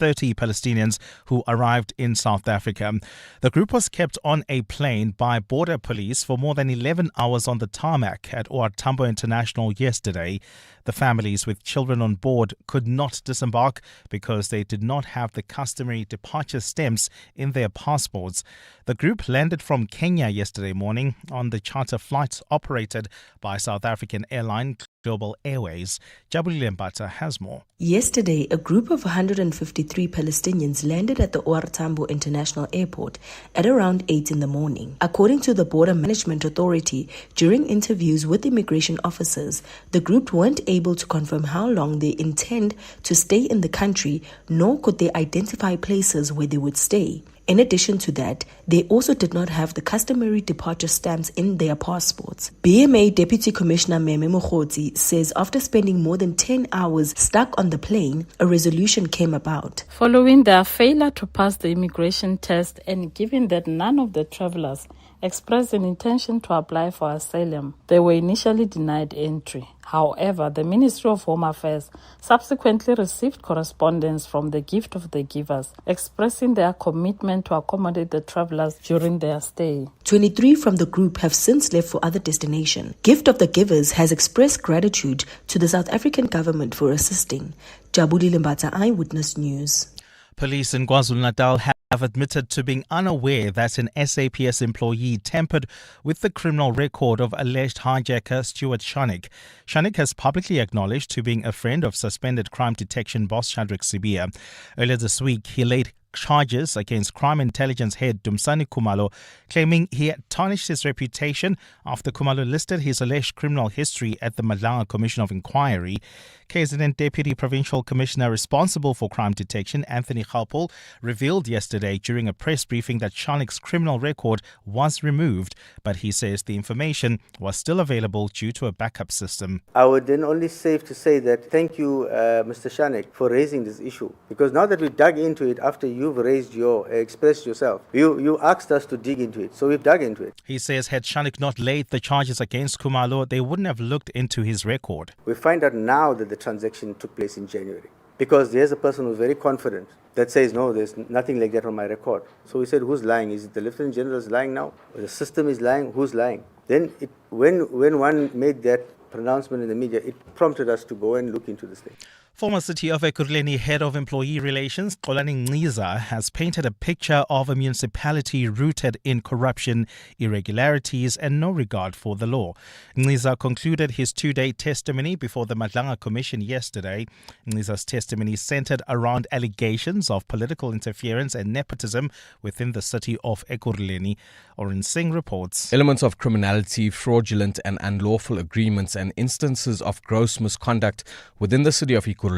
30 Palestinians who arrived in South Africa. The group was kept on a plane by border police for more than 11 hours on the tarmac at OR Tambo International yesterday. The families with children on board could not disembark because they did not have the customary departure stamps in their passports. The group landed from Kenya yesterday morning on the charter flights operated by South African airline Global Airways. Jabulile Mbata has more. Yesterday, a group of 153 Palestinians landed at the OR Tambo International Airport at around 8 in the morning. According to the Border Management Authority, during interviews with immigration officers, the group weren't able to confirm how long they intend to stay in the country, nor could they identify places where they would stay. In addition to that, they also did not have the customary departure stamps in their passports. BMA Deputy Commissioner Meme Mokgotsi says after spending more than 10 hours stuck on the plane, a resolution came about. Following their failure to pass the immigration test and given that none of the travelers expressed an intention to apply for asylum, they were initially denied entry. However, the Ministry of Home Affairs subsequently received correspondence from the Gift of the Givers expressing their commitment to accommodate the travelers during their stay. 23 from the group have since left for other destinations. Gift of the Givers has expressed gratitude to the South African government for assisting. Jabulile Mbata, Eyewitness News. Police in KwaZulu-Natal have admitted to being unaware that an SAPS employee tampered with the criminal record of alleged hijacker Stuart Shanik. Shanik has publicly acknowledged to being a friend of suspended crime detection boss Shadrack Sibia. Earlier this week, he laid charges against crime intelligence head Dumsani Khumalo, claiming he had tarnished his reputation after Khumalo listed his alleged criminal history at the Madlanga Commission of Inquiry. KZN Deputy Provincial Commissioner responsible for crime detection, Anthony Gaupel, revealed yesterday during a press briefing that Shanik's criminal record was removed, but he says the information was still available due to a backup system. I would then only safe to say that thank you, Mr. Shanik, for raising this issue. Because now that we dug into it after you've expressed yourself, you asked us to dig into it, so we've dug into it. He says had Shanik not laid the charges against Khumalo, they wouldn't have looked into his record. We find out now that the transaction took place in January, because there's a person who's very confident that says, no, there's nothing like that on my record. So we said, who's lying? Is it the Lieutenant General is lying now? Or the system is lying? Who's lying? Then when one made that pronouncement in the media, it prompted us to go and look into this thing. Former City of Ekurhuleni Head of Employee Relations, Xolani Ngciza, has painted a picture of a municipality rooted in corruption, irregularities and no regard for the law. Ngciza concluded his two-day testimony before the Madlanga Commission yesterday. Ngciza's testimony centered around allegations of political interference and nepotism within the city of Ekurhuleni. Oren Singh reports. Elements of criminality, fraudulent and unlawful agreements and instances of gross misconduct within the city of Ekurhuleni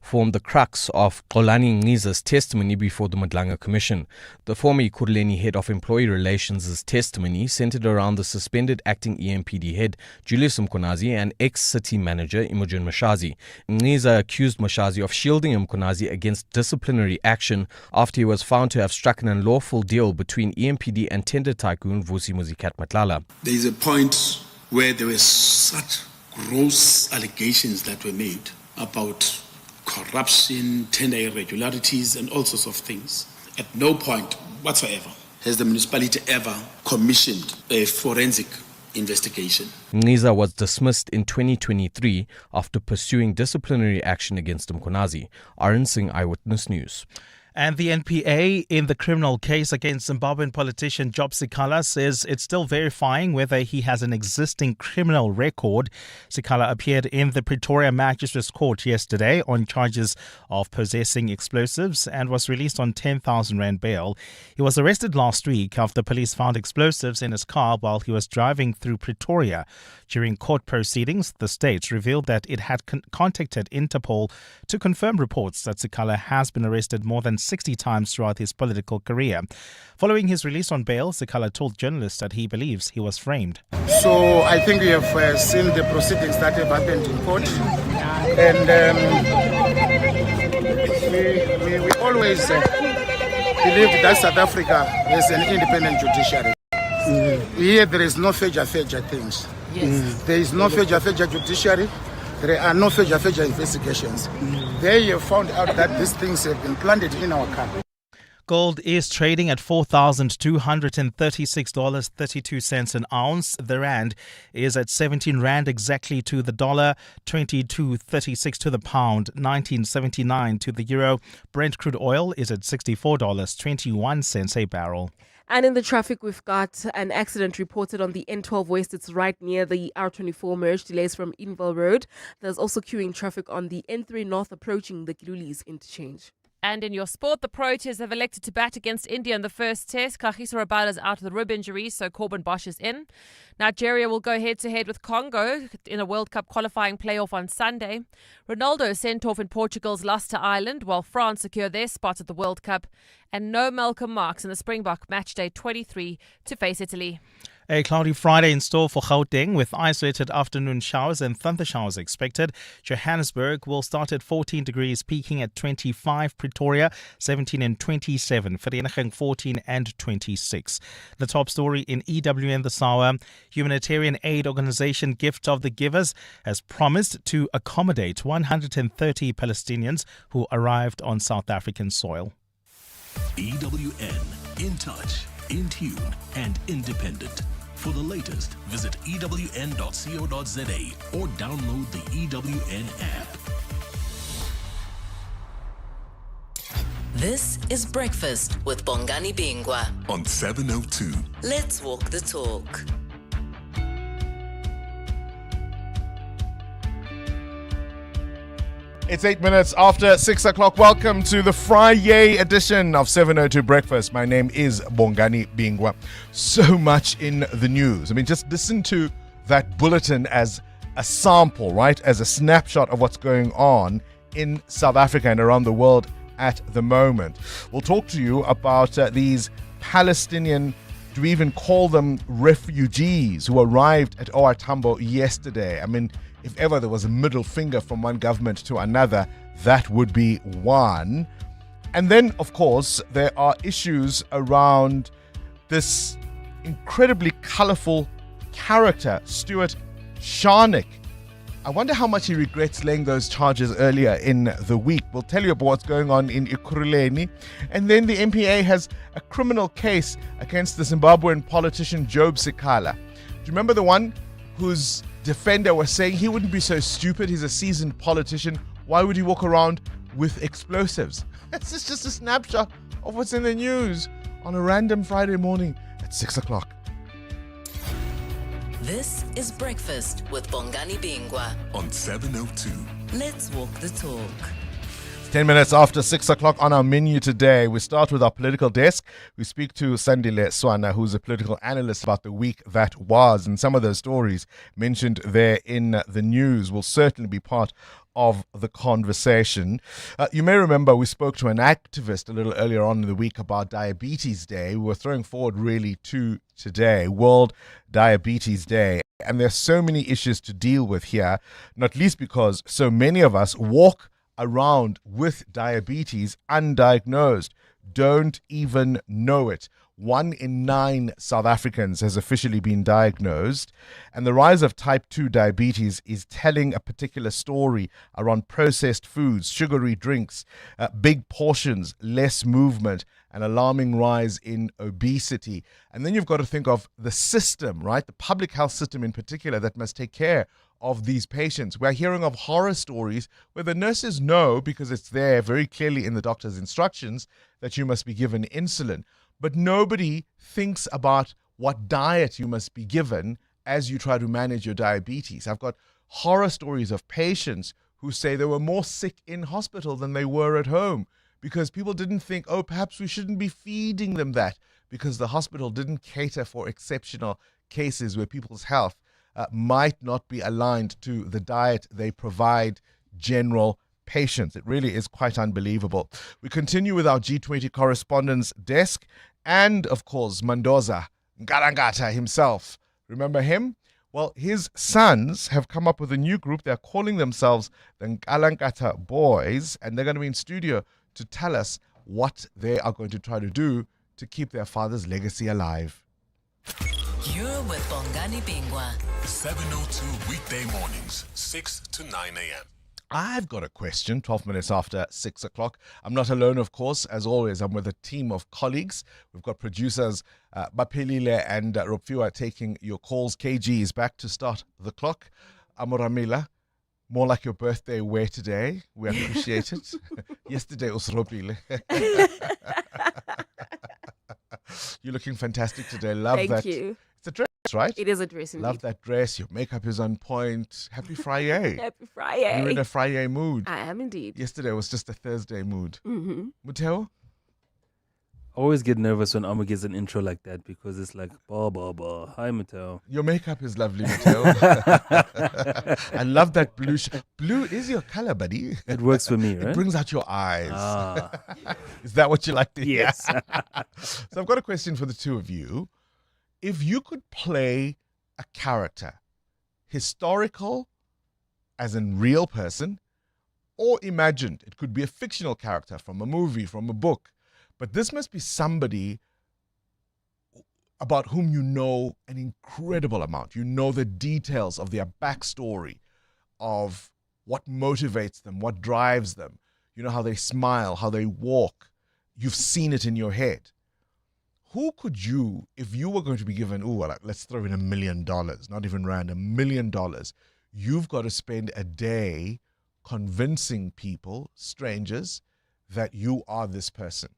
formed the crux of Xolani Ngciza's testimony before the Madlanga Commission. The former Ekurhuleni head of employee relations' testimony centered around the suspended acting EMPD head Julius Mkonazi and ex-city manager Imogen Mashazi. Ngciza accused Mashazi of shielding Mkonazi against disciplinary action after he was found to have struck an unlawful deal between EMPD and tender tycoon Vusi Muzikat Matlala. There is a point where there were such gross allegations that were made about corruption, tender irregularities and all sorts of things. At no point whatsoever has the municipality ever commissioned a forensic investigation. Ngciza was dismissed in 2023 after pursuing disciplinary action against Mkonazi. Oren Singh, Eyewitness News. And the NPA in the criminal case against Zimbabwean politician Job Sikhala says it's still verifying whether he has an existing criminal record. Sikhala appeared in the Pretoria Magistrates Court yesterday on charges of possessing explosives and was released on 10,000 Rand bail. He was arrested last week after police found explosives in his car while he was driving through Pretoria. During court proceedings, the state revealed that it had contacted Interpol to confirm reports that Sikhala has been arrested more than 60 times throughout his political career. Following his release on bail, Sikhala told journalists that he believes he was framed. So I think we have seen the proceedings that have happened in court, and we always believe that South Africa is an independent judiciary. Here there is no feja things. Yes. There is no feja judiciary. There are no fedja investigations. They have found out that these things have been planted in our car. Gold is trading at $4,236.32 an ounce. The rand is at 17 rand exactly to the dollar, 22.36 to the pound, 19.79 to the euro. Brent crude oil is at $64.21 a barrel. And in the traffic, we've got an accident reported on the N12 West. It's right near the R24 merge, delays from Edenville Road. There's also queuing traffic on the N3 North approaching the Gilulis interchange. And in your sport, the Proteas have elected to bat against India in the first test. Kagiso Rabada is out with a rib injury, so Corbin Bosch is in. Nigeria will go head-to-head with Congo in a World Cup qualifying playoff on Sunday. Ronaldo sent off in Portugal's loss to Ireland, while France secure their spot at the World Cup. And no Malcolm Marx in the Springbok matchday 23 to face Italy. A cloudy Friday in store for Gauteng with isolated afternoon showers and thunder showers expected. Johannesburg will start at 14 degrees, peaking at 25. Pretoria 17 and 27. Vereeniging 14 and 26. The top story in EWN this hour. Humanitarian aid organization Gift of the Givers has promised to accommodate 130 Palestinians who arrived on South African soil. EWN, in touch, in tune and independent. For the latest, visit ewn.co.za or download the EWN app. This is Breakfast with Bongani Bingwa On 702. Let's walk the talk. It's 8 minutes after 6 o'clock. Welcome to the Friday edition of 702 Breakfast. My name is Bongani Bingwa. So much in the news. I mean, just listen to that bulletin as a sample, right? As a snapshot of what's going on in South Africa and around the world at the moment. We'll talk to you about these Palestinian, do we even call them refugees, who arrived at OR Tambo yesterday. I mean, if ever there was a middle finger from one government to another, that would be one. And then, of course, there are issues around this incredibly colorful character, Stuart Sharnick. I wonder how much he regrets laying those charges earlier in the week. We'll tell you about what's going on in Ekurhuleni. And then the MPA has a criminal case against the Zimbabwean politician Job Sikhala. Do you remember the one whose defender was saying he wouldn't be so stupid, he's a seasoned politician, why would he walk around with explosives? This is just a snapshot of what's in the news on a random Friday morning at 6 o'clock. This is Breakfast with Bongani Bingwa On 702. Let's walk the talk. 10 minutes after 6 o'clock on our menu today. We start with our political desk. We speak to Sunday Lewana, who's a political analyst, about the week that was. And some of those stories mentioned there in the news will certainly be part of the conversation. You may remember we spoke to an activist a little earlier on in the week about Diabetes Day. We were throwing forward really to today, World Diabetes Day. And there's so many issues to deal with here, not least because so many of us walk around with diabetes undiagnosed, don't even know it. 1 in 9 South Africans has officially been diagnosed, and the rise of type 2 diabetes is telling a particular story around processed foods, sugary drinks, big portions, less movement, an alarming rise in obesity. And then you've got to think of the system, right? The public health system in particular that must take care of these patients. We're hearing of horror stories where the nurses know, because it's there very clearly in the doctor's instructions, that you must be given insulin. But nobody thinks about what diet you must be given as you try to manage your diabetes. I've got horror stories of patients who say they were more sick in hospital than they were at home because people didn't think, oh, perhaps we shouldn't be feeding them that, because the hospital didn't cater for exceptional cases where people's health might not be aligned to the diet they provide general patients. It really is quite unbelievable. We continue with our G20 correspondents desk and, of course, Mandoza, Galangata himself. Remember him? Well, his sons have come up with a new group. They're calling themselves the Galangata Boys, and they're going to be in studio to tell us what they are going to try to do to keep their father's legacy alive. You're with Bongani Bingwa. 702 weekday mornings, 6 to 9 a.m. I've got a question, 12 minutes after 6 o'clock. I'm not alone, of course. As always, I'm with a team of colleagues. We've got producers Bapelile and Ropfiwa taking your calls. KG is back to start the clock. Amoramila, more like your birthday wear today. We appreciate it. Yesterday was Ropile. You're looking fantastic today. Love that. Thank you. It's a dress, right? It is a dress indeed. Love that dress. Your makeup is on point. Happy Friday. Happy Friday. You're in a Friday mood. I am indeed. Yesterday was just a Thursday mood. Mm-hmm. Muteo? I always get nervous when Amma gets an intro like that because it's like, ba, ba, ba. Hi, Mateo. Your makeup is lovely, Mateo. I love that blue. Blue is your color, buddy. It works for me, right? It brings out your eyes. Is that what you like to hear? Yes. So I've got a question for the two of you. If you could play a character, historical, as in real person, or imagined, it could be a fictional character from a movie, from a book, but this must be somebody about whom you know an incredible amount. You know the details of their backstory, of what motivates them, what drives them. You know how they smile, how they walk. You've seen it in your head. Who could you, if you were going to be given, let's throw in $1 million, not even rand, $1 million, you've got to spend a day convincing people, strangers, that you are this person.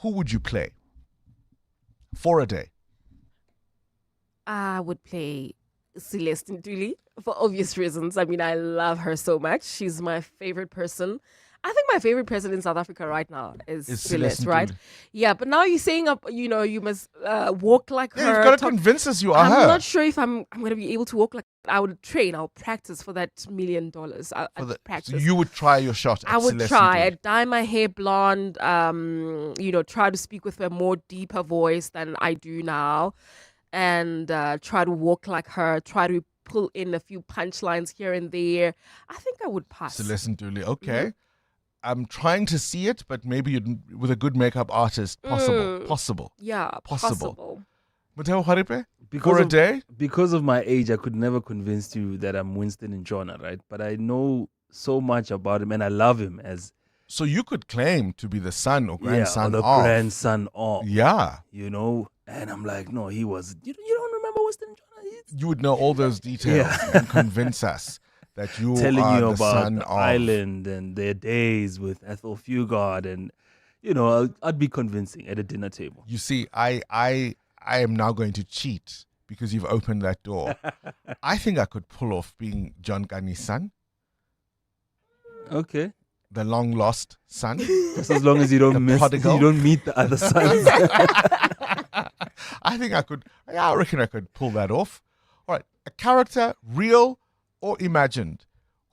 Who would you play for a day? I would play Celeste Ntuli for obvious reasons. I mean, I love her so much. She's my favorite person. I think my favorite person in South Africa right now is Celeste, right? Yeah, but now you're saying, you must walk like her. You've got to convince us you are her. I'm not sure if I'm going to be able to walk like her. I would train. I'll practice for that $1 million. I'd practice. So you would try your shot at I would Celeste try. Ntuli. I'd dye my hair blonde, try to speak with a more deeper voice than I do now, and try to walk like her, try to pull in a few punchlines here and there. I think I would pass. Celeste Ntuli, okay. Mm-hmm. I'm trying to see it, but maybe with a good makeup artist, possible. Yeah, possible. Mateo Haripe, for a day? Because of my age, I could never convince you that I'm Winston and Jonah, right? But I know so much about him, and I love him as... So you could claim to be the son or grandson or the grandson of. Yeah. And I'm like, no, he was... You don't remember Winston and Jonah? You would know all those details and convince us that you telling are you the about son the of... island and their days with Ethel Fugard, and I'd be convincing at a dinner table. You see, I am now going to cheat because you've opened that door. I think I could pull off being John Gani's son. Okay. The long lost son. Just as long as you don't meet the other sons. I think I reckon I could pull that off. All right, a character, real or imagined,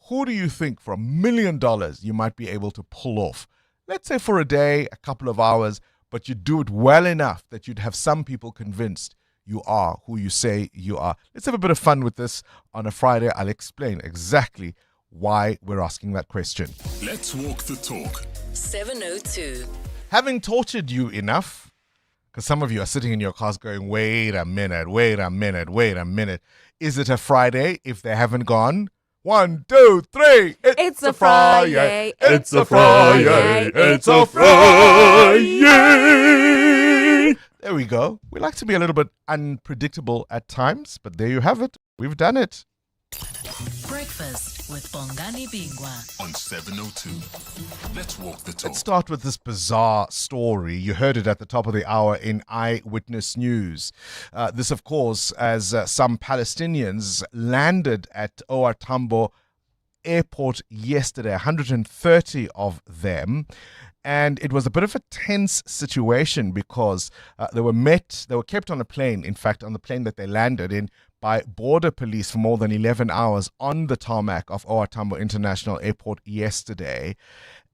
who do you think for $1 million you might be able to pull off? Let's say for a day, a couple of hours, but you do it well enough that you'd have some people convinced you are who you say you are. Let's have a bit of fun with this on a Friday. I'll explain exactly why we're asking that question. Let's walk the talk. 702. Having tortured you enough, because some of you are sitting in your cars going, wait a minute. Is it a Friday if they haven't gone? 1, 2, 3. It's a Friday. It's a Friday. It's a Friday. There we go. We like to be a little bit unpredictable at times, but there you have it. We've done it. Breakfast with Bongani Bingwa on 702. Let's walk the talk. Let's start with this bizarre story. You heard it at the top of the hour in Eyewitness News. This, of course, as some Palestinians landed at OR Tambo Airport yesterday, 130 of them. And it was a bit of a tense situation because they were kept on a plane, in fact, on the plane that they landed in, by border police for more than 11 hours on the tarmac of OR Tambo International Airport yesterday.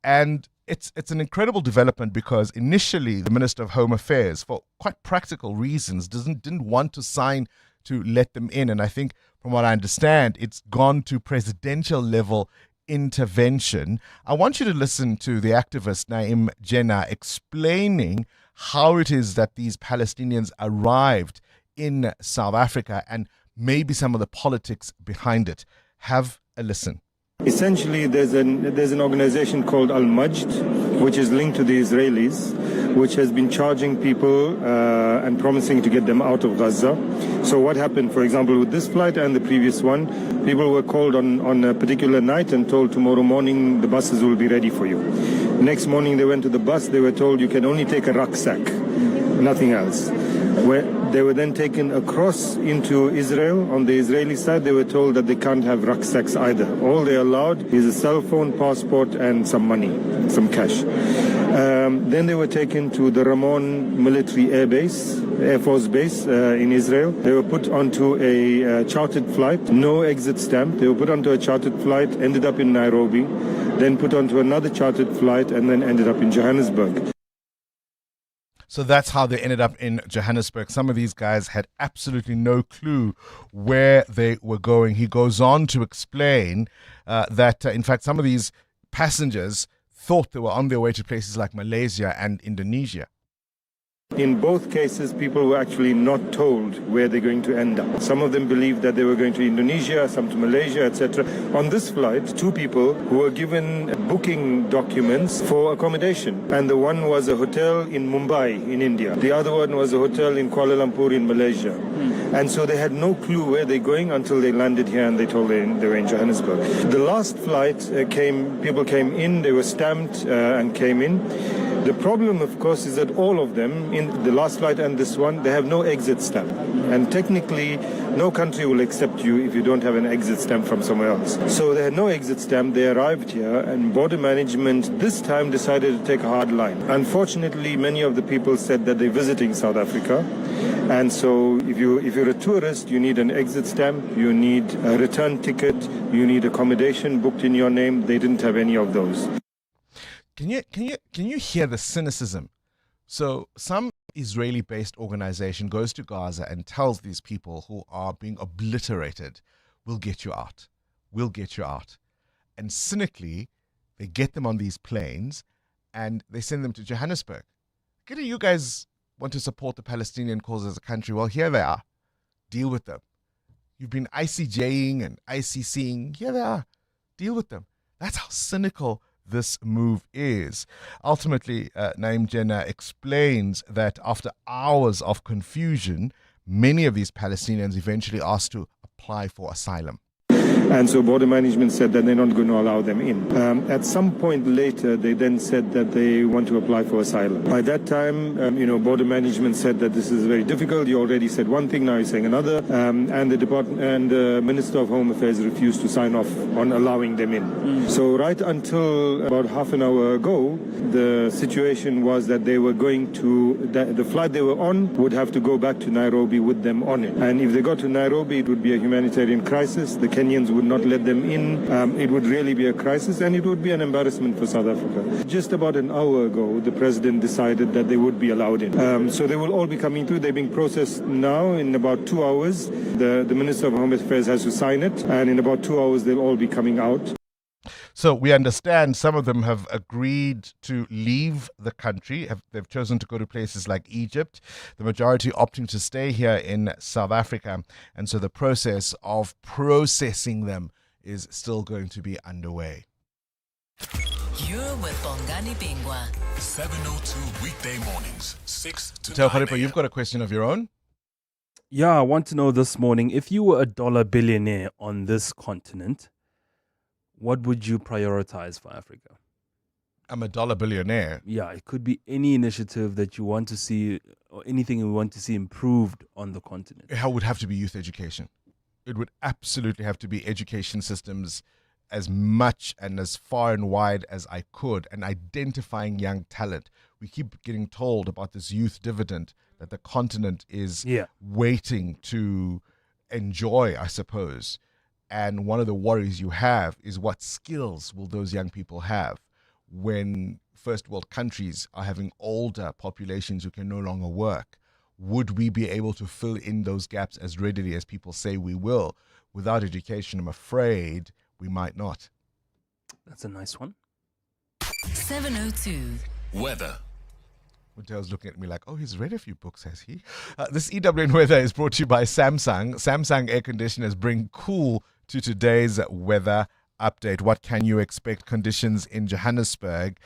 And it's an incredible development because initially the Minister of Home Affairs, for quite practical reasons, didn't want to sign to let them in. And I think, from what I understand, it's gone to presidential level intervention. I want you to listen to the activist Naim Jenna explaining how it is that these Palestinians arrived in South Africa and maybe some of the politics behind it. Have a listen. Essentially, there's an organization called Al-Majd, which is linked to the Israelis, which has been charging people and promising to get them out of Gaza. So what happened, for example, with this flight and the previous one, people were called on a particular night and told tomorrow morning the buses will be ready for you. Next morning they went to the bus, they were told you can only take a rucksack, nothing else. They were then taken across into Israel. On the Israeli side, they were told that they can't have rucksacks either. All they allowed is a cell phone, passport, and some money, some cash. Then they were taken to the Ramon military Air Force base in Israel. They were put onto a chartered flight, no exit stamp. They were put onto a chartered flight, ended up in Nairobi, then put onto another chartered flight, and then ended up in Johannesburg. So that's how they ended up in Johannesburg. Some of these guys had absolutely no clue where they were going. He goes on to explain that, in fact, some of these passengers thought they were on their way to places like Malaysia and Indonesia. In both cases, people were actually not told where they're going to end up. Some of them believed that they were going to Indonesia, some to Malaysia, etc. On this flight, two people who were given booking documents for accommodation. And the one was a hotel in Mumbai in India. The other one was a hotel in Kuala Lumpur in Malaysia. And so they had no clue where they're going until they landed here and they told they were in Johannesburg. The last flight people came in, they were stamped and came in. The problem, of course, is that all of them, in the last flight and this one, they have no exit stamp. And technically, no country will accept you if you don't have an exit stamp from somewhere else. So they had no exit stamp. They arrived here, and border management this time decided to take a hard line. Unfortunately, many of the people said that they're visiting South Africa. And so if you're a tourist, you need an exit stamp, you need a return ticket, you need accommodation booked in your name. They didn't have any of those. Can you hear the cynicism? So some Israeli-based organization goes to Gaza and tells these people who are being obliterated, we'll get you out. We'll get you out. And cynically, they get them on these planes and they send them to Johannesburg. You guys want to support the Palestinian cause as a country? Well, here they are. Deal with them. You've been ICJing and ICCing. Here they are. Deal with them. That's how cynical this move is. Ultimately, Naim Jenna explains that after hours of confusion, many of these Palestinians eventually asked to apply for asylum. And so border management said that they're not going to allow them in. At some point later, they then said that they want to apply for asylum. By that time, border management said that this is very difficult. You already said one thing, now you're saying another. And the Minister of Home Affairs refused to sign off on allowing them in. So right until about half an hour ago, the situation was that they were going to, the flight they were on would have to go back to Nairobi with them on it. And if they got to Nairobi, it would be a humanitarian crisis. The Kenyans would not let them in. It would really be a crisis, and it would be an embarrassment for South Africa. Just about an hour ago, the president decided that they would be allowed in. So they will all be coming through. They're being processed now. In about 2 hours, the Minister of Home Affairs has to sign it, and in about 2 hours, they'll all be coming out. So we understand some of them have agreed to leave the country. They've chosen to go to places like Egypt. The majority opting to stay here in South Africa. And so the process of processing them is still going to be underway. You're with Bongani Bingwa. 7:02 weekday mornings, 6 to Tell 9 Khalifa, you've got a question of your own? Yeah, I want to know this morning, if you were a dollar billionaire on this continent, what would you prioritize for Africa? I'm a dollar billionaire. Yeah, it could be any initiative that you want to see or anything you want to see improved on the continent. It would have to be youth education. It would absolutely have to be education systems as much and as far and wide as I could, and identifying young talent. We keep getting told about this youth dividend that the continent is waiting to enjoy, I suppose. And one of the worries you have is what skills will those young people have when first world countries are having older populations who can no longer work? Would we be able to fill in those gaps as readily as people say we will? Without education, I'm afraid we might not. That's a nice one. 7:02. Weather. Mateo's looking at me like, oh, he's read a few books, has he? This EWN weather is brought to you by Samsung. Samsung air conditioners bring cool to today's weather update. What can you expect? Conditions in Johannesburg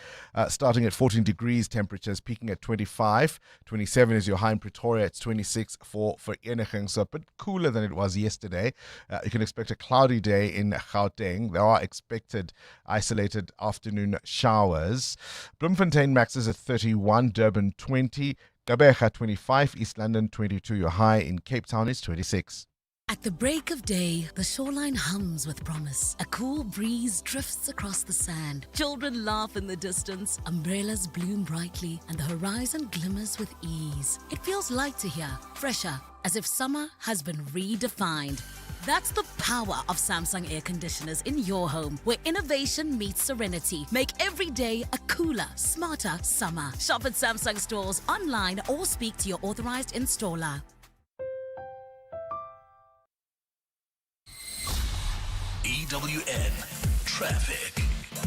starting at 14 degrees, temperatures peaking at 25. 27 is your high in Pretoria. It's 26 for Vereeniging, so a bit cooler than it was yesterday. You can expect a cloudy day in Gauteng. There are expected isolated afternoon showers. Bloemfontein maxes at 31, Durban 20, Gqeberha 25, East London 22. Your high in Cape Town is 26. At the break of day, the shoreline hums with promise. A cool breeze drifts across the sand. Children laugh in the distance. Umbrellas bloom brightly, and the horizon glimmers with ease. It feels lighter here, fresher, as if summer has been redefined. That's the power of Samsung air conditioners in your home, where innovation meets serenity. Make every day a cooler, smarter summer. Shop at Samsung stores, online, or speak to your authorized installer. EWN Traffic.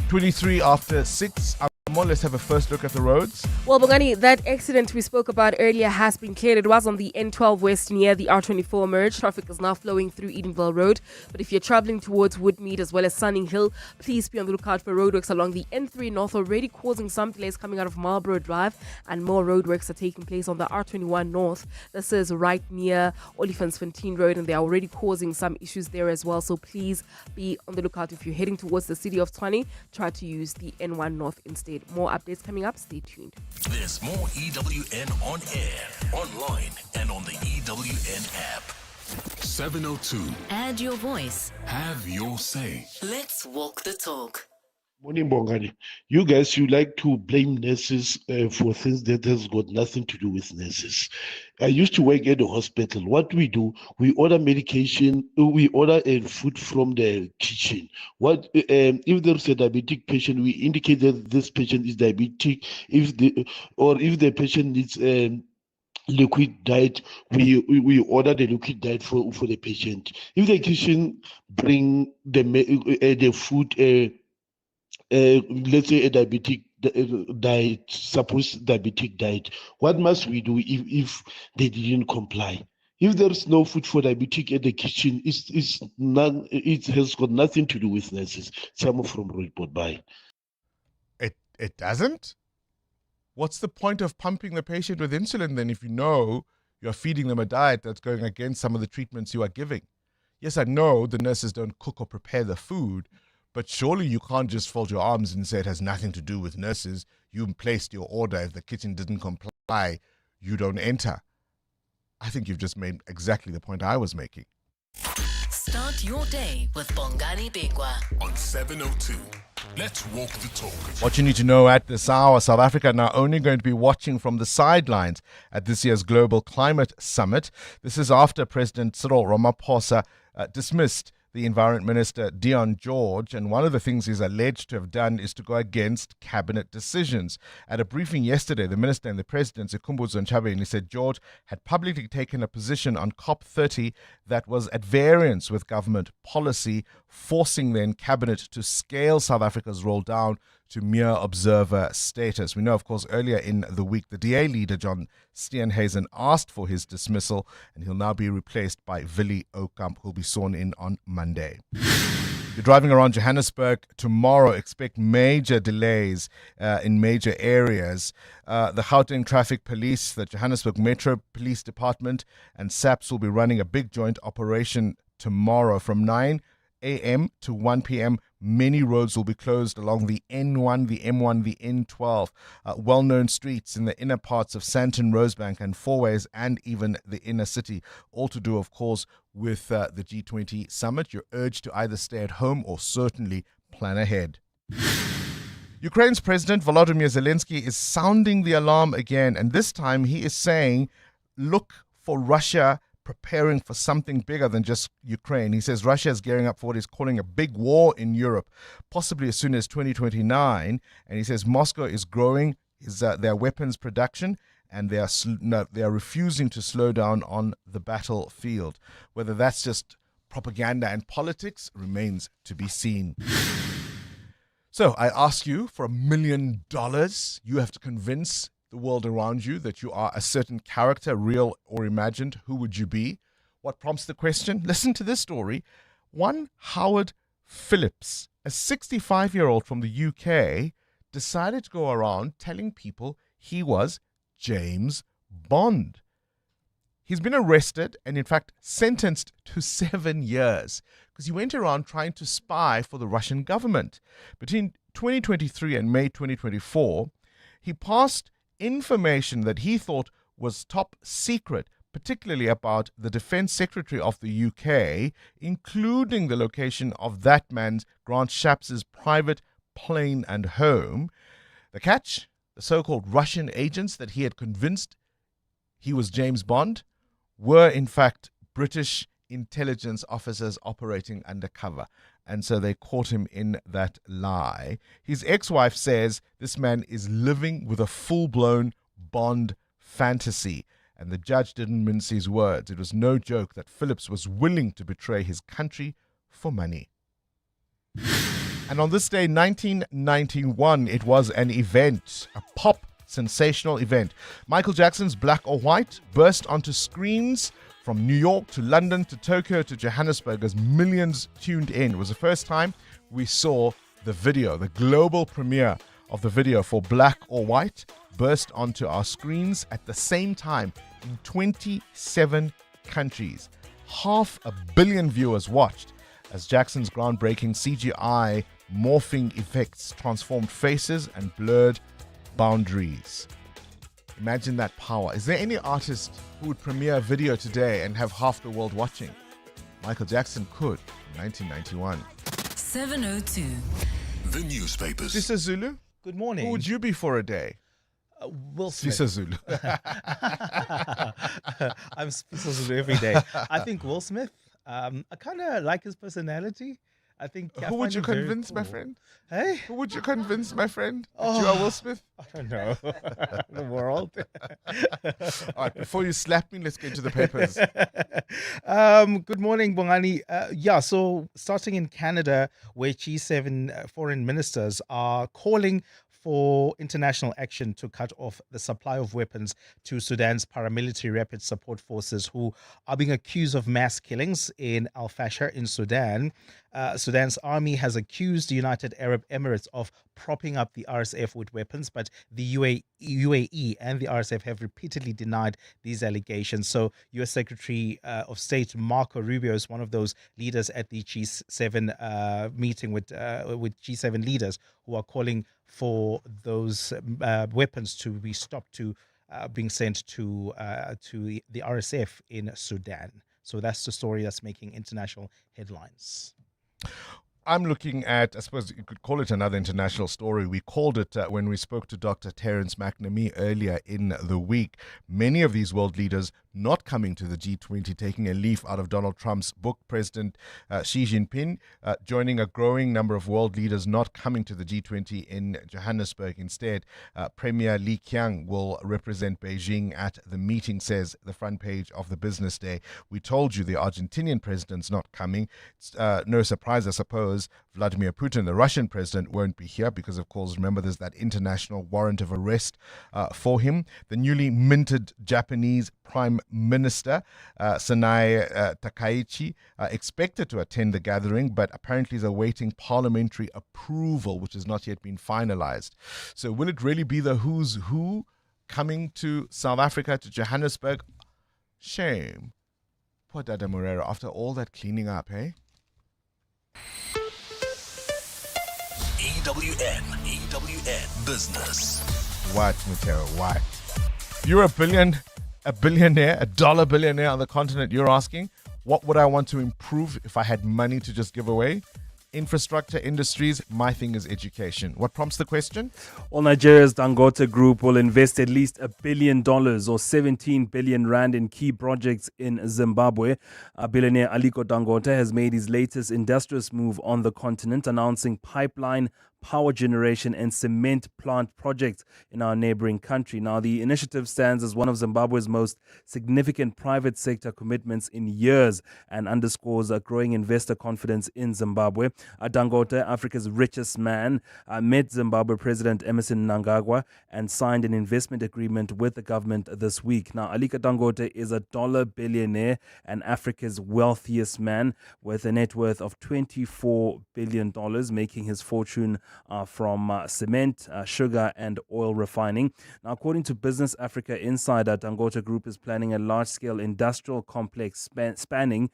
23 after 6. Let's have a first look at the roads. Well, Bongani, that accident we spoke about earlier has been cleared. It was on the N12 West near the R24 merge. Traffic is now flowing through Edenville Road. But if you're traveling towards Woodmead as well as Sunning Hill, please be on the lookout for roadworks along the N3 North, already causing some delays coming out of Marlborough Drive, and more roadworks are taking place on the R21 North. This is right near Olifantsfontein Road, and they are already causing some issues there as well. So please be on the lookout if you're heading towards the city of Tshwane. Try to use the N1 North instead. More updates coming up. Stay tuned. There's more EWN on air, online, and on the EWN app. 702. Add your voice. Have your say. Let's walk the talk. Morning, Bongani. You guys, you like to blame nurses for things that has got nothing to do with nurses. I used to work at the hospital. What do? We order medication. We order food from the kitchen. What if there's a diabetic patient? We indicate that this patient is diabetic. If the patient needs liquid diet, we order the liquid diet for the patient. If the kitchen bring the food. Let's say a diabetic diet, suppose diabetic diet, what must we do if they didn't comply? If there's no food for diabetic at the kitchen, it has got nothing to do with nurses. Someone from Royport, bye. It doesn't? What's the point of pumping the patient with insulin then if you know you're feeding them a diet that's going against some of the treatments you are giving? Yes, I know the nurses don't cook or prepare the food, but surely you can't just fold your arms and say it has nothing to do with nurses. You placed your order. If the kitchen didn't comply, you don't enter. I think you've just made exactly the point I was making. Start your day with Bongani Bingwa on 702. Let's walk the talk. What you need to know at this hour: South Africa now only going to be watching from the sidelines at this year's Global Climate Summit. This is after President Cyril Ramaphosa dismissed the Environment Minister, Dion George, and one of the things he's alleged to have done is to go against cabinet decisions. At a briefing yesterday, the minister and the president, Zikhumbuzo Ntshavheni, said George had publicly taken a position on COP30 that was at variance with government policy, forcing then cabinet to scale South Africa's role down to mere observer status. We know, of course, earlier in the week, the DA leader, John Steenhuisen, asked for his dismissal, and he'll now be replaced by Willie Oukamp, who'll be sworn in on Monday. You're driving around Johannesburg tomorrow. Expect major delays in major areas. The Gauteng Traffic Police, the Johannesburg Metro Police Department, and SAPS will be running a big joint operation tomorrow from 9 a.m. to 1 p.m. Many roads will be closed along the N1, the M1, the N12. Well-known streets in the inner parts of Sandton, Rosebank and Fourways, and even the inner city. All to do, of course, with the G20 summit. You're urged to either stay at home or certainly plan ahead. Ukraine's President Volodymyr Zelensky is sounding the alarm again, and this time he is saying, look for Russia preparing for something bigger than just Ukraine. He says Russia is gearing up for what he's calling a big war in Europe, possibly as soon as 2029. And he says Moscow is growing their weapons production, and they are refusing to slow down on the battlefield. Whether that's just propaganda and politics remains to be seen. So I ask you, for $1 million, you have to convince the world around you that you are a certain character, real or imagined, who would you be? What prompts the question? Listen to this story. One Howard Phillips, a 65-year-old from the UK, decided to go around telling people he was James Bond. He's been arrested and, in fact, sentenced to 7 years because he went around trying to spy for the Russian government. Between 2023 and May 2024, he passed information that he thought was top secret, particularly about the Defense Secretary of the UK, including the location of that man's, Grant Shapps' private plane and home. The catch? The so-called Russian agents that he had convinced he was James Bond were in fact British intelligence officers operating undercover. And so they caught him in that lie. His ex-wife says this man is living with a full-blown Bond fantasy. And the judge didn't mince his words. It was no joke that Phillips was willing to betray his country for money. And on this day, 1991, it was an event, a pop sensational event. Michael Jackson's Black or White burst onto screens from New York to London to Tokyo to Johannesburg as millions tuned in. It was the first time we saw the video, the global premiere of the video for Black or White burst onto our screens at the same time in 27 countries. 500 million viewers watched as Jackson's groundbreaking CGI morphing effects transformed faces and blurred boundaries. Imagine that power. Is there any artist who would premiere a video today and have half the world watching? Michael Jackson could in 1991. 702. The newspapers. Sister Zulu? Good morning. Who would you be for a day? Will Smith. Sister Zulu. I'm Sister Zulu every day. I think Will Smith. I kind of like his personality. I think. Who would you convince, my friend? Hey? Who would you convince, my friend? That you are Will Smith? I don't know. The world. All right, before you slap me, let's get to the papers. Good morning, Bongani. So starting in Canada, where G7 foreign ministers are calling for international action to cut off the supply of weapons to Sudan's paramilitary rapid support forces who are being accused of mass killings in Al Fasher in Sudan. Sudan's army has accused the United Arab Emirates of propping up the RSF with weapons, but the UAE and the RSF have repeatedly denied these allegations. So U.S. Secretary of State Marco Rubio is one of those leaders at the G7 meeting with G7 leaders who are calling for those weapons to be stopped to being sent to the RSF in Sudan. So that's the story that's making international headlines. I'm looking at, I suppose you could call it another international story. We called it when we spoke to Dr. Terence McNamee earlier in the week. Many of these world leaders not coming to the G20, taking a leaf out of Donald Trump's book. President Xi Jinping joining a growing number of world leaders not coming to the G20 in Johannesburg. Instead, Premier Li Qiang will represent Beijing at the meeting, says the front page of the Business Day. We told you the Argentinian president's not coming. It's no surprise, I suppose. Vladimir Putin, the Russian president, won't be here because, of course, remember, there's that international warrant of arrest for him. The newly minted Japanese Prime Minister, Sanae Takaichi, expected to attend the gathering, but apparently is awaiting parliamentary approval, which has not yet been finalized. So will it really be the who's who coming to South Africa, to Johannesburg? Shame. Poor Dada Moreira, after all that cleaning up, eh? EWN Business. What, Mateo? Why? You're a billionaire, a dollar billionaire on the continent. You're asking, what would I want to improve if I had money to just give away? Infrastructure, industries, my thing is education. What prompts the question? Well, Nigeria's Dangote Group will invest at least $1 billion or 17 billion rand in key projects in Zimbabwe. Billionaire Aliko Dangote has made his latest industrious move on the continent, announcing pipeline, power generation and cement plant projects in our neighboring country. Now, the initiative stands as one of Zimbabwe's most significant private sector commitments in years and underscores a growing investor confidence in Zimbabwe. Dangote, Africa's richest man, met Zimbabwe President Emmerson Mnangagwa and signed an investment agreement with the government this week. Now, Aliko Dangote is a dollar billionaire and Africa's wealthiest man with a net worth of $24 billion, making his fortune from cement, sugar and oil refining. Now, according to Business Africa Insider, Dangote Group is planning a large-scale industrial complex spanning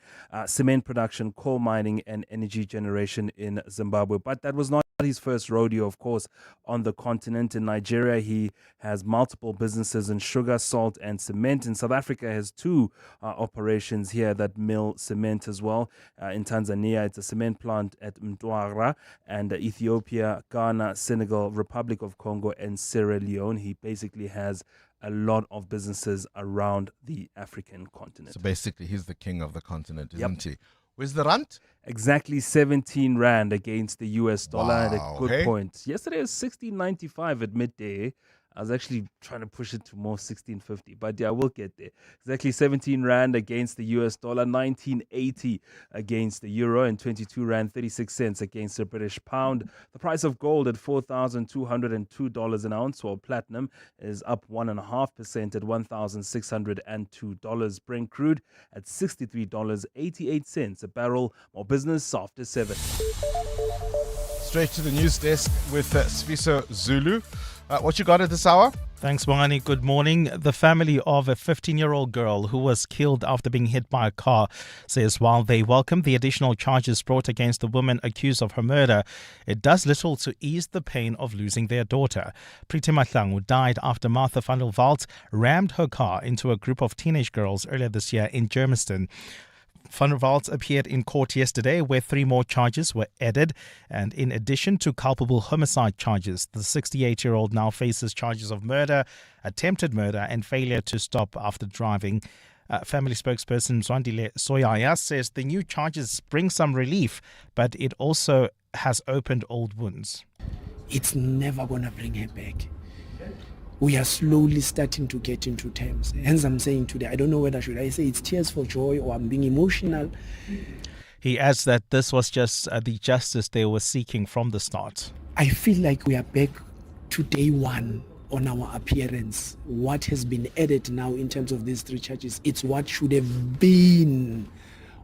cement production, coal mining and energy generation in Zimbabwe. But that was not his first rodeo, of course, on the continent. In Nigeria, he has multiple businesses in sugar, salt and cement. In South Africa, has two operations here that mill cement as well. In Tanzania, it's a cement plant at Mtwara, and Ethiopia, Ghana, Senegal, Republic of Congo and Sierra Leone. He basically has a lot of businesses around the African continent. So basically, he's the king of the continent, isn't he? Where's the rand? Exactly 17 rand against the US dollar. At a good hey? point. Yesterday was 16.95 at midday. I was actually trying to push it to more 16.50, but yeah, we'll get there. Exactly 17 rand against the US dollar, 19.80 against the euro, and 22 rand 36 cents against the British pound. The price of gold at $4,202 an ounce, while platinum is up 1.5% at $1,602. Brent crude at $63.88 a barrel. More business after 7. Straight to the news desk with Sfiso Zulu. What you got at this hour? Thanks, Bongani. Good morning. The family of a 15-year-old girl who was killed after being hit by a car says while they welcome the additional charges brought against the woman accused of her murder, it does little to ease the pain of losing their daughter. Priti Mahlangu died after Martha van der Walt rammed her car into a group of teenage girls earlier this year in Germiston. Van der Walt appeared in court yesterday where 3 more charges were added, and in addition to culpable homicide charges, the 68-year-old now faces charges of murder, attempted murder and failure to stop after driving. Family spokesperson Zwandile Soyaya says the new charges bring some relief, but it also has opened old wounds. It's never going to bring her back. We are slowly starting to get into terms. Hence I'm saying today, I don't know whether should I say it's tears for joy or I'm being emotional. He adds that this was just the justice they were seeking from the start. I feel like we are back to day one on our appearance. What has been added now in terms of these 3 charges, it's what should have been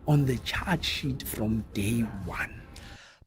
on the charge sheet from day one.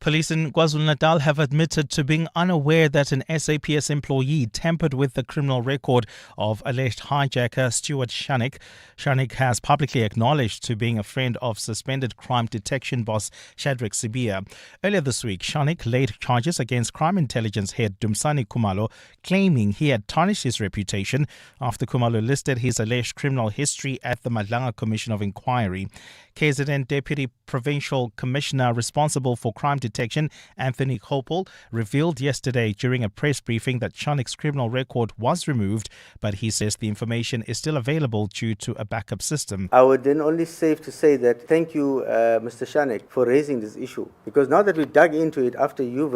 Police in KwaZulu-Natal have admitted to being unaware that an SAPS employee tampered with the criminal record of alleged hijacker Stuart Shanik. Shanik has publicly acknowledged to being a friend of suspended crime detection boss Shadrack Sibia. Earlier this week, Shanik laid charges against crime intelligence head Dumsani Khumalo, claiming he had tarnished his reputation after Khumalo listed his alleged criminal history at the Madlanga Commission of Inquiry. KZN Deputy Provincial Commissioner responsible for crime detection, Anthony Hopel, revealed yesterday during a press briefing that Shanik's criminal record was removed, but he says the information is still available due to a backup system. I would then only safe to say that thank you, Mr. Shanik, for raising this issue, because now that we dug into it after you've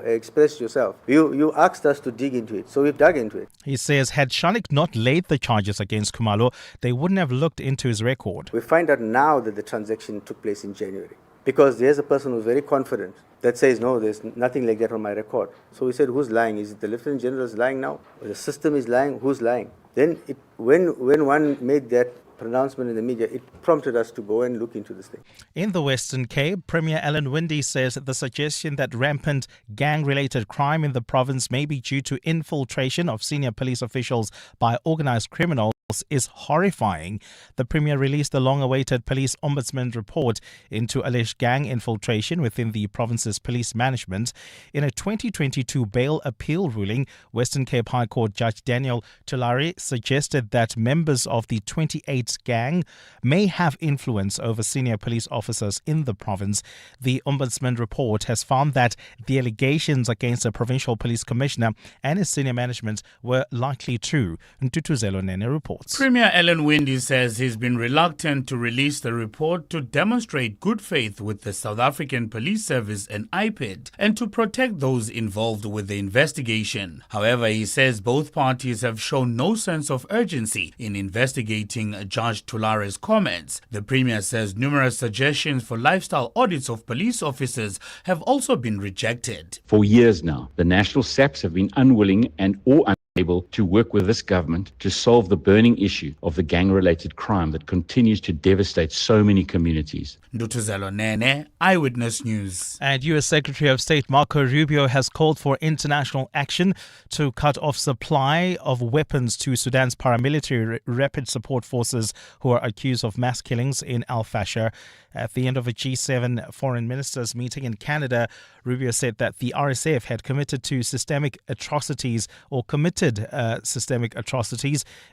expressed yourself, you asked us to dig into it, so we've dug into it. He says had Shanik not laid the charges against Khumalo, they wouldn't have looked into his record. We find out now that the transaction took place in January, because there's a person who's very confident that says, no, there's nothing like that on my record. So we said, who's lying? Is it the Lieutenant General is lying now? Or the system is lying? Who's lying? Then when one made that pronouncement in the media, it prompted us to go and look into this thing. In the Western Cape, Premier Alan Winde says the suggestion that rampant gang-related crime in the province may be due to infiltration of senior police officials by organised criminals is horrifying. The Premier released the long-awaited Police Ombudsman report into alleged gang infiltration within the province's police management. In a 2022 bail appeal ruling, Western Cape High Court Judge Daniel Tulare suggested that members of the 28 gang may have influence over senior police officers in the province. The Ombudsman report has found that the allegations against the Provincial Police Commissioner and his senior management were likely true. Ntutuzelo Nene reports. reports. Premier Alan Winde says he's been reluctant to release the report to demonstrate good faith with the South African Police Service and IPED and to protect those involved with the investigation. However, he says both parties have shown no sense of urgency in investigating Judge Tulare's comments. The Premier says numerous suggestions for lifestyle audits of police officers have also been rejected. For years now, the national SAPs have been unwilling and or unable to work with this government to solve the burning issue of the gang-related crime that continues to devastate so many communities. Ndutuzelo Nene, Eyewitness News. And U.S. Secretary of State Marco Rubio has called for international action to cut off supply of weapons to Sudan's paramilitary rapid support forces who are accused of mass killings in Al Fasher. At the end of a G7 foreign ministers meeting in Canada, Rubio said that the RSF had committed systemic atrocities,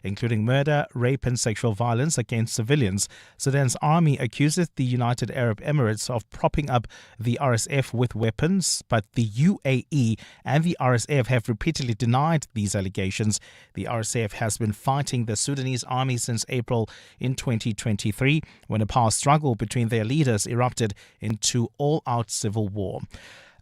including murder, rape and sexual violence against civilians. Sudan's army accuses the United Arab Emirates of propping up the RSF with weapons, but the UAE and the RSF have repeatedly denied these allegations. The RSF has been fighting the Sudanese army since April in 2023, when a power struggle between their leaders erupted into all-out civil war.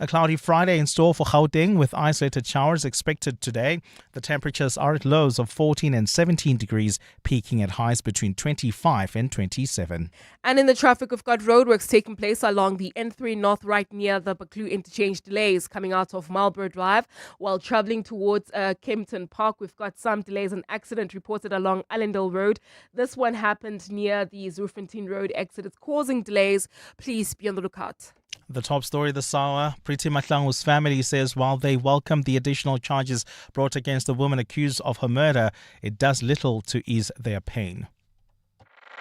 A cloudy Friday in store for Gauteng with isolated showers expected today. The temperatures are at lows of 14 and 17 degrees, peaking at highs between 25 and 27. And in the traffic, we've got roadworks taking place along the N3 North right near the Baklu interchange. Delays coming out of Marlborough Drive. While travelling towards Kempton Park, we've got some delays. An accident reported along Allendale Road. This one happened near the Zoerfontein Road exit. It's causing delays. Please be on the lookout. The top story this hour, Priti Mahlangu's family says while they welcome the additional charges brought against the woman accused of her murder, it does little to ease their pain.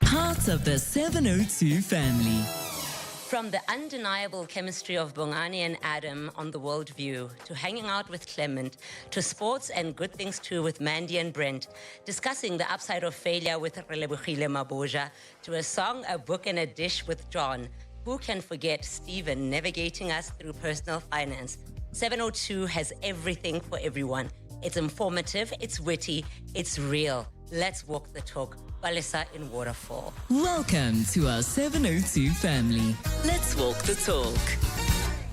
Part of the 702 family. From the undeniable chemistry of Bongani and Adam on The World View, to hanging out with Clement, to sports and good things too with Mandy and Brent, discussing the upside of failure with Relebohile Maboja, to a song, a book and a dish with John. Who can forget Stephen navigating us through personal finance? 702 has everything for everyone. It's informative, it's witty, it's real. Let's walk the talk. Balisa in Waterfall. Welcome to our 702 family. Let's walk the talk.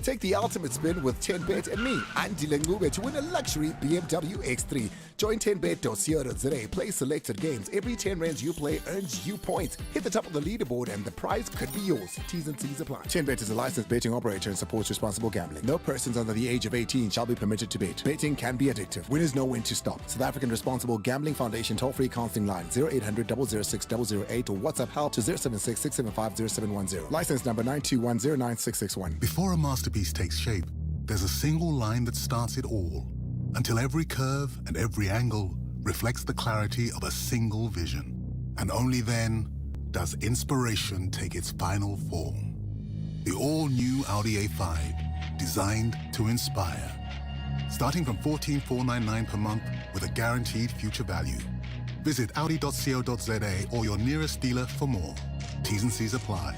Take the ultimate spin with 10Bet and me, Andy Lengube, to win a luxury BMW X3. Join 10bet.co.za. Play selected games. Every 10 rands you play earns you points. Hit the top of the leaderboard and the prize could be yours. T's and C's apply. 10Bet is a licensed betting operator and supports responsible gambling. No persons under the age of 18 shall be permitted to bet. Betting can be addictive. Winners know when to stop. South African Responsible Gambling Foundation toll-free counseling line 0800 006 008 or WhatsApp help to 076 675 0710. License number 921096661. Before a masterpiece takes shape, there's a single line that starts it all, until every curve and every angle reflects the clarity of a single vision. And only then does inspiration take its final form. The all-new Audi A5, designed to inspire. Starting from $14,499 per month with a guaranteed future value. Visit audi.co.za or your nearest dealer for more. T's and C's apply.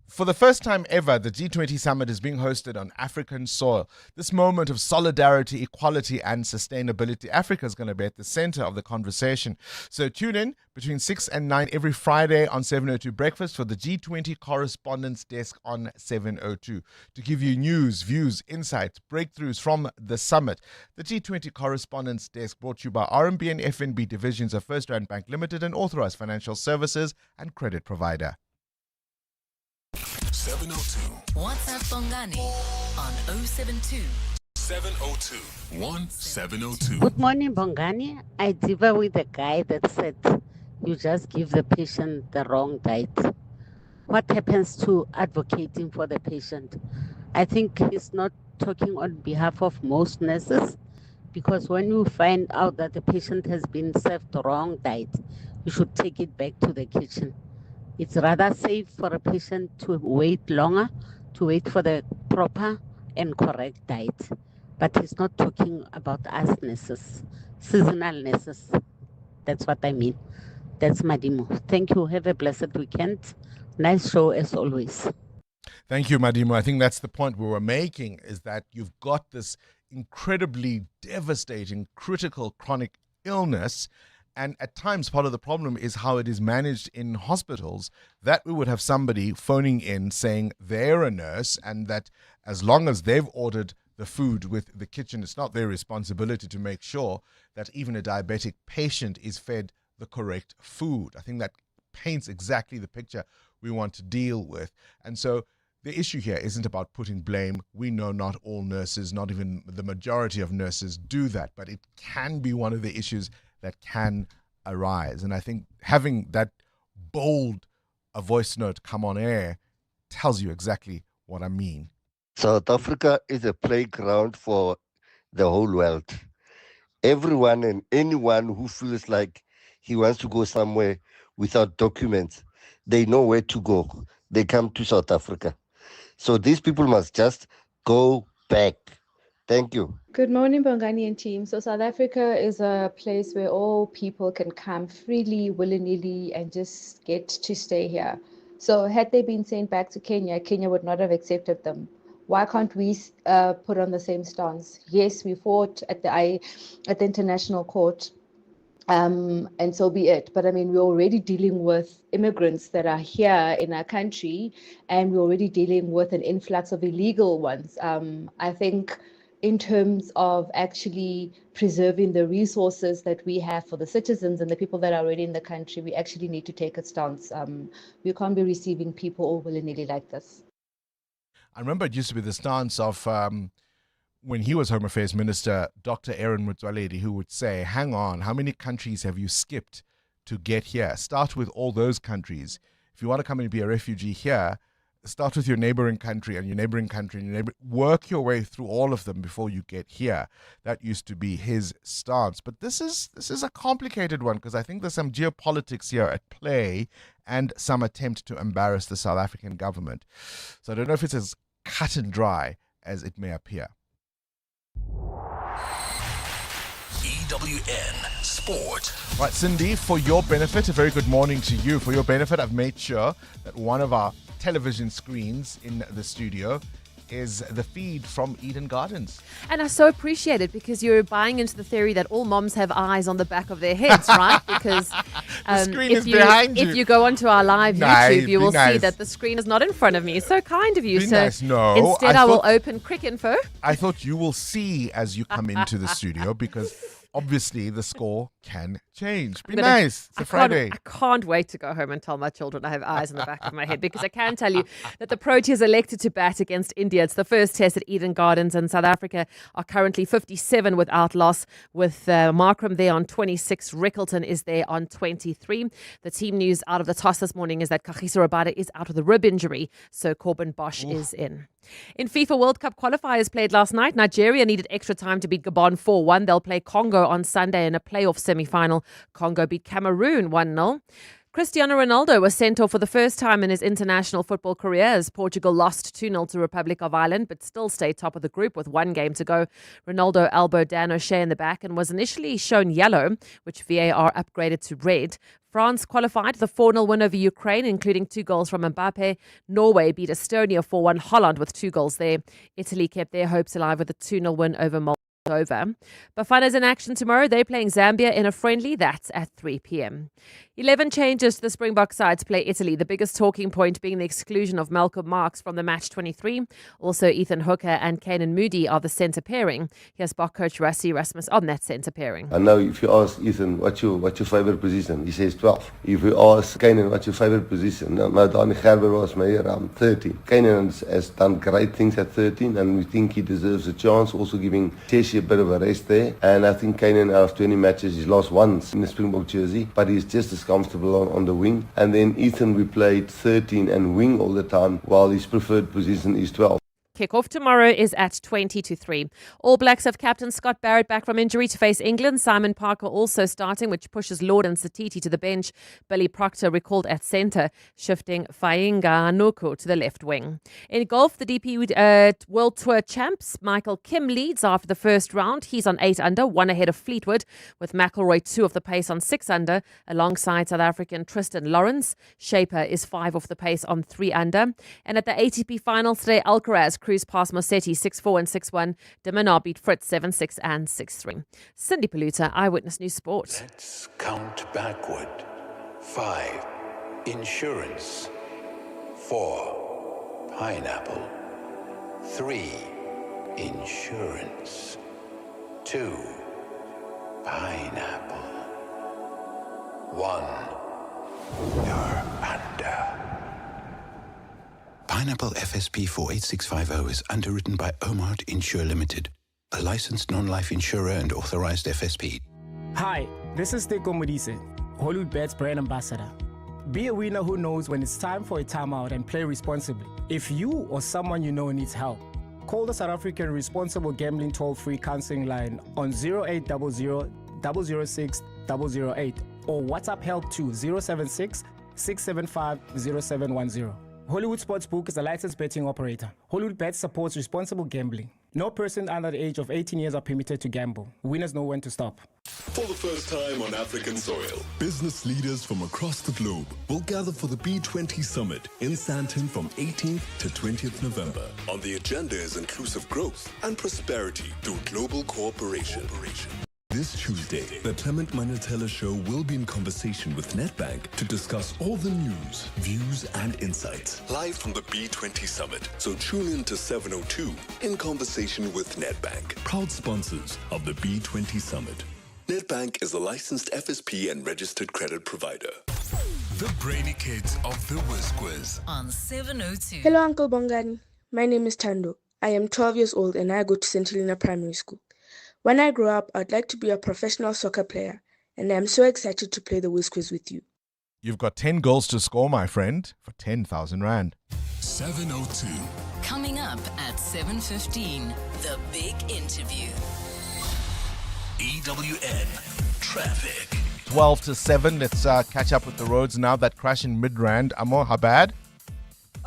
For the first time ever, the G20 summit is being hosted on African soil. This moment of solidarity, equality and sustainability, Africa is going to be at the center of the conversation. So tune in between 6 and 9 every Friday on 702 Breakfast for the G20 Correspondents Desk on 702 to give you news, views, insights, breakthroughs from the summit. The G20 Correspondents Desk brought to you by RMB and FNB divisions of First Rand Bank Limited, and authorized financial services and credit provider. 702. WhatsApp Bongani on 072 702 1702. Good morning, Bongani. I differ with the guy that said you just give the patient the wrong diet. What happens to advocating for the patient? I think he's not talking on behalf of most nurses, because when you find out that the patient has been served the wrong diet, you should take it back to the kitchen. It's rather safe for a patient to wait longer, to wait for the proper and correct diet. But he's not talking about us nurses, seasonal nurses. That's what I mean. That's my demo. Thank you. Have a blessed weekend. Nice show as always. Thank you, Madimo. I think that's the point we were making, is that you've got this incredibly devastating, critical, chronic illness. And at times, part of the problem is how it is managed in hospitals, that we would have somebody phoning in saying they're a nurse and that as long as they've ordered the food with the kitchen, it's not their responsibility to make sure that even a diabetic patient is fed the correct food. I think that paints exactly the picture we want to deal with. And so the issue here isn't about putting blame. We know not all nurses, not even the majority of nurses do that, but it can be one of the issues that can arise. And I think having that bold a voice note come on air tells you exactly what I mean. South Africa is a playground for the whole world. Everyone and anyone who feels like he wants to go somewhere without documents, they know where to go. They come to South Africa. So these people must just go back. Thank you. Good morning, Bongani and team. So South Africa is a place where all people can come freely, willy-nilly, and just get to stay here. So had they been sent back to Kenya, Kenya would not have accepted them. Why can't we put on the same stance? Yes, we fought at the international court, and so be it. But I mean, we're already dealing with immigrants that are here in our country, and we're already dealing with an influx of illegal ones. I think in terms of actually preserving the resources that we have for the citizens and the people that are already in the country, we actually need to take a stance. We can't be receiving people all willy-nilly like this. I remember it used to be the stance of when he was Home Affairs Minister, Dr. Aaron Motsoaledi, who would say, hang on, how many countries have you skipped to get here? Start with all those countries. If you want to come and be a refugee here, start with your neighboring country and your neighboring country and your neighbor. Work your way through all of them before you get here. That used to be his stance. But this is a complicated one because I think there's some geopolitics here at play and some attempt to embarrass the South African government. So I don't know if it's as cut and dry as it may appear. EWN Sport. Right, Cindy, for your benefit, a very good morning to you. For your benefit, I've made sure that one of our television screens in the studio is the feed from Eden Gardens. And I so appreciate it because you're buying into the theory that all moms have eyes on the back of their heads, right? Because the screen is behind you. If you go onto our live YouTube, you will see that the screen is not in front of me. So kind of you. Be nice. No, instead I will open Quick Info. I thought you will see as you come into the studio because obviously the score can change. Be nice. It's a Friday. I can't wait to go home and tell my children I have eyes in the back of my head because I can tell you that the Proteas elected to bat against India. It's the first test at Eden Gardens, and South Africa are currently 57 without loss, with Markram there on 26. Rickleton is there on 23. The team news out of the toss this morning is that Kagiso Rabada is out with a rib injury, so Corbin Bosch is in. In FIFA World Cup qualifiers played last night, Nigeria needed extra time to beat Gabon 4-1. They'll play Congo on Sunday in a playoff semi-final. Congo beat Cameroon 1-0. Cristiano Ronaldo was sent off for the first time in his international football career as Portugal lost 2-0 to Republic of Ireland, but still stayed top of the group with one game to go. Ronaldo elbowed Dan O'Shea in the back and was initially shown yellow, which VAR upgraded to red. France qualified the 4-0 win over Ukraine, including 2 goals from Mbappe. Norway beat Estonia 4-1. Holland with 2 goals there. Italy kept their hopes alive with a 2-0 win over Moldova. Bafana's in action tomorrow. They're playing Zambia in a friendly. That's at 3 p.m. 11 changes to the Springbok side to play Italy, the biggest talking point being the exclusion of Malcolm Marx from the match 23. Also, Ethan Hooker and Kanan Moody are the centre pairing. Here's Bok coach Rassie Rasmus on that centre pairing. I know if you ask Ethan what's your favourite position, he says 12. If you ask Kanan what's your favourite position, no, Danny Gerber was maybe around 13. Kanan has done great things at 13 and we think he deserves a chance, also giving Tessie a bit of a rest there. And I think Kanan out of 20 matches he's lost once in the Springbok jersey, but he's just as comfortable on the wing. And then Ethan, we played 13 and wing all the time, while his preferred position is 12. Kick-off tomorrow is at 20-3. All Blacks have captain Scott Barrett back from injury to face England. Simon Parker also starting, which pushes Lord and Satiti to the bench. Billy Proctor recalled at centre, shifting Fainga Anuku to the left wing. In golf, the DP World Tour champs Michael Kim leads after the first round. He's on 8 under, 1 ahead of Fleetwood, with McIlroy 2 off the pace on 6 under, alongside South African Tristan Lawrence. Shaper is 5 off the pace on 3 under. And at the ATP finals today, Alcaraz cruise past Mosetti 6-4 and 6-1. Diminar beat Fritz 7-6 and 6-3. Cindy Paluta, Eyewitness News Sport. Let's count backward. 5. Insurance. 4. Pineapple. 3. Insurance. 2. Pineapple. 1. You're under. Pineapple FSP 48650 is underwritten by Omart Insure Limited, a licensed non-life insurer and authorized FSP. Hi, this is Teko Modise, Hollywood Bet's brand ambassador. Be a winner who knows when it's time for a timeout and play responsibly. If you or someone you know needs help, call the South African Responsible Gambling Toll-Free Counseling Line on 0800 006 008 or WhatsApp help to 076 675 0710. Hollywood Sportsbook is a licensed betting operator. Hollywood Bet supports responsible gambling. No person under the age of 18 years are permitted to gamble. Winners know when to stop. For the first time on African soil, business leaders from across the globe will gather for the B20 Summit in Sandton from 18th to 20th November. On the agenda is inclusive growth and prosperity through global cooperation. This Tuesday, the Clement Manatella Show will be in conversation with Nedbank to discuss all the news, views, and insights live from the B20 Summit. So tune in to 702 in conversation with Nedbank, proud sponsors of the B20 Summit. Nedbank is a licensed FSP and registered credit provider. The Brainy Kids of the Whiz Quiz on 702. Hello, Uncle Bongani. My name is Tando. I am 12 years old and I go to St. Helena Primary School. When I grow up, I'd like to be a professional soccer player, and I'm so excited to play the Whiz Quiz with you. You've got 10 goals to score, my friend, for 10,000 Rand. 702. Coming up at 7:15, the big interview. EWN Traffic. 12 to 7, let's catch up with the roads now. That crash in Midrand. Amo, how bad?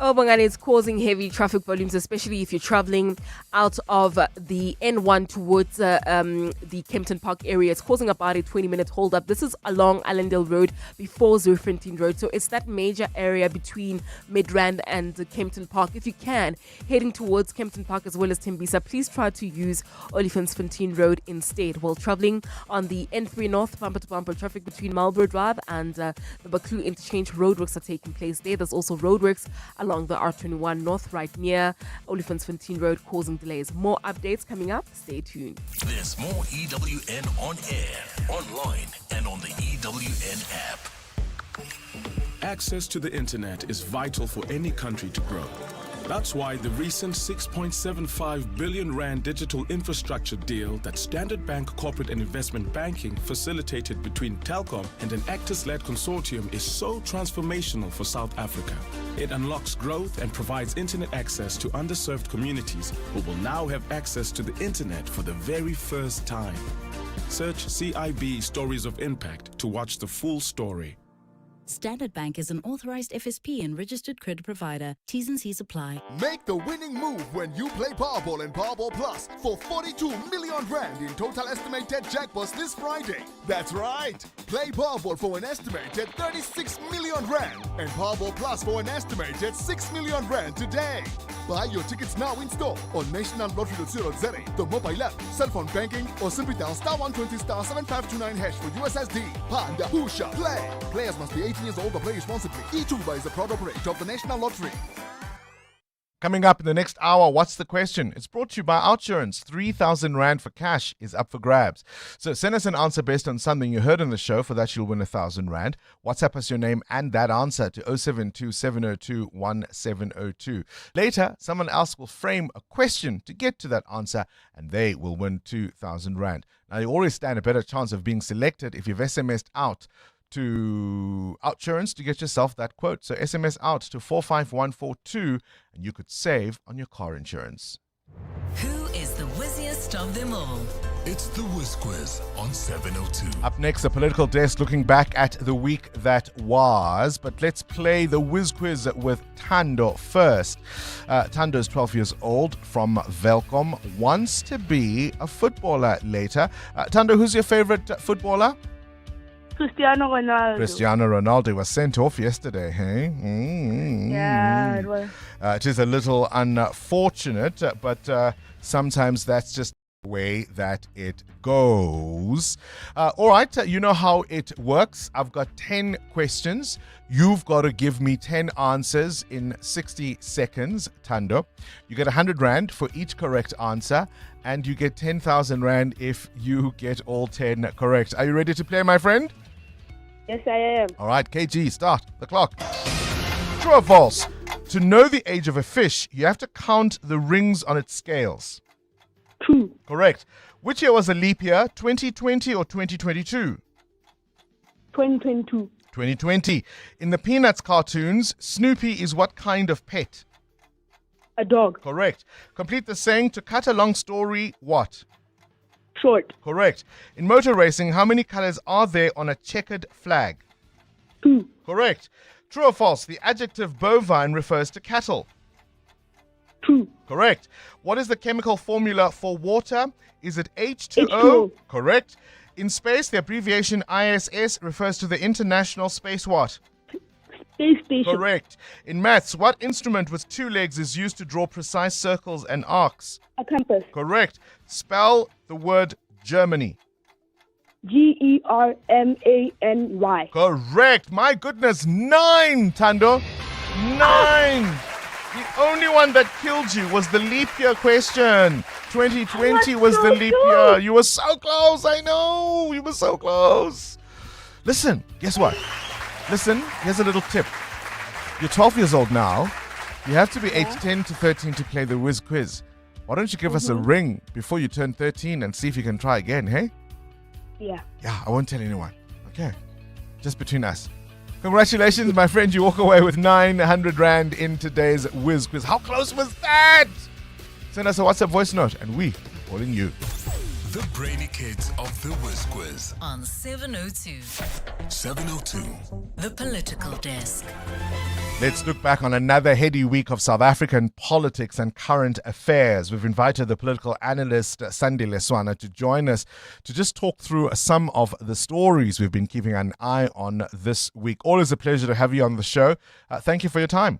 Oh, Bongani, it's causing heavy traffic volumes, especially if you're traveling out of the N1 towards the Kempton Park area. It's causing about a 20-minute hold-up. This is along Allendale Road before Zurfentine Road. So it's that major area between Midrand and Kempton Park. If you can, heading towards Kempton Park as well as Tembisa, please try to use Olifantsfontein Road instead. While traveling on the N3 North, bumper-to-bumper traffic between Marlborough Drive and the Baklu Interchange, roadworks are taking place there. There's also roadworks along the R21 North right near Olifantsfontein Road, causing delays. More updates coming up. Stay tuned. There's more EWN on air, online, and on the EWN app. Access to the internet is vital for any country to grow. That's why the recent 6.75 billion rand digital infrastructure deal that Standard Bank Corporate and Investment Banking facilitated between Telkom and an Actors-led consortium is so transformational for South Africa. It unlocks growth and provides internet access to underserved communities who will now have access to the internet for the very first time. Search CIB Stories of Impact to watch the full story. Standard Bank is an authorized FSP and registered credit provider. T's and C's apply. Make the winning move when you play Powerball and Powerball Plus for 42 million rand in total estimated jackpots this Friday. That's right. Play Powerball for an estimated 36 million rand and Powerball Plus for an estimated 6 million rand today. Buy your tickets now in store on nationallottery.co.za, the mobile app, cell phone banking, or simply dial *120 *7529# for USSD. Panda, Pusha, play. Players must be 18 years old or play responsibly. E2 is a proud operator of the National Lottery. Coming up in the next hour, what's the question? It's brought to you by Outsurance. 3,000 Rand for cash is up for grabs. So send us an answer based on something you heard on the show. For that, you'll win 1,000 Rand. WhatsApp us your name and that answer to 072 702 1702. Later, someone else will frame a question to get to that answer, and they will win 2,000 Rand. Now, you always stand a better chance of being selected if you've SMS'd out to Outsurance to get yourself that quote. So SMS out to 45142 and you could save on your car insurance. Who is the whizziest of them all? It's the Whiz Quiz on 702. Up next, the political desk looking back at the week that was. But let's play the Whiz Quiz with Tando first. Tando is 12 years old from Velkom, wants to be a footballer later. Tando, who's your favorite footballer? Cristiano Ronaldo. Cristiano Ronaldo was sent off yesterday, hey? Yeah, it was. It is a little unfortunate, but sometimes that's just the way that it goes. All right, you know how it works. I've got 10 questions. You've got to give me 10 answers in 60 seconds, Tando. You get 100 Rand for each correct answer, and you get 10,000 Rand if you get all 10 correct. Are you ready to play, my friend? Yes, I am. All right, KG, start the clock. True or false? To know the age of a fish, you have to count the rings on its scales. True. Correct. Which year was a leap year, 2020 or 2022? 2022. 2020. In the Peanuts cartoons, Snoopy is what kind of pet? A dog. Correct. Complete the saying, to cut a long story, what? Short. Correct. In motor racing, how many colors are there on a checkered flag? 2. Correct. True or false? The adjective bovine refers to cattle. True. Correct. What is the chemical formula for water? Is it H2O? H2O. Correct. In space, the abbreviation ISS refers to the International Space what? Space Station. Correct. In maths, what instrument with 2 legs is used to draw precise circles and arcs? A compass. Correct. Spell the word Germany. Germany. Correct. My goodness, 9, Tando. 9. The only one that killed you was the leap year question. 2020 was the leap year. You were so close. I know. You were so close. Listen, guess what? Listen, here's a little tip. You're 12 years old now. You have to be age 10 to 13 to play the Whiz Quiz. Why don't you give us a ring before you turn 13 and see if you can try again, hey? Yeah. Yeah, I won't tell anyone. Okay. Just between us. Congratulations, my friend. You walk away with 900 Rand in today's Whiz Quiz. How close was that? Send us a WhatsApp voice note and we are calling you. The brainy kids of the Whiz Quiz. On 702. 702. The Political Desk. Let's look back on another heady week of South African politics and current affairs. We've invited the political analyst Sunday Lewana to join us to just talk through some of the stories we've been keeping an eye on this week. Always a pleasure to have you on the show. Thank you for your time.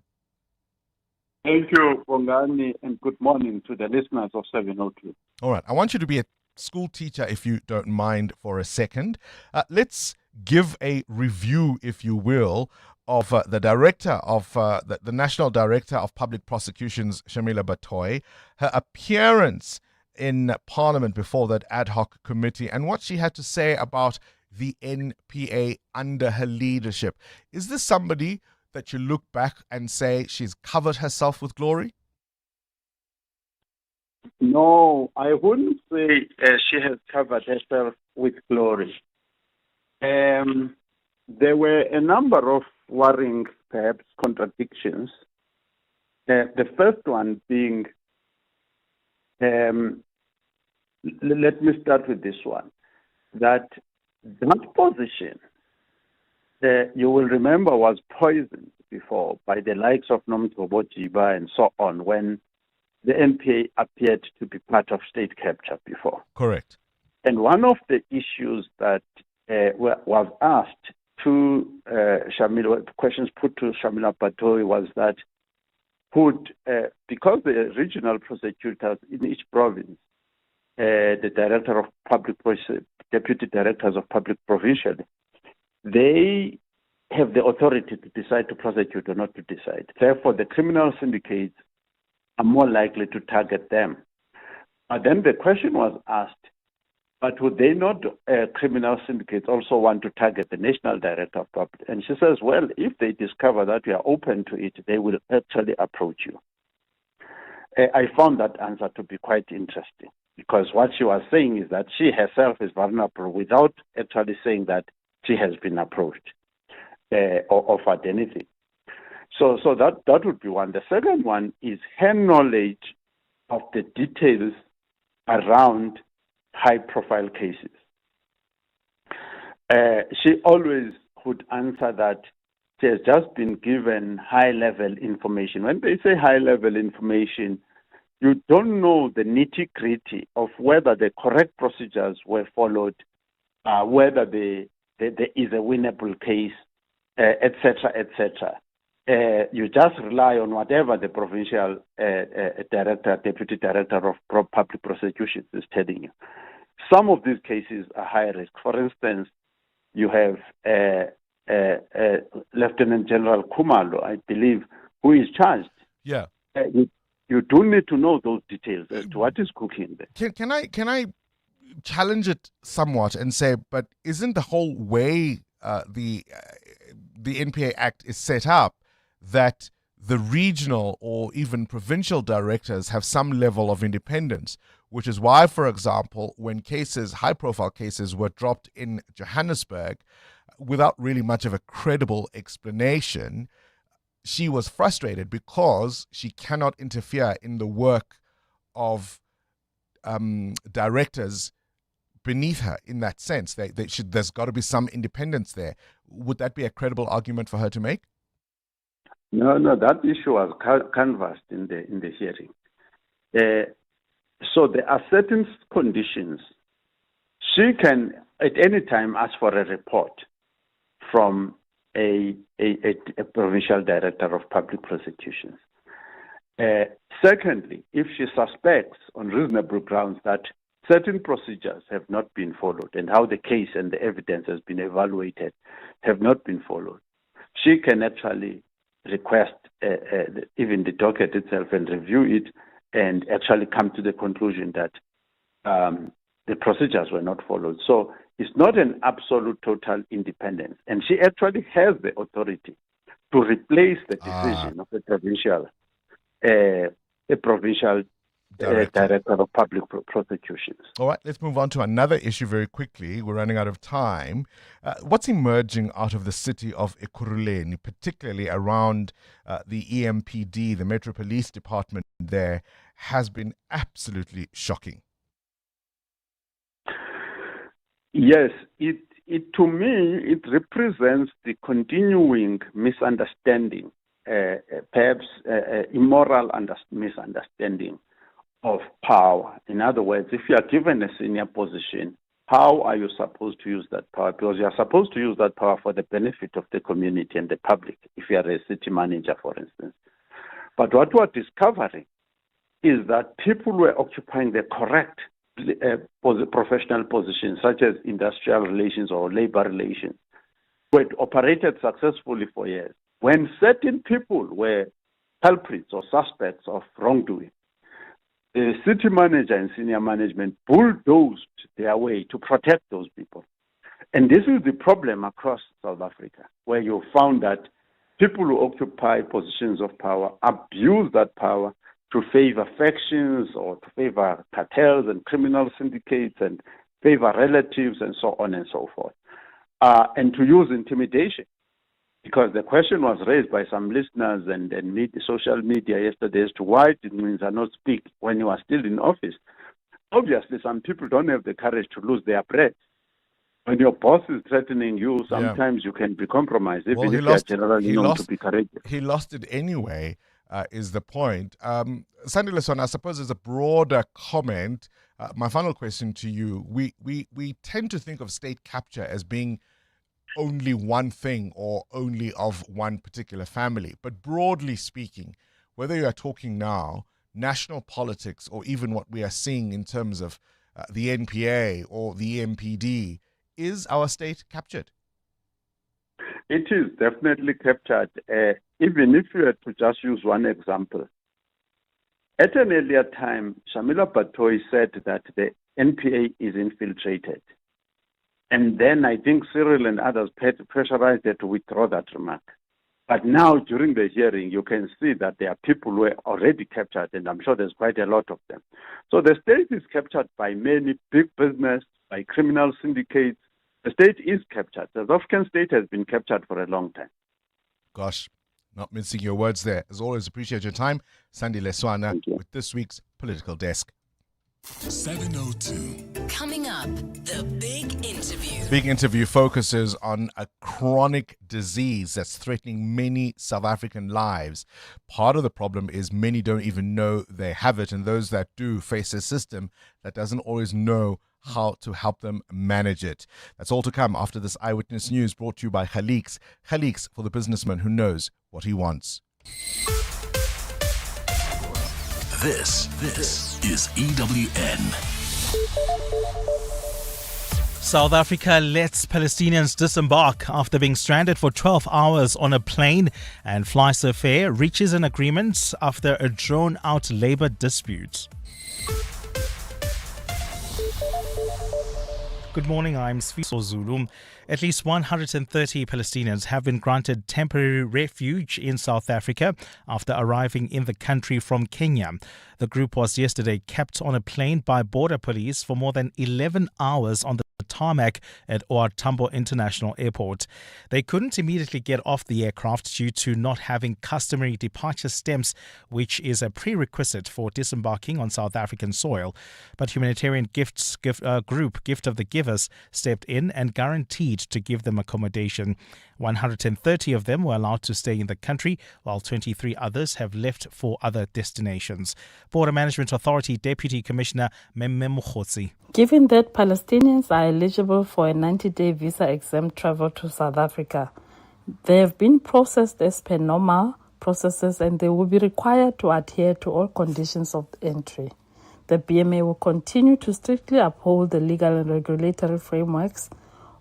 Thank you, Bongani, and good morning to the listeners of 702. All right. I want you to be a school teacher, if you don't mind, for a second. Let's give a review, if you will, of the director of the National Director of Public Prosecutions, Shamila Batoy, her appearance in Parliament before that ad hoc committee, and what she had to say about the NPA under her leadership. Is this somebody that you look back and say she's covered herself with glory? No, I wouldn't say she has covered herself with glory. There were a number of worrying, perhaps, contradictions. The first one being, let me start with this one, that position, you will remember, was poisoned before by the likes of Nomgcobo Jiba and so on when the NPA appeared to be part of state capture before. Correct. And one of the issues that was asked to Shamila, questions put to Shamila Batoy was that because the regional prosecutors in each province, the director of public, deputy directors of public provincial, they have the authority to decide to prosecute or not to decide. Therefore, the criminal syndicates are more likely to target them. But then the question was asked, but would they not, criminal syndicates, also want to target the National Director of Public? And she says, well, if they discover that we are open to it, they will actually approach you. I found that answer to be quite interesting, because what she was saying is that she herself is vulnerable without actually saying that she has been approached or offered anything. So that would be one. The second one is her knowledge of the details around high-profile cases. She always would answer that she has just been given high-level information. When they say high-level information, you don't know the nitty-gritty of whether the correct procedures were followed, whether the there is a winnable case, etc., etc. You just rely on whatever the provincial deputy director of public prosecutions is telling you. Some of these cases are high risk. For instance, you have Lieutenant General Kumalo, I believe, who is charged. Yeah. You do need to know those details as to what is cooking there. Can I challenge it somewhat and say, but isn't the whole way the NPA Act is set up that the regional or even provincial directors have some level of independence, which is why, for example, when high-profile cases were dropped in Johannesburg, without really much of a credible explanation, she was frustrated because she cannot interfere in the work of directors beneath her in that sense. There's got to be some independence there. Would that be a credible argument for her to make? No, that issue was canvassed in the hearing. So there are certain conditions. She can at any time ask for a report from a provincial director of public prosecutions. Secondly, if she suspects on reasonable grounds that certain procedures have not been followed and how the case and the evidence has been evaluated have not been followed, she can actually request even the docket itself and review it and actually come to the conclusion that the procedures were not followed. So it's not an absolute total independence. And she actually has the authority to replace the decision of the provincial director of public prosecutions. All right, let's move on to another issue very quickly. We're running out of time. What's emerging out of the city of Ekurhuleni, particularly around the EMPD, the Metro Police Department there, has been absolutely shocking. Yes, it to me, it represents the continuing misunderstanding, perhaps immoral misunderstanding of power. In other words, if you are given a senior position, how are you supposed to use that power? Because you are supposed to use that power for the benefit of the community and the public, if you are a city manager, for instance. But what we are discovering is that people were occupying the correct professional positions, such as industrial relations or labor relations, who had operated successfully for years. When certain people were culprits or suspects of wrongdoing, the city manager and senior management bulldozed their way to protect those people. And this is the problem across South Africa, where you found that people who occupy positions of power abuse that power to favor factions or to favor cartels and criminal syndicates and favor relatives and so on and so forth, and to use intimidation. Because the question was raised by some listeners and social media yesterday as to why did Mwinza not speak when he was still in office. Obviously, some people don't have the courage to lose their breath. When your boss is threatening you, sometimes you can be compromised, even if you are generally known to be courageous. He lost it anyway, is the point. Sunday Lewana, I suppose there's a broader comment. My final question to you. We tend to think of state capture as being only one thing or only of one particular family. But broadly speaking, whether you are talking now, national politics, or even what we are seeing in terms of the NPA or the EMPD, is our state captured? It is definitely captured. Even if you had to just use one example. At an earlier time, Shamila Batoyi said that the NPA is infiltrated. And then I think Cyril and others pressurized her to withdraw that remark. But now, during the hearing, you can see that there are people who are already captured, and I'm sure there's quite a lot of them. So the state is captured by many big business, by criminal syndicates. The state is captured. The South African state has been captured for a long time. Gosh, not mincing your words there. As always, appreciate your time. Sunday Lewana with this week's Political Desk. 702. Coming up, the big interview. Big interview focuses on a chronic disease that's threatening many South African lives. Part of the problem is many don't even know they have it, and those that do face a system that doesn't always know how to help them manage it. That's all to come after this Eyewitness News brought to you by Khaliks. Khaliks, for the businessman who knows what he wants. This is EWN. South Africa lets Palestinians disembark after being stranded for 12 hours on a plane, and FlySafair reaches an agreement after a drawn-out labor dispute. Good morning, I'm Sfiso Zulu. At least 130 Palestinians have been granted temporary refuge in South Africa after arriving in the country from Kenya. The group was yesterday kept on a plane by border police for more than 11 hours on the tarmac at OR Tambo International Airport. They couldn't immediately get off the aircraft due to not having customary departure stamps, which is a prerequisite for disembarking on South African soil. But humanitarian group Gift of the Givers stepped in and guaranteed to give them accommodation. 130 of them were allowed to stay in the country, while 23 others have left for other destinations. Border Management Authority Deputy Commissioner Memme Mokgotsi. Given that Palestinians are eligible for a 90-day visa-exempt travel to South Africa, they have been processed as per normal processes and they will be required to adhere to all conditions of entry. The BMA will continue to strictly uphold the legal and regulatory frameworks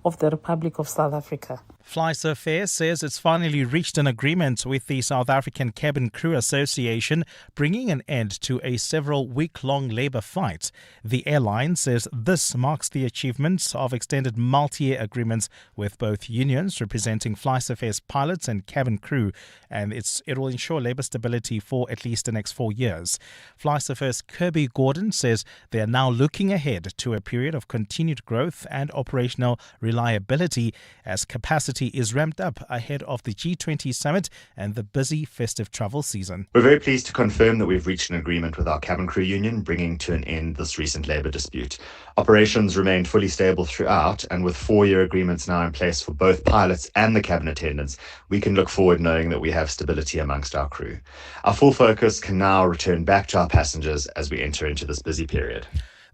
of the Republic of South Africa. FlySafair says it's finally reached an agreement with the South African Cabin Crew Association, bringing an end to a several-week-long labour fight. The airline says this marks the achievement of extended multi-year agreements with both unions representing FlySafair's pilots and cabin crew, and it will ensure labour stability for at least the next 4 years. FlySafair's Kirby Gordon says they are now looking ahead to a period of continued growth and operational reliability as capacity is ramped up ahead of the G20 summit and the busy festive travel season. We're very pleased to confirm that we've reached an agreement with our cabin crew union, bringing to an end this recent labour dispute. Operations remained fully stable throughout, and with 4-year agreements now in place for both pilots and the cabin attendants, we can look forward knowing that we have stability amongst our crew. Our full focus can now return back to our passengers as we enter into this busy period.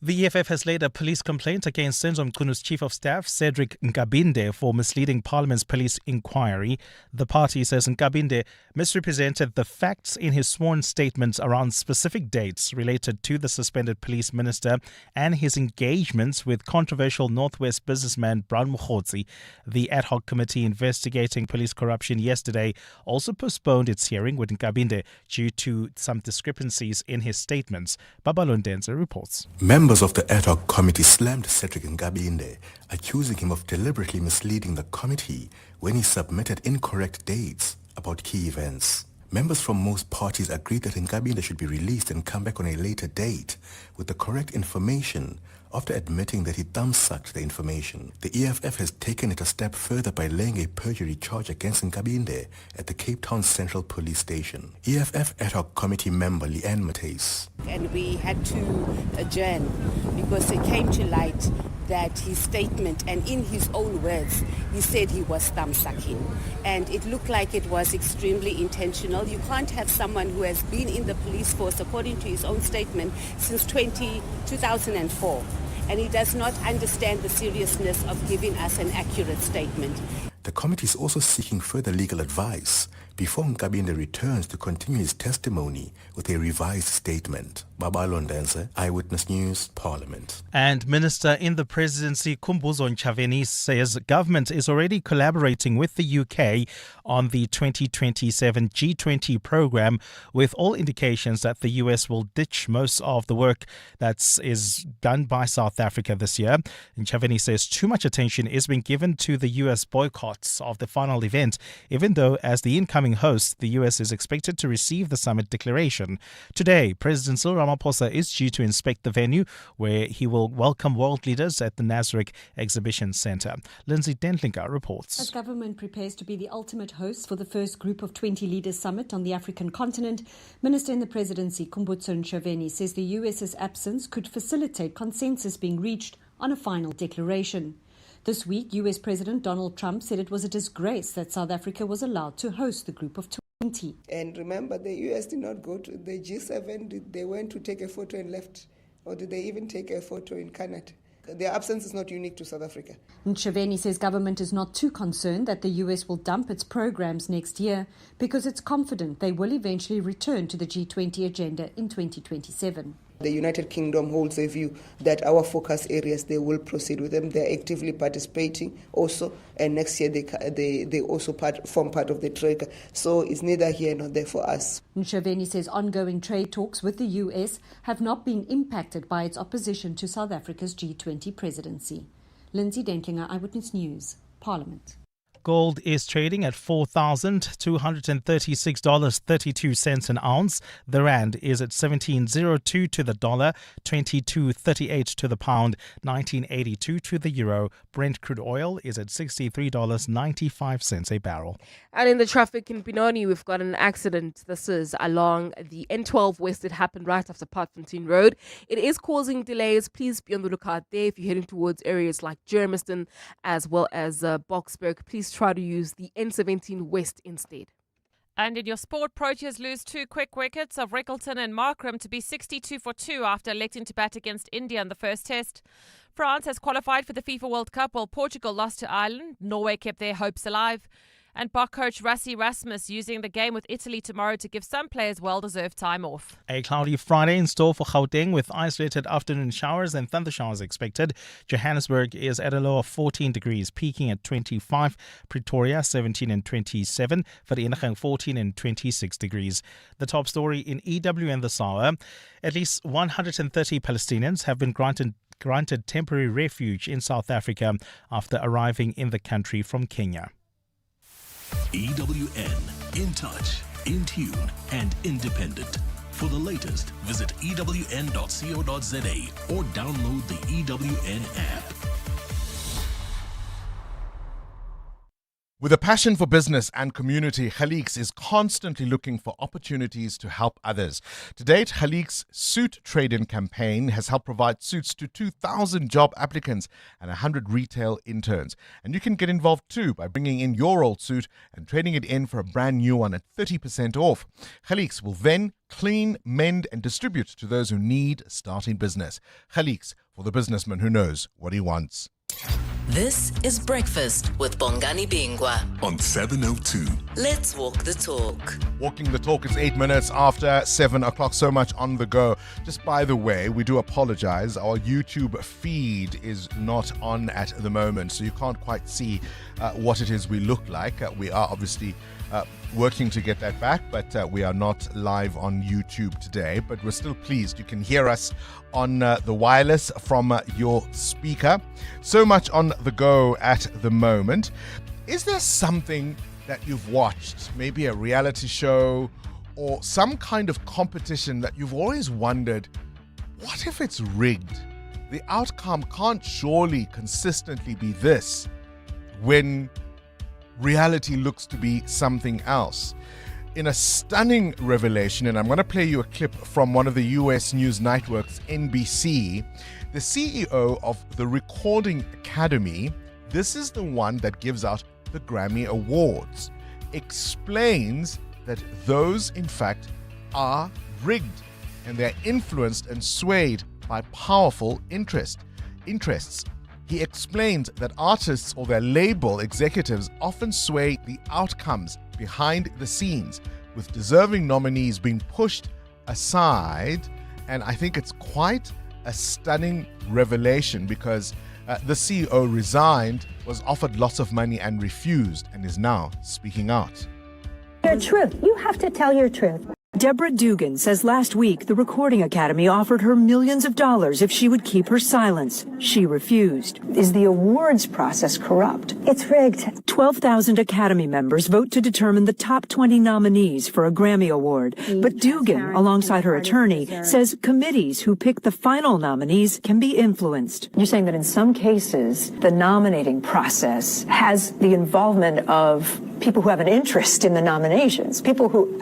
The EFF has laid a police complaint against Senzo Mkunu's Chief of Staff, Cedric Nkabinde, for misleading Parliament's police inquiry. The party says Nkabinde misrepresented the facts in his sworn statements around specific dates related to the suspended police minister and his engagements with controversial Northwest businessman Brown Mokgotsi. The ad hoc committee investigating police corruption yesterday also postponed its hearing with Nkabinde due to some discrepancies in his statements. Babalondenze reports. Members of the ad hoc committee slammed Cedric Nkabinde, accusing him of deliberately misleading the committee when he submitted incorrect dates about key events. Members from most parties agreed that Nkabinde should be released and come back on a later date with the correct information after admitting that he thumbsucked the information. The EFF has taken it a step further by laying a perjury charge against Nkabinde at the Cape Town Central Police Station. EFF ad hoc committee member Leanne Matthys. And we had to adjourn because it came to light that his statement, and in his own words, he said he was thumbsucking. And it looked like it was extremely intentional. You can't have someone who has been in the police force, according to his own statement, since 2004. And he does not understand the seriousness of giving us an accurate statement. The committee is also seeking further legal advice before Nkabinde returns to continue his testimony with a revised statement. Babalondense, Eyewitness News, Parliament. And Minister in the Presidency Khumbudzo Ntshavheni says government is already collaborating with the UK on the 2027 G20 program, with all indications that the US will ditch most of the work that is done by South Africa this year. Ntshavheni says too much attention is being given to the US boycotts of the final event, even though as the incoming host, the US is expected to receive the summit declaration. Today, President Cyril Ramaphosa is due to inspect the venue, where he will welcome world leaders at the Nasrec Exhibition Centre. Lindsay Dentlinga reports. As government prepares to be the ultimate host for the first Group of 20 Leaders Summit on the African continent, Minister in the Presidency Khumbudzo Ntshavheni says the US's absence could facilitate consensus being reached on a final declaration. This week, US President Donald Trump said it was a disgrace that South Africa was allowed to host the Group of 20. And remember, the US did not go to the G7. They went to take a photo and left. Or did they even take a photo in Canada? Their absence is not unique to South Africa. Ntshavheni says government is not too concerned that the US will dump its programs next year because it's confident they will eventually return to the G20 agenda in 2027. The United Kingdom holds a view that our focus areas, they will proceed with them. They're actively participating also, and next year they also form part of the troika. So it's neither here nor there for us. Ntshavheni says ongoing trade talks with the US have not been impacted by its opposition to South Africa's G20 presidency. Lindsay Dentlinger, Eyewitness News, Parliament. Gold is trading at $4,236.32 an ounce. The rand is at 17.02 to the dollar, 22.38 to the pound, 19.82 to the euro. Brent crude oil is at $63.95 a barrel. And in the traffic in Benoni, we've got an accident. This is along the N12 West. It happened right after Parkfontein Road. It is causing delays. Please be on the lookout there if you're heading towards areas like Germiston as well as Boksburg. Please try to use the N17 West instead. And in your sport, Proteas lose 2 quick wickets of Rickleton and Markram to be 62 for 2 after electing to bat against India in the first test. France has qualified for the FIFA World Cup while Portugal lost to Ireland. Norway kept their hopes alive. And Bach coach Rassie Rasmus using the game with Italy tomorrow to give some players well-deserved time off. A cloudy Friday in store for Gauteng with isolated afternoon showers and thunder showers expected. Johannesburg is at a low of 14 degrees, peaking at 25. Pretoria 17 and 27. Vereeniging 14 and 26 degrees. The top story in EWN this hour. At least 130 Palestinians have been granted temporary refuge in South Africa after arriving in the country from Kenya. EWN, in touch, in tune, and independent. For the latest, visit ewn.co.za or download the EWN app. With a passion for business and community, Khaliq's is constantly looking for opportunities to help others. To date, Khaliq's suit trade-in campaign has helped provide suits to 2,000 job applicants and 100 retail interns. And you can get involved too by bringing in your old suit and trading it in for a brand new one at 30% off. Khaliq's will then clean, mend and distribute to those who need starting business. Khaliq's, for the businessman who knows what he wants. This is Breakfast with Bongani Bingwa on 702. Let's walk the talk. Walking the talk is 8 minutes after 7 o'clock. So much on the go. Just by the way, we do apologize. Our YouTube feed is not on at the moment, so you can't quite see what it is we look like. We are obviously working to get that back, but we are not live on YouTube today. But we're still pleased. You can hear us on the wireless from your speaker. So much on the go at the moment. Is there something that you've watched, maybe a reality show or some kind of competition that you've always wondered, what if it's rigged? The outcome can't surely consistently be this when reality looks to be something else. In a stunning revelation, and I'm going to play you a clip from one of the US news networks, NBC, the CEO of the Recording Academy, this is the one that gives out the Grammy Awards, explains that those, in fact, are rigged and they're influenced and swayed by powerful interests. He explained that artists or their label executives often sway the outcomes behind the scenes, with deserving nominees being pushed aside. And I think it's quite a stunning revelation because the CEO resigned, was offered lots of money and refused, and is now speaking out. Your truth. You have to tell your truth. Deborah Dugan says last week the Recording Academy offered her millions of dollars if she would keep her silence. She refused. Is the awards process corrupt? It's rigged. 12,000 Academy members vote to determine the top 20 nominees for a Grammy Award. But Dugan, alongside her attorney, says committees who pick the final nominees can be influenced. You're saying that in some cases, the nominating process has the involvement of people who have an interest in the nominations,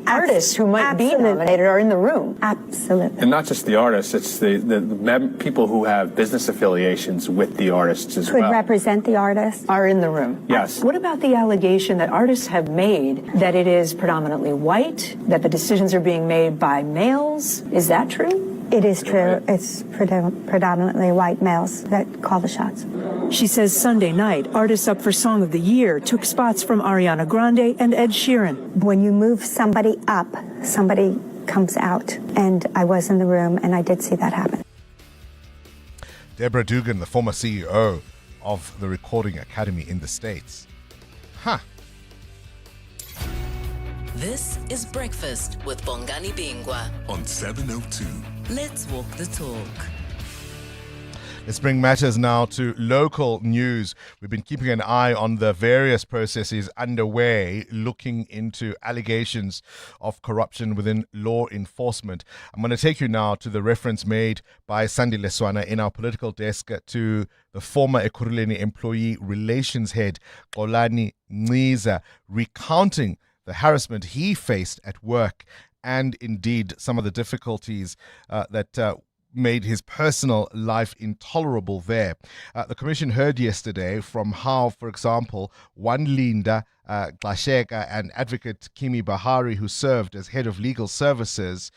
artists who might be nominated are in the room. Absolutely. And not just the artists, it's the people who have business affiliations with the artists as well. Could represent the artists. Are in the room. Yes. What about the allegation that artists have made that it is predominantly white, that the decisions are being made by males? Is that true? It is true. It's predominantly white males that call the shots. She says Sunday night, artists up for Song of the Year took spots from Ariana Grande and Ed Sheeran. When you move somebody up, somebody comes out. And I was in the room, and I did see that happen. Deborah Dugan, the former CEO of the Recording Academy in the States. Huh. This is Breakfast with Bongani Bingwa on 702. Let's walk the talk. Let's bring matters now to local news. We've been keeping an eye on the various processes underway looking into allegations of corruption within law enforcement. I'm going to take you now to the reference made by Sunday Lewana in our political desk to the former Ekurhuleni employee relations head, Xolani Mngciza, recounting the harassment he faced at work and indeed some of the difficulties that made his personal life intolerable there. The Commission heard yesterday from how, for example, one Linda Xasheka and advocate Kimi Bahari, who served as head of legal services,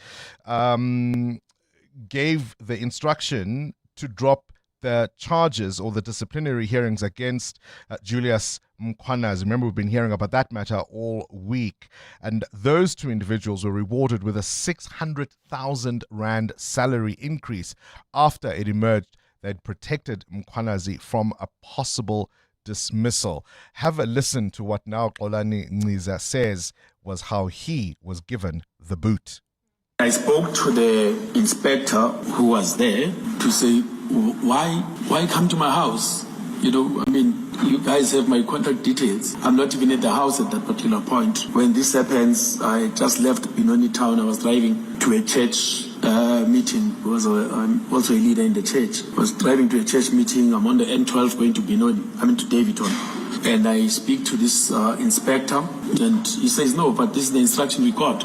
gave the instruction to drop the charges or the disciplinary hearings against Julius Mkhwanazi. Remember, we've been hearing about that matter all week. And those two individuals were rewarded with a 600,000 Rand salary increase after it emerged they'd protected Mkhwanazi from a possible dismissal. Have a listen to what now Xolani Mngciza says was how he was given the boot. I spoke to the inspector who was there to say, why come to my house? You know, I mean, you guys have my contact details. I'm not even at the house at that particular point. When this happens, I just left Benoni town. I was driving to a church meeting because I'm also a leader in the church. I was driving to a church meeting. I'm on the N12 going to Benoni, to Davidton. And I speak to this inspector, and he says, no, but this is the instruction we got.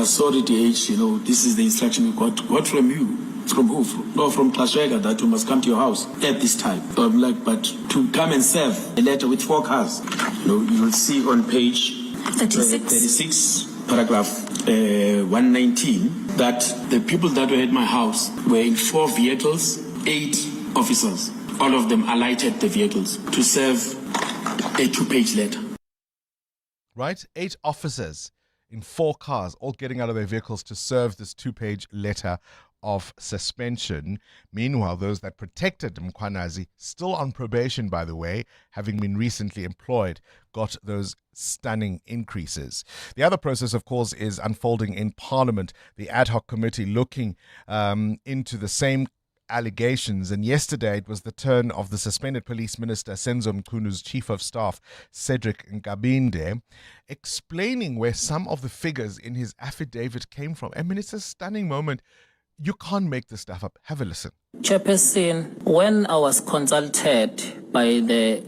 Sorry, DH, this is the instruction we got. What from you? From who? No, from Xasheka, that you must come to your house at this time. I'm like, but to come and serve a letter with 4 cars. You will see on page 36, paragraph 119, that the people that were at my house were in 4 vehicles, 8 officers. All of them alighted the vehicles to serve a 2-page letter. Right? 8 officers in 4 cars, all getting out of their vehicles to serve this 2-page letter of suspension. Meanwhile, those that protected Mkhwanazi, still on probation, by the way, having been recently employed, got those stunning increases. The other process, of course, is unfolding in Parliament. The ad hoc committee looking into the same allegations, and yesterday it was the turn of the suspended police minister Senzo Mkunu's chief of staff Cedric Nkabinde explaining where some of the figures in his affidavit came from. I mean, it's a stunning moment. You can't make this stuff up. Have a listen. Chairperson, when I was consulted by the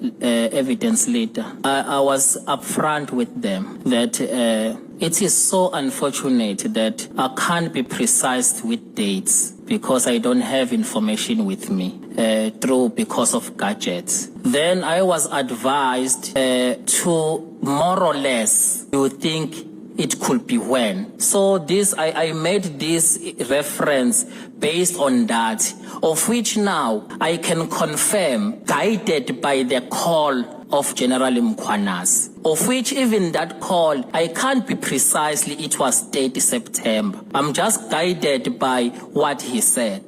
evidence leader, I was upfront with them that it is so unfortunate that I can't be precise with dates because I don't have information with me because of gadgets. Then I was advised to more or less, you think it could be when. So this, I made this reference based on that, of which now I can confirm, guided by the call of General Mkhwanazi, of which even that call, I can't be precisely, it was 30 September. I'm just guided by what he said.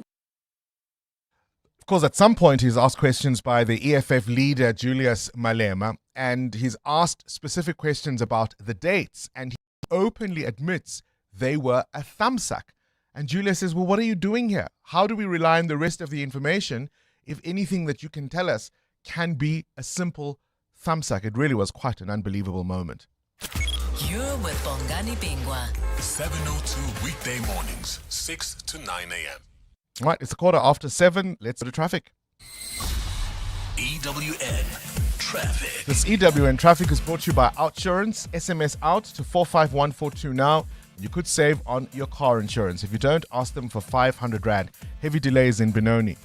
Of course, at some point he's asked questions by the EFF leader, Julius Malema, and he's asked specific questions about the dates, and he openly admits they were a thumbsuck. And Julius says, well, what are you doing here? How do we rely on the rest of the information if anything that you can tell us can be a simple thumbsuck? It really was quite an unbelievable moment. You're with Bongani Bingwa. 702 weekday mornings, 6 to 9 a.m. Right, it's 7:15. Let's go to traffic. EWN Traffic. This EWN Traffic is brought to you by Outsurance. SMS out to 45142 now. You could save on your car insurance. If you don't, ask them for 500 Rand. Heavy delays in Benoni.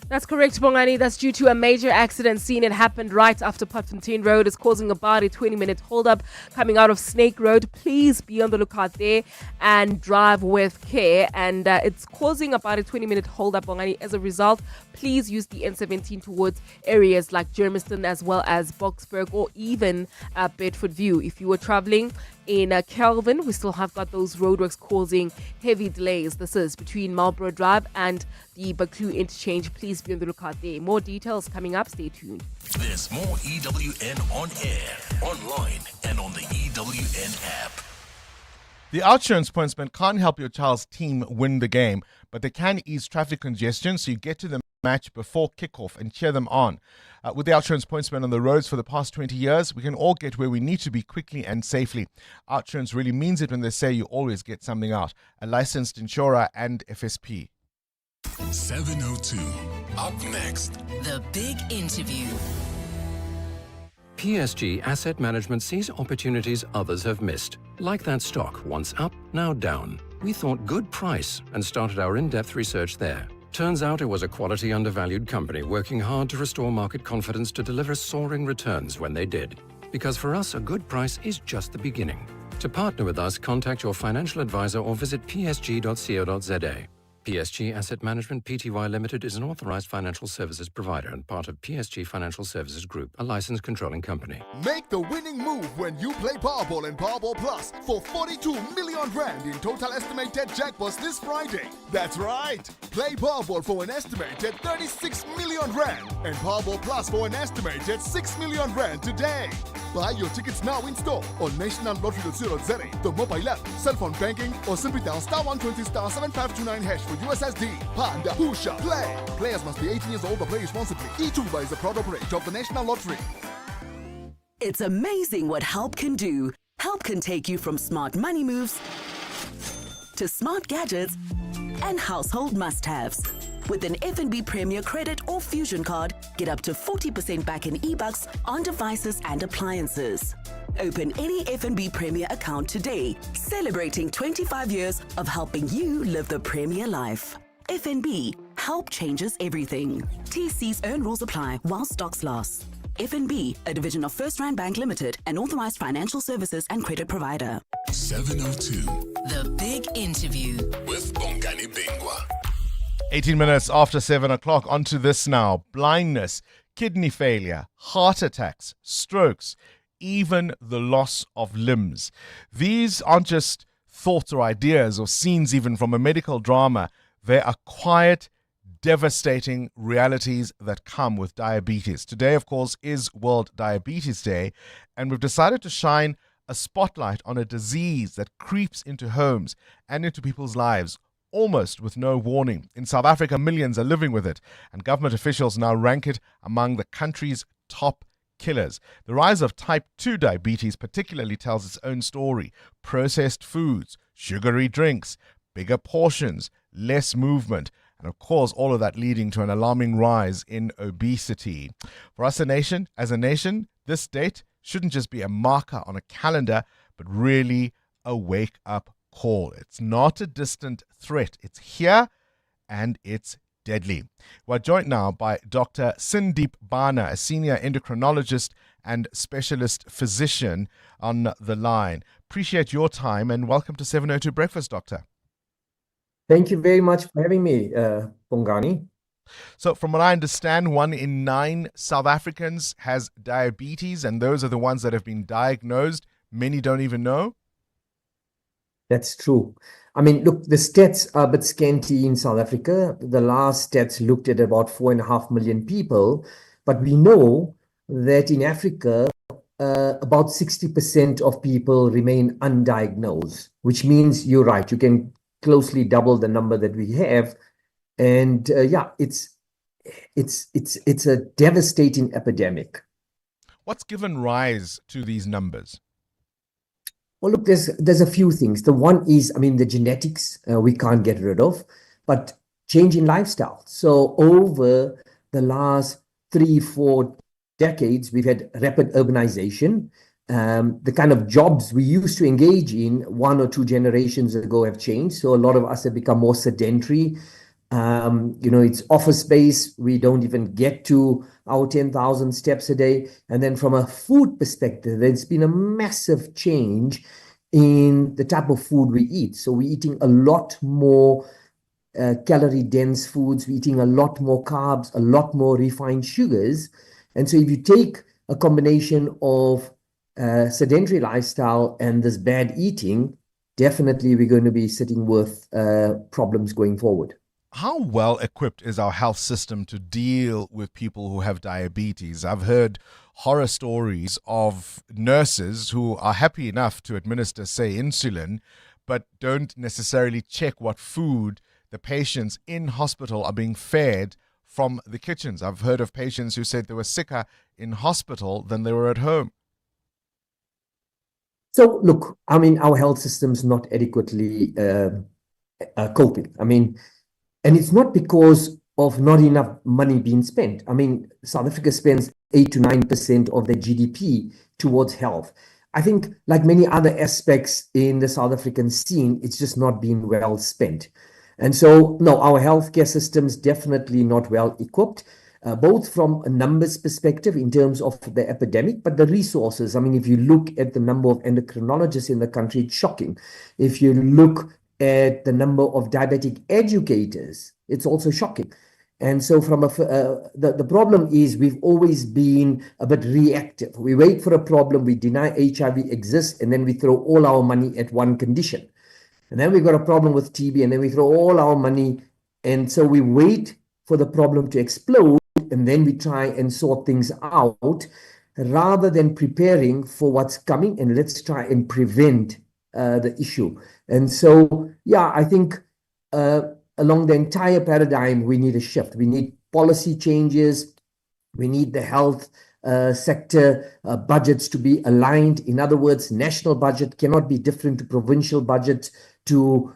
That's correct, Bongani. That's due to a major accident scene. It happened right after Potfontein Road. It's causing about a 20-minute holdup coming out of Snake Road. Please be on the lookout there and drive with care. And it's causing about a 20-minute holdup, Bongani. As a result, please use the N17 towards areas like Germiston as well as Boksburg or even Bedford View. If you were traveling in Kelvin, we still have got those roadworks causing heavy delays. This is between Marlborough Drive and the Baklu interchange. Please be on the lookout there. More details coming up. Stay tuned. There's more EWN on air, online, and on the EWN app. The OUTsurance pointsmen can't help your child's team win the game, but they can ease traffic congestion so you get to the match before kickoff and cheer them on. With the OUTsurance pointsmen on the roads for the past 20 years, we can all get where we need to be quickly and safely. OUTsurance really means it when they say you always get something out. A licensed insurer and FSP. 702. Up next. The big interview. PSG Asset Management sees opportunities others have missed. Like that stock, once up, now down. We thought good price and started our in-depth research there. Turns out it was a quality undervalued company working hard to restore market confidence to deliver soaring returns when they did. Because for us, a good price is just the beginning. To partner with us, contact your financial advisor or visit psg.co.za. PSG Asset Management Pty Limited is an authorized financial services provider and part of PSG Financial Services Group, a licensed controlling company. Make the winning move when you play Powerball and Powerball Plus for 42 million rand in total estimated jackpots this Friday. That's right. Play Powerball for an estimated 36 million rand and Powerball Plus for an estimated 6 million rand today. Buy your tickets now in store on nationallottery.co.za, the mobile app, cell phone banking, or simply dial *120 *7529# for USSD. Panda, Pusha, play. Players must be 18 years old or play responsibly. E2 is a proud operator of the National Lottery. It's amazing what Help can do. Help can take you from smart money moves to smart gadgets and household must-haves. With an FNB Premier Credit or Fusion card, get up to 40% back in e-bucks on devices and appliances. Open any FNB Premier account today, celebrating 25 years of helping you live the Premier life. FNB, help changes everything. TC's own rules apply while stocks last. FNB, a division of First Rand Bank Limited, an authorized financial services and credit provider. 702. The big interview. With Bongani Bingwa. 18 minutes after 7 o'clock. Onto this now. Blindness, kidney failure, heart attacks, strokes, even the loss of limbs. These aren't just thoughts or ideas or scenes even from a medical drama. They are quiet, devastating realities that come with diabetes. Today, of course, is World Diabetes Day, and we've decided to shine a spotlight on a disease that creeps into homes and into people's lives almost with no warning. In South Africa, millions are living with it, and government officials now rank it among the country's top killers. The rise of type 2 diabetes particularly tells its own story. Processed foods, sugary drinks, bigger portions, less movement, and of course, all of that leading to an alarming rise in obesity. For us as a nation, this date shouldn't just be a marker on a calendar, but really a wake-up call. It's not a distant threat. It's here and it's deadly. We're joined now by Dr. Sindeep Bana, a senior endocrinologist and specialist physician on the line. Appreciate your time and welcome to 702 Breakfast, Doctor. Thank you very much for having me, Bongani. So from what I understand, 1 in 9 South Africans has diabetes, and those are the ones that have been diagnosed. Many don't even know. That's true. I mean, look, the stats are a bit scanty in South Africa. The last stats looked at about 4.5 million people, but we know that in Africa, about 60% of people remain undiagnosed, which means you're right. You can closely double the number that we have. And it's a devastating epidemic. What's given rise to these numbers? Well, look, there's a few things. The one is, I mean, the genetics we can't get rid of, but change in lifestyle. So over the last 3-4 decades, we've had rapid urbanization. The kind of jobs we used to engage in 1 or 2 generations ago have changed. So a lot of us have become more sedentary. It's office space. We don't even get to our 10,000 steps a day. And then from a food perspective, there's been a massive change in the type of food we eat. So we're eating a lot more calorie-dense foods. We're eating a lot more carbs, a lot more refined sugars. And so if you take a combination of sedentary lifestyle and this bad eating, definitely we're going to be sitting with problems going forward. How well equipped is our health system to deal with people who have diabetes? I've heard horror stories of nurses who are happy enough to administer, say, insulin, but don't necessarily check what food the patients in hospital are being fed from the kitchens. I've heard of patients who said they were sicker in hospital than they were at home. So, look, our health system's not adequately coping. And it's not because of not enough money being spent. South Africa spends 8 to 9% of their GDP towards health. I think, like many other aspects in the South African scene, it's just not being well spent. And so, no, our healthcare system's definitely not well equipped, both from a numbers perspective in terms of the epidemic, but the resources. If you look at the number of endocrinologists in the country, it's shocking. If you look at the number of diabetic educators, it's also shocking. And so from the problem is we've always been a bit reactive. We wait for a problem, we deny HIV exists, and then we throw all our money at one condition. And then we've got a problem with TB, and then we throw all our money. And so we wait for the problem to explode, and then we try and sort things out rather than preparing for what's coming, and let's try and prevent the issue. And so, I think along the entire paradigm, we need a shift. We need policy changes. We need the health sector budgets to be aligned. In other words, national budget cannot be different to provincial budget, to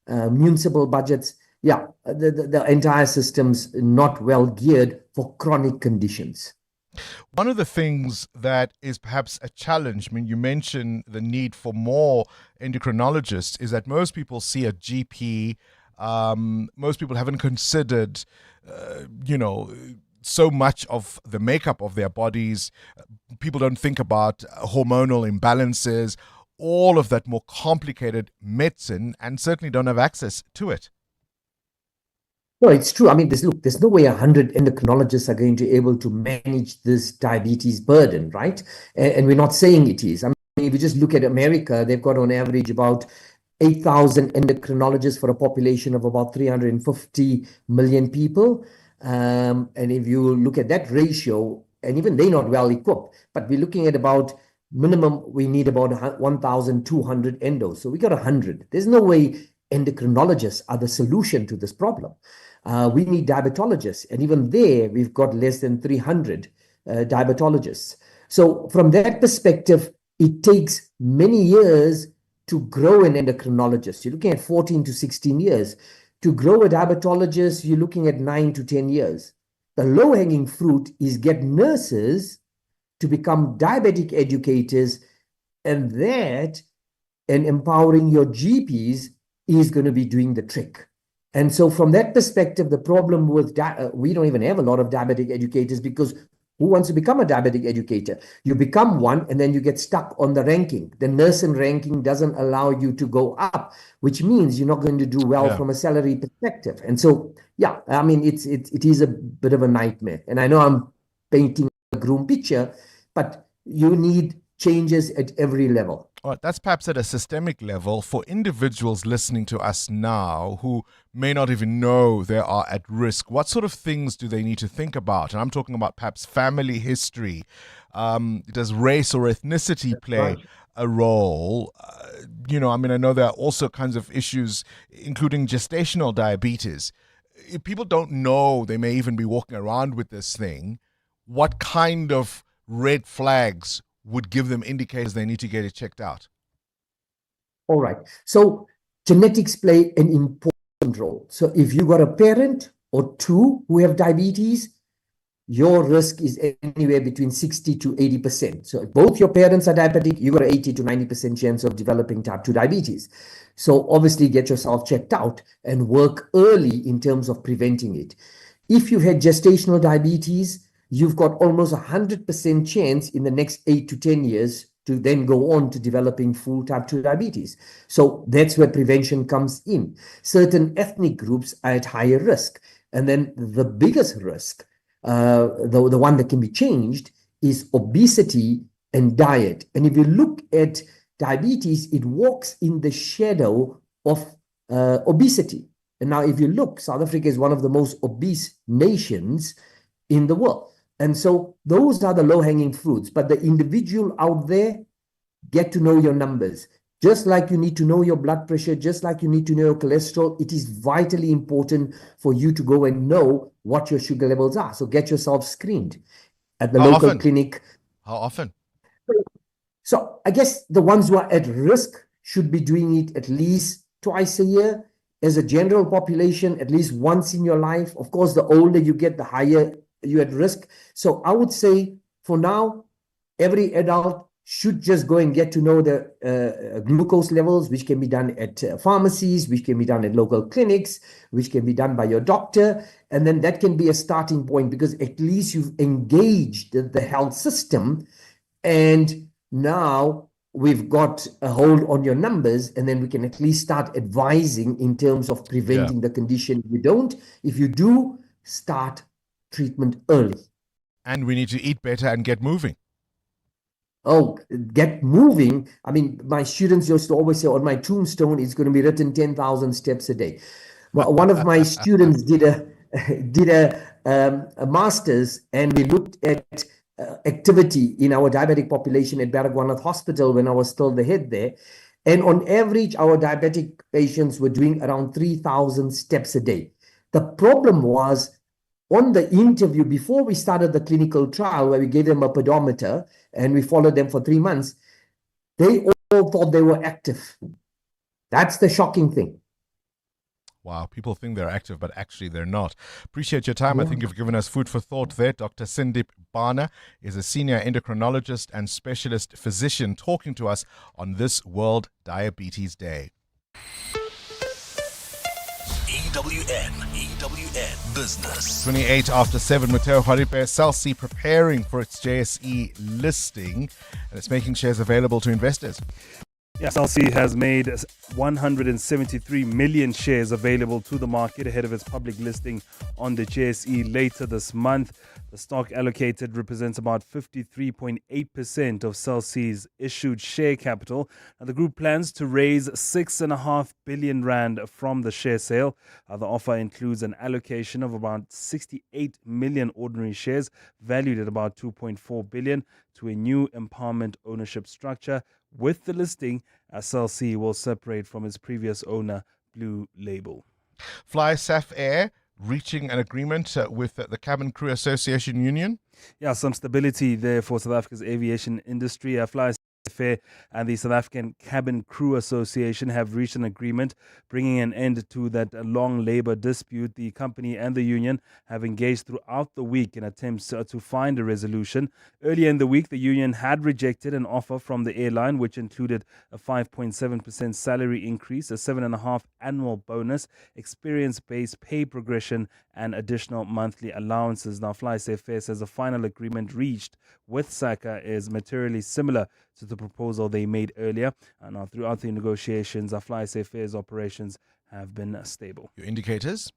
municipal budgets. The entire system's not well geared for chronic conditions. One of the things that is perhaps a challenge, you mentioned the need for more endocrinologists, is that most people see a GP. Most people haven't considered, so much of the makeup of their bodies. People don't think about hormonal imbalances, all of that more complicated medicine, and certainly don't have access to it. No, it's true. There's no way 100 endocrinologists are going to be able to manage this diabetes burden, right? And we're not saying it is. If you just look at America, they've got on average about 8,000 endocrinologists for a population of about 350 million people. And if you look at that ratio, and even they're not well equipped, but we're looking at about minimum, we need about 1,200 endos. So we got 100. There's no way endocrinologists are the solution to this problem. We need diabetologists, and even there, we've got less than 300 diabetologists. So from that perspective, it takes many years to grow an endocrinologist. You're looking at 14 to 16 years. To grow a diabetologist, you're looking at 9 to 10 years. The low-hanging fruit is get nurses to become diabetic educators, and empowering your GPs is going to be doing the trick. And so from that perspective, the problem with we don't even have a lot of diabetic educators, because who wants to become a diabetic educator? You become one, and then you get stuck on the ranking. The nursing ranking doesn't allow you to go up, which means you're not going to do well from a salary perspective. And so, it is a bit of a nightmare. And I know I'm painting a grim picture, but you need changes at every level. All right, that's perhaps at a systemic level. For individuals listening to us now who may not even know they are at risk, what sort of things do they need to think about? And I'm talking about perhaps family history. Does race or ethnicity play a role? I know there are also kinds of issues, including gestational diabetes. If people don't know, they may even be walking around with this thing. What kind of red flags would give them indicators they need to get it checked out? All right. So genetics play an important role. So if you got a parent or two who have diabetes, your risk is anywhere between 60 to 80%. So if both your parents are diabetic, you got an 80 to 90% chance of developing type 2 diabetes. So obviously get yourself checked out and work early in terms of preventing it. If you had gestational diabetes, you've got almost 100% chance in the next 8 to 10 years to then go on to developing full type 2 diabetes. So that's where prevention comes in. Certain ethnic groups are at higher risk. And then the biggest risk, the one that can be changed, is obesity and diet. And if you look at diabetes, it walks in the shadow of obesity. And now if you look, South Africa is one of the most obese nations in the world. And so those are the low-hanging fruits. But the individual out there, get to know your numbers. Just like you need to know your blood pressure, just like you need to know your cholesterol, it is vitally important for you to go and know what your sugar levels are. So get yourself screened at the local clinic. How often? So I guess the ones who are at risk should be doing it at least twice a year. As a general population, at least once in your life. Of course, the older you get, the higher you're at risk. So I would say for now, every adult should just go and get to know the glucose levels, which can be done at pharmacies, which can be done at local clinics, which can be done by your doctor. And then that can be a starting point, because at least you've engaged the health system. And now we've got a hold on your numbers, and then we can at least start advising in terms of preventing the condition. If you do, start treatment early. And we need to eat better and get moving. Oh, get moving. I mean, my students used to always say on my tombstone, it's going to be written 10,000 steps a day. Well, one of my students did a master's, and we looked at activity in our diabetic population at Baragwanath Hospital when I was still the head there. And on average, our diabetic patients were doing around 3,000 steps a day. The problem was, on the interview, before we started the clinical trial, where we gave them a pedometer and we followed them for 3 months, they all thought they were active. That's the shocking thing. Wow, people think they're active, but actually they're not. Appreciate your time. I think you've given us food for thought there. Dr. Sindip Bana is a senior endocrinologist and specialist physician talking to us on this World Diabetes Day. EWN Business. 28 after 7, Matteo Haripe, Cell C preparing for its JSE listing, and it's making shares available to investors. Yes, Cell C has made 173 million shares available to the market ahead of its public listing on the JSE later this month. The stock allocated represents about 53.8% of Cell C's issued share capital. Now, the group plans to raise 6.5 billion rand from the share sale. The offer includes an allocation of about 68 million ordinary shares, valued at about 2.4 billion, to a new empowerment ownership structure. With the listing, Cell C will separate from its previous owner, Blue Label. Fly SAF Air reaching an agreement with the Cabin Crew Association Union. Yeah, some stability there for South Africa's aviation industry. Fly Fair and the South African Cabin Crew Association have reached an agreement, bringing an end to that long labor dispute. The company and the union have engaged throughout the week in attempts to find a resolution. Earlier in the week, the union had rejected an offer from the airline, which included a 5.7% salary increase, a 7.5% annual bonus, experience-based pay progression, and additional monthly allowances. Now, Fly Fair says the final agreement reached with SACA is materially similar to the proposal they made earlier. And now, throughout the negotiations, Fly Fair's operations have been stable. Your indicators?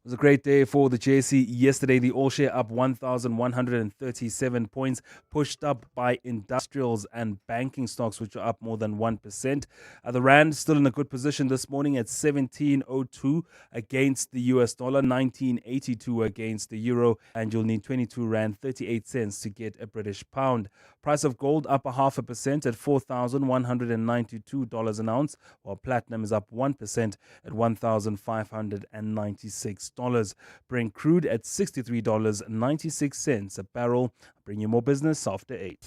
It was a great day for the JSE yesterday. The all-share up 1,137 points, pushed up by industrials and banking stocks, which are up more than 1%. The Rand still in a good position this morning at 17.02 against the US dollar, 19.82 against the euro, and you'll need 22 Rand 38 cents to get a British pound. Price of gold up 0.5% at $4,192 an ounce, while platinum is up 1% at $1,596. Brent crude at $63.96 a barrel. Bring you more business after 8.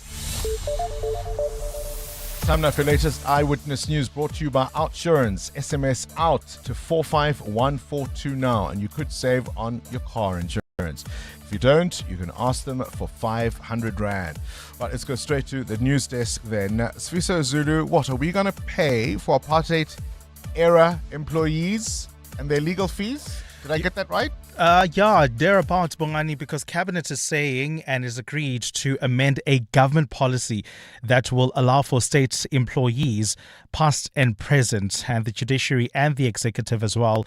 Time now for your latest Eyewitness News, brought to you by Outsurance. SMS out to 45142 now, and you could save on your car insurance. If you don't, you can ask them for 500 Rand. Right, let's go straight to the news desk then. Sviso Zulu, what are we going to pay for apartheid era employees and their legal fees? Did I get that right? Yeah, thereabouts, Bongani, because Cabinet is saying and is agreed to amend a government policy that will allow for state employees, past and present, and the judiciary and the executive as well.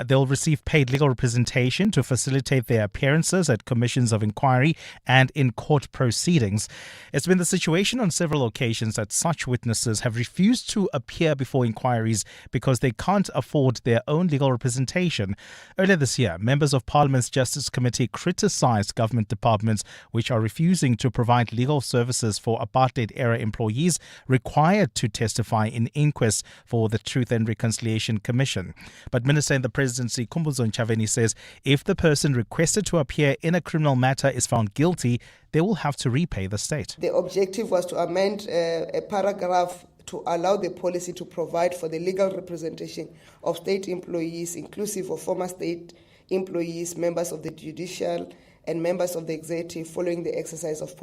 They'll receive paid legal representation to facilitate their appearances at commissions of inquiry and in court proceedings. It's been the situation on several occasions that such witnesses have refused to appear before inquiries because they can't afford their own legal representation. Earlier this year, members of Parliament's Justice Committee criticised government departments which are refusing to provide legal services for apartheid-era employees required to testify in inquests for the Truth and Reconciliation Commission. But Minister in the Presidency, Khumbudzo Ntshavheni, says if the person requested to appear in a criminal matter is found guilty, they will have to repay the state. The objective was to amend a paragraph to allow the policy to provide for the legal representation of state employees, inclusive of former state employees, members of the judicial and members of the executive following the exercise of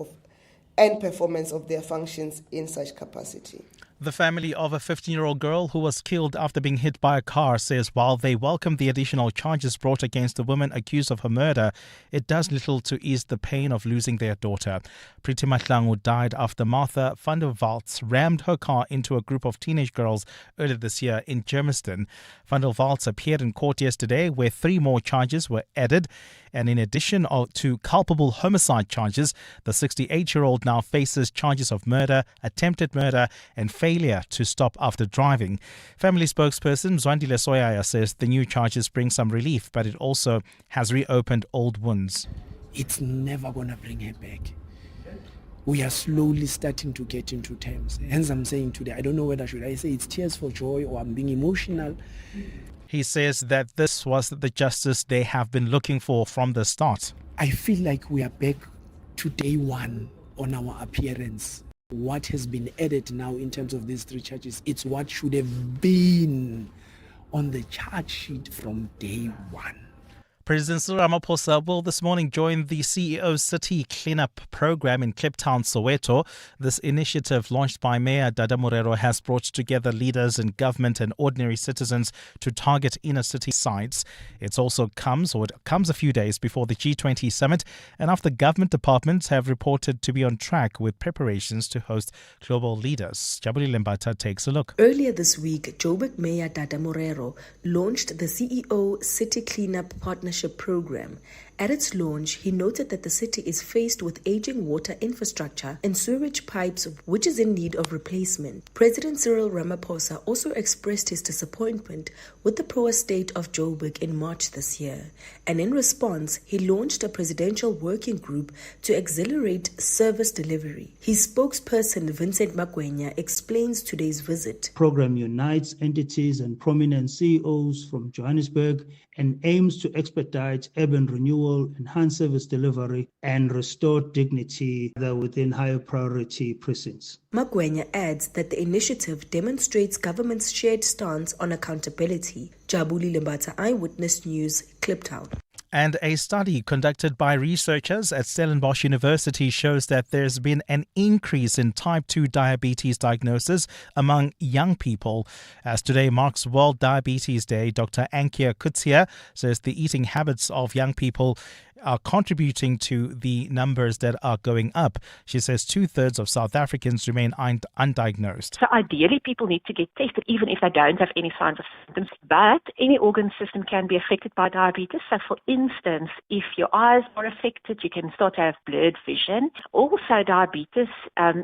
and performance of their functions in such capacity. The family of a 15-year-old girl who was killed after being hit by a car says while they welcome the additional charges brought against the woman accused of her murder, it does little to ease the pain of losing their daughter. Priti Mahlangu died after Martha van der Waltz rammed her car into a group of teenage girls earlier this year in Germiston. Van der Waltz appeared in court yesterday where 3 more charges were added. And in addition to culpable homicide charges, the 68-year-old now faces charges of murder, attempted murder, and failure to stop after driving. Family spokesperson Zwandile Soyaya says the new charges bring some relief, but it also has reopened old wounds. It's never going to bring her back. We are slowly starting to get into terms. Hence I'm saying today, I don't know whether should I say it's tears for joy or I'm being emotional. He says that this was the justice they have been looking for from the start. I feel like we are back to day one on our appearance. What has been added now in terms of these 3 charges, it's what should have been on the charge sheet from day one. President Cyril Ramaphosa will this morning join the CEO City Cleanup Program in Kliptown, Soweto. This initiative, launched by Mayor Dada Morero, has brought together leaders in government and ordinary citizens to target inner city sites. It comes a few days before the G20 summit and after government departments have reported to be on track with preparations to host global leaders. Jabuli Lembata takes a look. Earlier this week, Joburg Mayor Dada Morero launched the CEO City Cleanup Partnership Program. At its launch, he noted that the city is faced with aging water infrastructure and sewage pipes, which is in need of replacement. President Cyril Ramaphosa also expressed his disappointment with the poor state of Joburg in March this year. And in response, he launched a presidential working group to accelerate service delivery. His spokesperson, Vincent Magwenya, explains today's visit. The program unites entities and prominent CEOs from Johannesburg and aims to expedite urban renewal, enhance service delivery, and restore dignity within higher priority precincts. Magwenya adds that the initiative demonstrates government's shared stance on accountability. Jabuli Lembata, Eyewitness News, Kliptown. And a study conducted by researchers at Stellenbosch University shows that there's been an increase in type 2 diabetes diagnosis among young people. As today marks World Diabetes Day, Dr. Ankia Kutsia says the eating habits of young people are contributing to the numbers that are going up. She says 2/3 of South Africans remain undiagnosed. So ideally, people need to get tested even if they don't have any signs of symptoms. But any organ system can be affected by diabetes. So for instance, if your eyes are affected, you can start to have blurred vision. Also, diabetes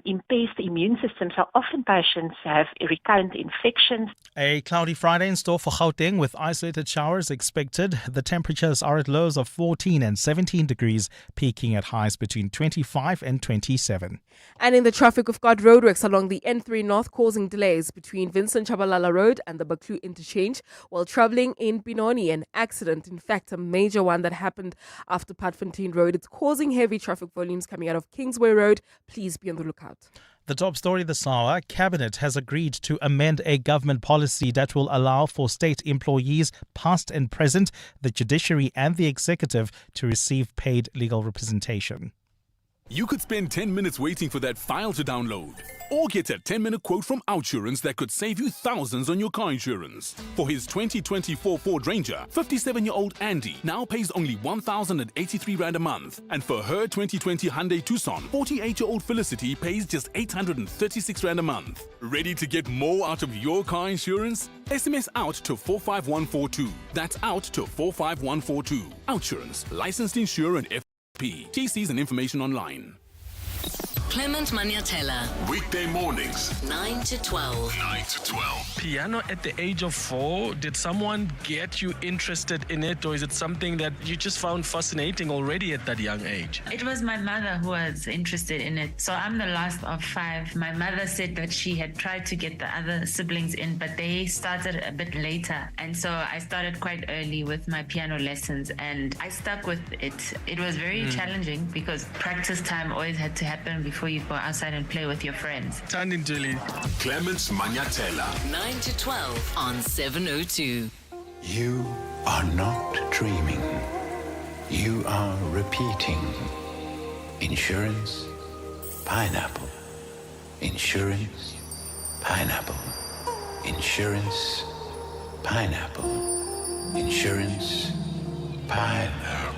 impairs the immune system. So often patients have recurrent infections. A cloudy Friday in store for Gauteng with isolated showers expected. The temperatures are at lows of 14 and 17 degrees, peaking at highs between 25 and 27. And in the traffic, we've got roadworks along the N3 North causing delays between Vincent Chabalala Road and the Baklu interchange while travelling in Benoni. An accident, in fact, a major one that happened after Padfontein Road. It's causing heavy traffic volumes coming out of Kingsway Road. Please be on the lookout. The top story this hour, Cabinet has agreed to amend a government policy that will allow for state employees, past and present, the judiciary and the executive to receive paid legal representation. You could spend 10 minutes waiting for that file to download, or get a 10-minute quote from Outsurance that could save you thousands on your car insurance. For his 2024 Ford Ranger, 57-year-old Andy now pays only 1,083 Rand a month. And for her 2020 Hyundai Tucson, 48-year-old Felicity pays just 836 Rand a month. Ready to get more out of your car insurance? SMS out to 45142. That's out to 45142. Outsurance, licensed insurer and TCs and information online. Clement Manatella. Weekday mornings, 9 to 12. 9 to 12. Piano at the age of 4, did someone get you interested in it, or is it something that you just found fascinating already at that young age? It was my mother who was interested in it. So I'm the last of 5. My mother said that she had tried to get the other siblings in, but they started a bit later. And so I started quite early with my piano lessons, and I stuck with it. It was very challenging because practice time always had to happen before you go outside and play with your friends. Clement Manatella. 9 to 12 on 702. You are not dreaming. You are repeating. Insurance, pineapple. Insurance, pineapple. Insurance, pineapple. Insurance, pineapple.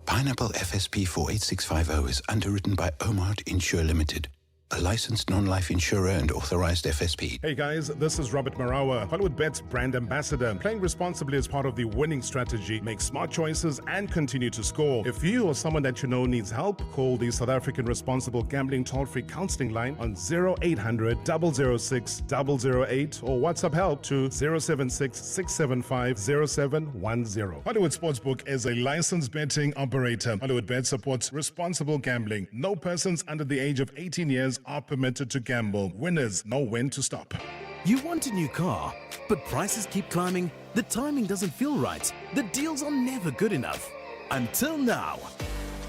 Pineapple FSP 48650 is underwritten by Omart Insure Limited, a licensed non-life insurer and authorized FSP. Hey guys, this is Robert Marawa, Hollywood Bet's brand ambassador. Playing responsibly is part of the winning strategy. Make smart choices and continue to score. If you or someone that you know needs help, call the South African Responsible Gambling Toll-Free Counseling Line on 0800 006 008 or WhatsApp help to 076 675 0710. Hollywood Sportsbook is a licensed betting operator. Hollywood Bet supports responsible gambling. No persons under the age of 18 years are permitted to gamble. Winners know when to stop. You want a new car, but prices keep climbing, the timing doesn't feel right, the deals are never good enough. Until now.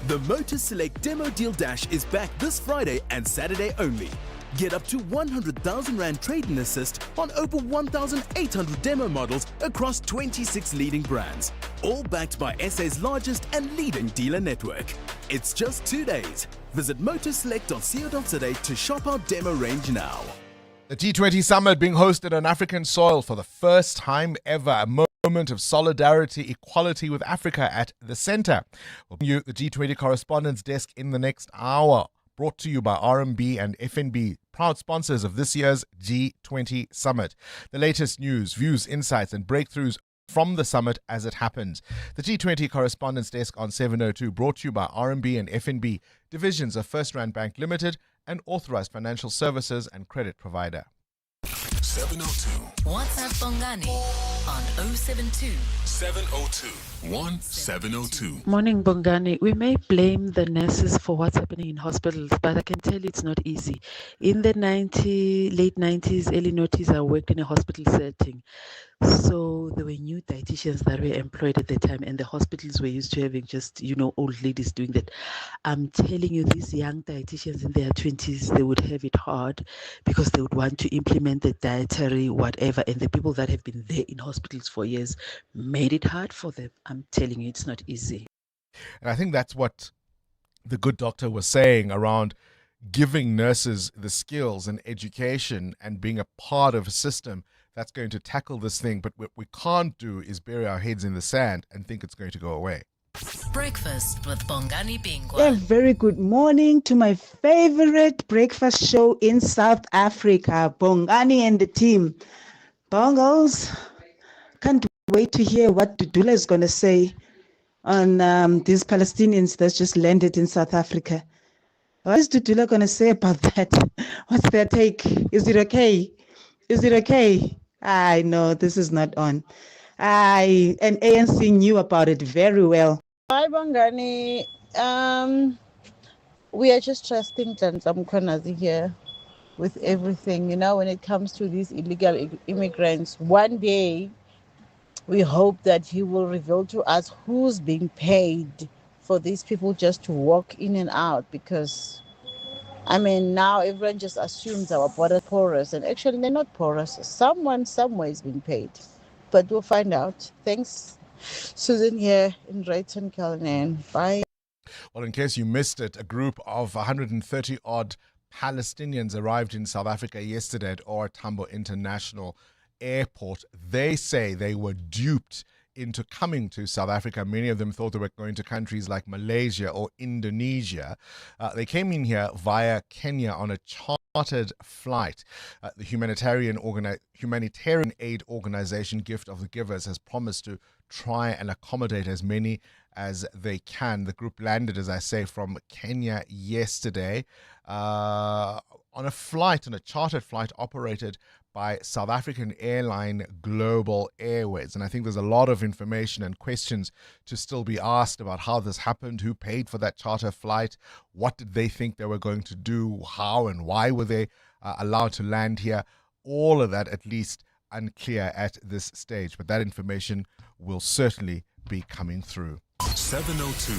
The Motor Select Demo Deal Dash is back this Friday and Saturday only. Get up to 100,000 Rand trade-in assist on over 1,800 demo models across 26 leading brands, all backed by SA's largest and leading dealer network. It's just 2 days. Visit motorselect.co.za to shop our demo range now. The G20 summit being hosted on African soil for the first time ever. A moment of solidarity, equality with Africa at the center. We'll bring you the G20 correspondents desk in the next hour. Brought to you by RMB and FNB, proud sponsors of this year's G20 summit. The latest news, views, insights and breakthroughs from the summit as it happens. The G20 correspondents desk on 702, brought to you by RMB and FNB, divisions of First Rand Bank Limited, an authorized financial services and credit provider. 702. WhatsApp Bongani on 072 702 1702. Morning, Bongani. We may blame the nurses for what's happening in hospitals, but I can tell you it's not easy. In the late 90s, early noughties, I worked in a hospital setting. So there were new dietitians that were employed at the time, and the hospitals were used to having just, old ladies doing that. I'm telling you, these young dietitians in their 20s, they would have it hard because they would want to implement the dietary whatever, and the people that have been there in hospitals for years made it hard for them. I'm telling you, it's not easy. And I think that's what the good doctor was saying around giving nurses the skills and education and being a part of a system that's going to tackle this thing. But what we can't do is bury our heads in the sand and think it's going to go away. Breakfast with Bongani Bingwa. A very good morning to my favorite breakfast show in South Africa, Bongani and the team. Bongos, can't wait to hear what Dudula is going to say on these Palestinians that just landed in South Africa. What is Dudula going to say about that? What's their take? Is it okay? Is it okay? I know this is not on. And ANC knew about it very well. Hi, Bongani. We are just trusting Jantam Kwanazi here with everything. When it comes to these illegal immigrants, one day we hope that he will reveal to us who's being paid for these people just to walk in and out, because I mean, now everyone just assumes our border porous, and actually they're not porous. Someone somewhere is being paid, but we'll find out. Thanks, Susan here in Drayton, Cullinan. Bye. Well, in case you missed it, a group of 130 odd Palestinians arrived in South Africa yesterday at OR Tambo International Airport. They say they were duped into coming to South Africa. Many of them thought they were going to countries like Malaysia or Indonesia. They came in here via Kenya on a chartered flight. The humanitarian aid organization Gift of the Givers has promised to try and accommodate as many as they can. The group landed, as I say, from Kenya yesterday on a chartered flight operated by South African airline Global Airways. And I think there's a lot of information and questions to still be asked about how this happened, who paid for that charter flight, what did they think they were going to do, how and why were they allowed to land here. All of that at least unclear at this stage, but that information will certainly be coming through. 702.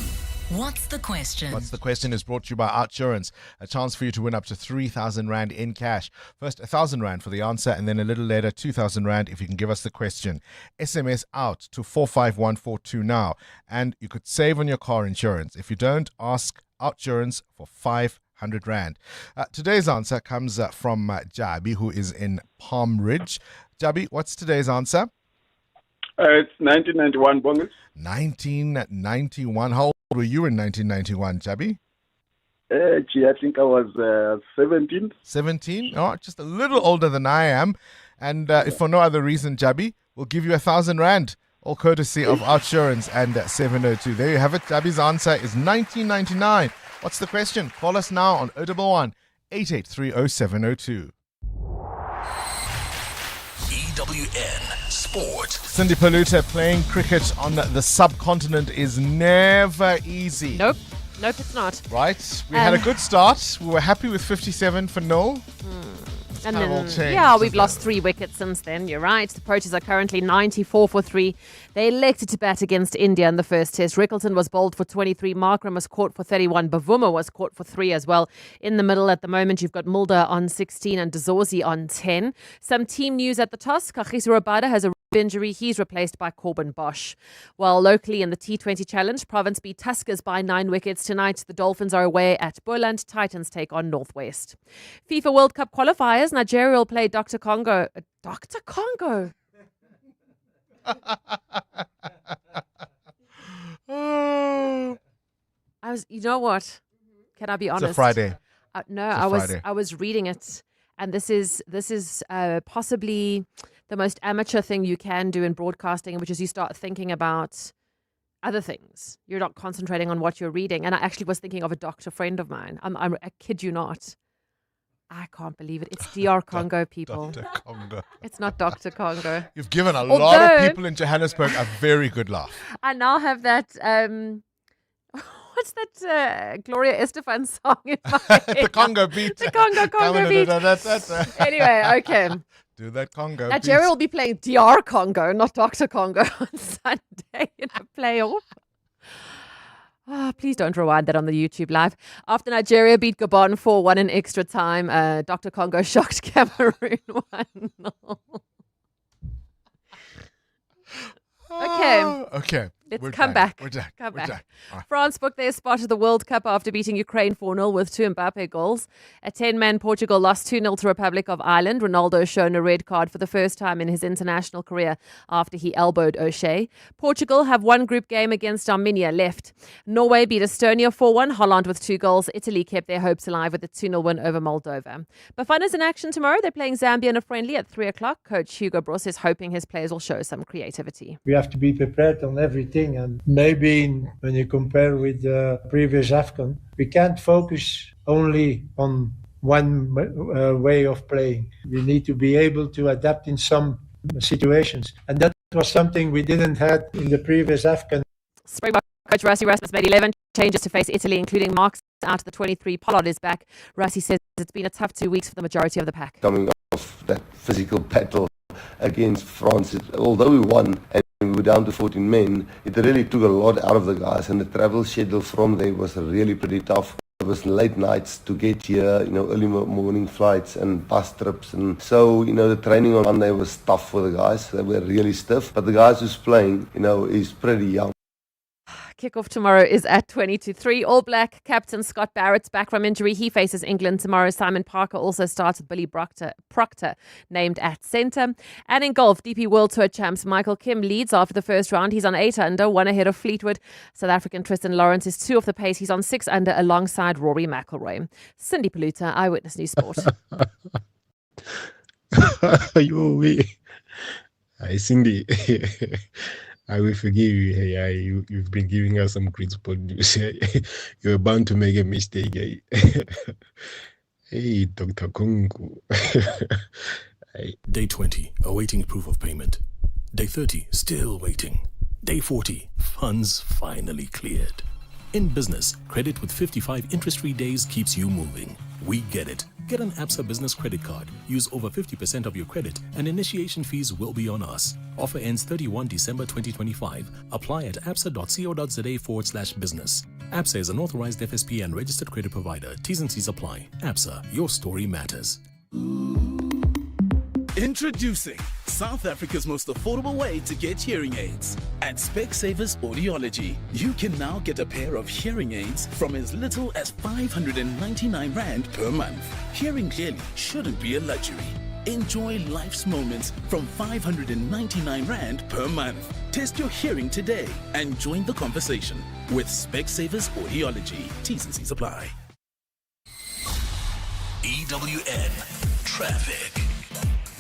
What's the question? What's the question is brought to you by Outsurance. A chance for you to win up to 3,000 Rand in cash. First, 1,000 Rand for the answer, and then a little later, 2,000 Rand if you can give us the question. SMS out to 45142 now, and you could save on your car insurance. If you don't, ask Outsurance for 500 Rand. Today's answer comes from Jabi, who is in Palm Ridge. Jabi, what's today's answer? It's 1991, Bongus. 1991. How old were you in 1991, Jabi? Gee, I think I was 17. 17? Oh, just a little older than I am. And if for no other reason, Jabi, we'll give you 1,000 Rand, all courtesy of Outsurance and 702. There you have it. Jabi's answer is 1999. What's the question? Call us now on 011 8830 702. EWN Sport. Cindy Palute, playing cricket on the subcontinent is never easy. Nope, it's not. Right? We had a good start. We were happy with 57 for 0. And kind of all then, changed, we've lost 3 wickets since then. You're right. The Proteas are currently 94 for 3. They elected to bat against India in the first test. Rickleton was bowled for 23. Markram was caught for 31. Bavuma was caught for 3 as well. In the middle at the moment, you've got Mulder on 16 and Dezorzi on 10. Some team news at the toss. Kagiso Rabada has a injury. He's replaced by Corbin Bosch. While locally in the T20 Challenge, Province beat Tuskers by 9 wickets. Tonight, the Dolphins are away at Boland. Titans take on Northwest. FIFA World Cup qualifiers. Nigeria will play Dr. Congo. Dr. Congo? You know what? Can I be honest? It's a Friday. No, Friday. I was reading it, and this is possibly the most amateur thing you can do in broadcasting, which is you start thinking about other things. You're not concentrating on what you're reading. And I actually was thinking of a doctor friend of mine. I kid you not. I can't believe it. It's DR Congo, people. Dr. Congo. It's not Dr. Congo. You've given a lot of people in Johannesburg a very good laugh. I now have that... what's that Gloria Estefan song in my head? The Congo beat. The Congo beat. Anyway, okay. Do that Congo Nigeria beat. will be playing DR Congo, not Dr. Congo, on Sunday in a playoff. Please don't rewind that on the YouTube live. After Nigeria beat Gabon 4-1 in extra time, Dr. Congo shocked Cameroon 1-0. Okay. Let's come back. We're done. Come We're back. done. All right. France booked their spot at the World Cup after beating Ukraine 4-0 with 2 Mbappe goals. A 10-man Portugal lost 2-0 to Republic of Ireland. Ronaldo shown a red card for the first time in his international career after he elbowed O'Shea. Portugal have 1 group game against Armenia left. Norway beat Estonia 4-1. Holland with 2 goals. Italy kept their hopes alive with a 2-0 win over Moldova. Bafana's in action tomorrow. They're playing Zambia in a friendly at 3 o'clock. Coach Hugo Broos is hoping his players will show some creativity. We have to be prepared on everything, and maybe when you compare with the previous AFCON, we can't focus only on one way of playing. We need to be able to adapt in some situations, and that was something we didn't have in the previous AFCON. Springbok coach Rassie Rasmus made 11 changes to face Italy, including Marks out of the 23. Pollard is back. Rassie says it's been a tough 2 weeks for the majority of the pack. Coming off that physical battle against France, although we won and were down to 14 men, it really took a lot out of the guys, and the travel schedule from there was really pretty tough. It was late nights to get here, early morning flights and bus trips. And so, the training on Monday was tough for the guys. They were really stiff. But the guys who's playing, is pretty young. Kickoff tomorrow is at 20-3. All Black captain Scott Barrett's back from injury. He faces England tomorrow. Simon Parker also starts with Billy Proctor named at centre. And in golf, DP World Tour champs Michael Kim leads after the first round. He's on 8 under, 1 ahead of Fleetwood. South African Tristan Lawrence is 2 off the pace. He's on 6 under alongside Rory McIlroy. Cindy Paluta, Eyewitness News Sport. Hi, Cindy. I will forgive you. Hey, you've been giving us some great sport news. You're bound to make a mistake. Hey, Dr. Kongu. Day 20, awaiting proof of payment. Day 30, still waiting. Day 40, funds finally cleared. In business, credit with 55 interest-free days keeps you moving. We get it. Get an Absa Business Credit Card. Use over 50% of your credit and initiation fees will be on us. Offer ends 31 December 2025. Apply at absa.co.za/business. Absa is an authorized FSP and registered credit provider. T's and C's apply. Absa, your story matters. Introducing South Africa's most affordable way to get hearing aids. At Specsavers Audiology, you can now get a pair of hearing aids from as little as 599 Rand per month. Hearing clearly shouldn't be a luxury. Enjoy life's moments from 599 Rand per month. Test your hearing today and join the conversation with Specsavers Audiology. T's and C's apply. EWN Traffic.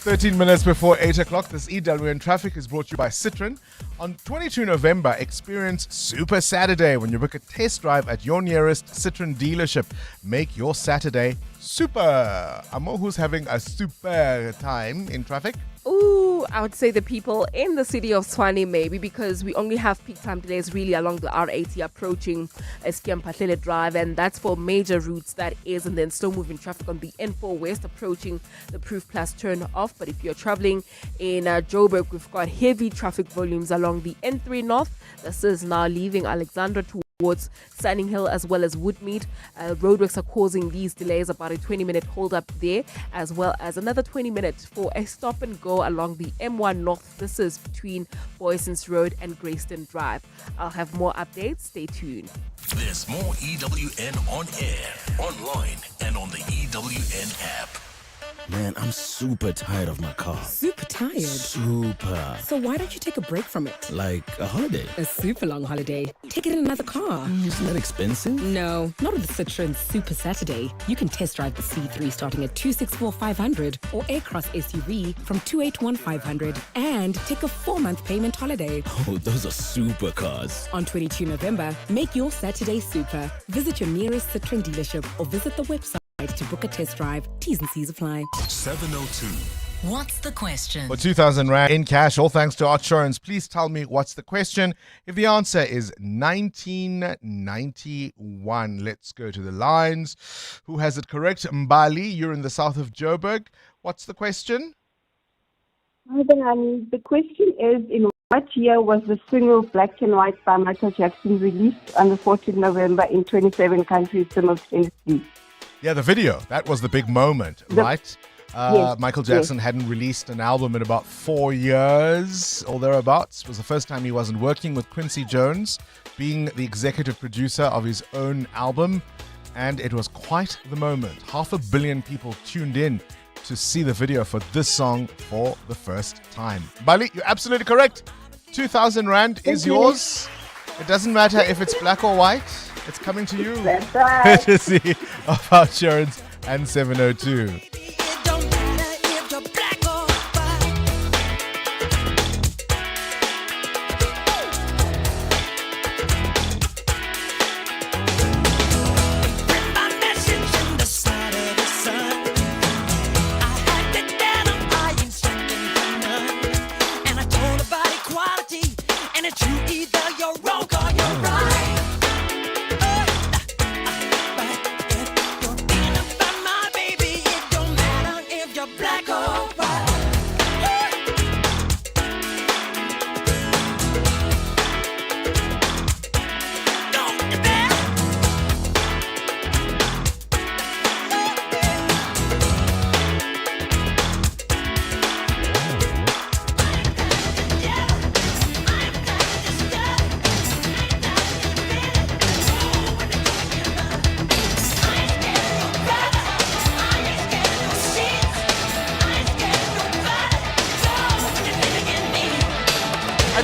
13 minutes before 8 o'clock, this EWN Traffic is brought to you by Citroen. On 22 November, experience Super Saturday when you book a test drive at your nearest Citroen dealership. Make your Saturday super. Amo, who's having a super time in traffic? Ooh, I would say the people in the city of Tshwane maybe, because we only have peak time delays really along the R80 approaching Skiampatlele Drive, and that's for major routes, that is, and then still moving traffic on the N4 West approaching the Proof Plus turn off. But if you're traveling in Joburg, we've got heavy traffic volumes along the N3 North. This is now leaving Alexandra towards Standing Hill as well as Woodmead. Roadworks are causing these delays, about a 20-minute hold up there, as well as another 20 minutes for a stop and go along the M1 North. This is between Boysons Road and Greyston Drive. I'll have more updates. Stay tuned. There's more EWN on air, online, and on the EWN app. Man, I'm super tired of my car. Super tired? Super. So why don't you take a break from it? Like a holiday? A super long holiday. Take it in another car. Isn't that expensive? No, not with the Citroen Super Saturday. You can test drive the C3 starting at 264,500 or Aircross SUV from 281,500 and take a 4-month payment holiday. Oh, those are super cars. On 22 November, make your Saturday super. Visit your nearest Citroen dealership or visit the website to book a test drive. T's and C's apply. 702. What's the question? For 2,000 Rand in cash, all thanks to Outsurance. Please tell me what's the question. If the answer is 1991, let's go to the lines. Who has it correct? Mbali, you're in the south of Joburg. What's the question? Hi, Bongani. The question is, in what year was the single Black and White by Michael Jackson released on the 14th November in 27 countries simultaneously? Yeah, the video. That was the big moment, right? Yes, Michael Jackson hadn't released an album in about 4 years or thereabouts. It was the first time he wasn't working with Quincy Jones, being the executive producer of his own album. And it was quite the moment. 500 million people tuned in to see the video for this song for the first time. Bali, you're absolutely correct. 2,000 Rand is yours. It doesn't matter if it's black or white. It's coming to you. That's right. Courtesy of Outsurance and 702.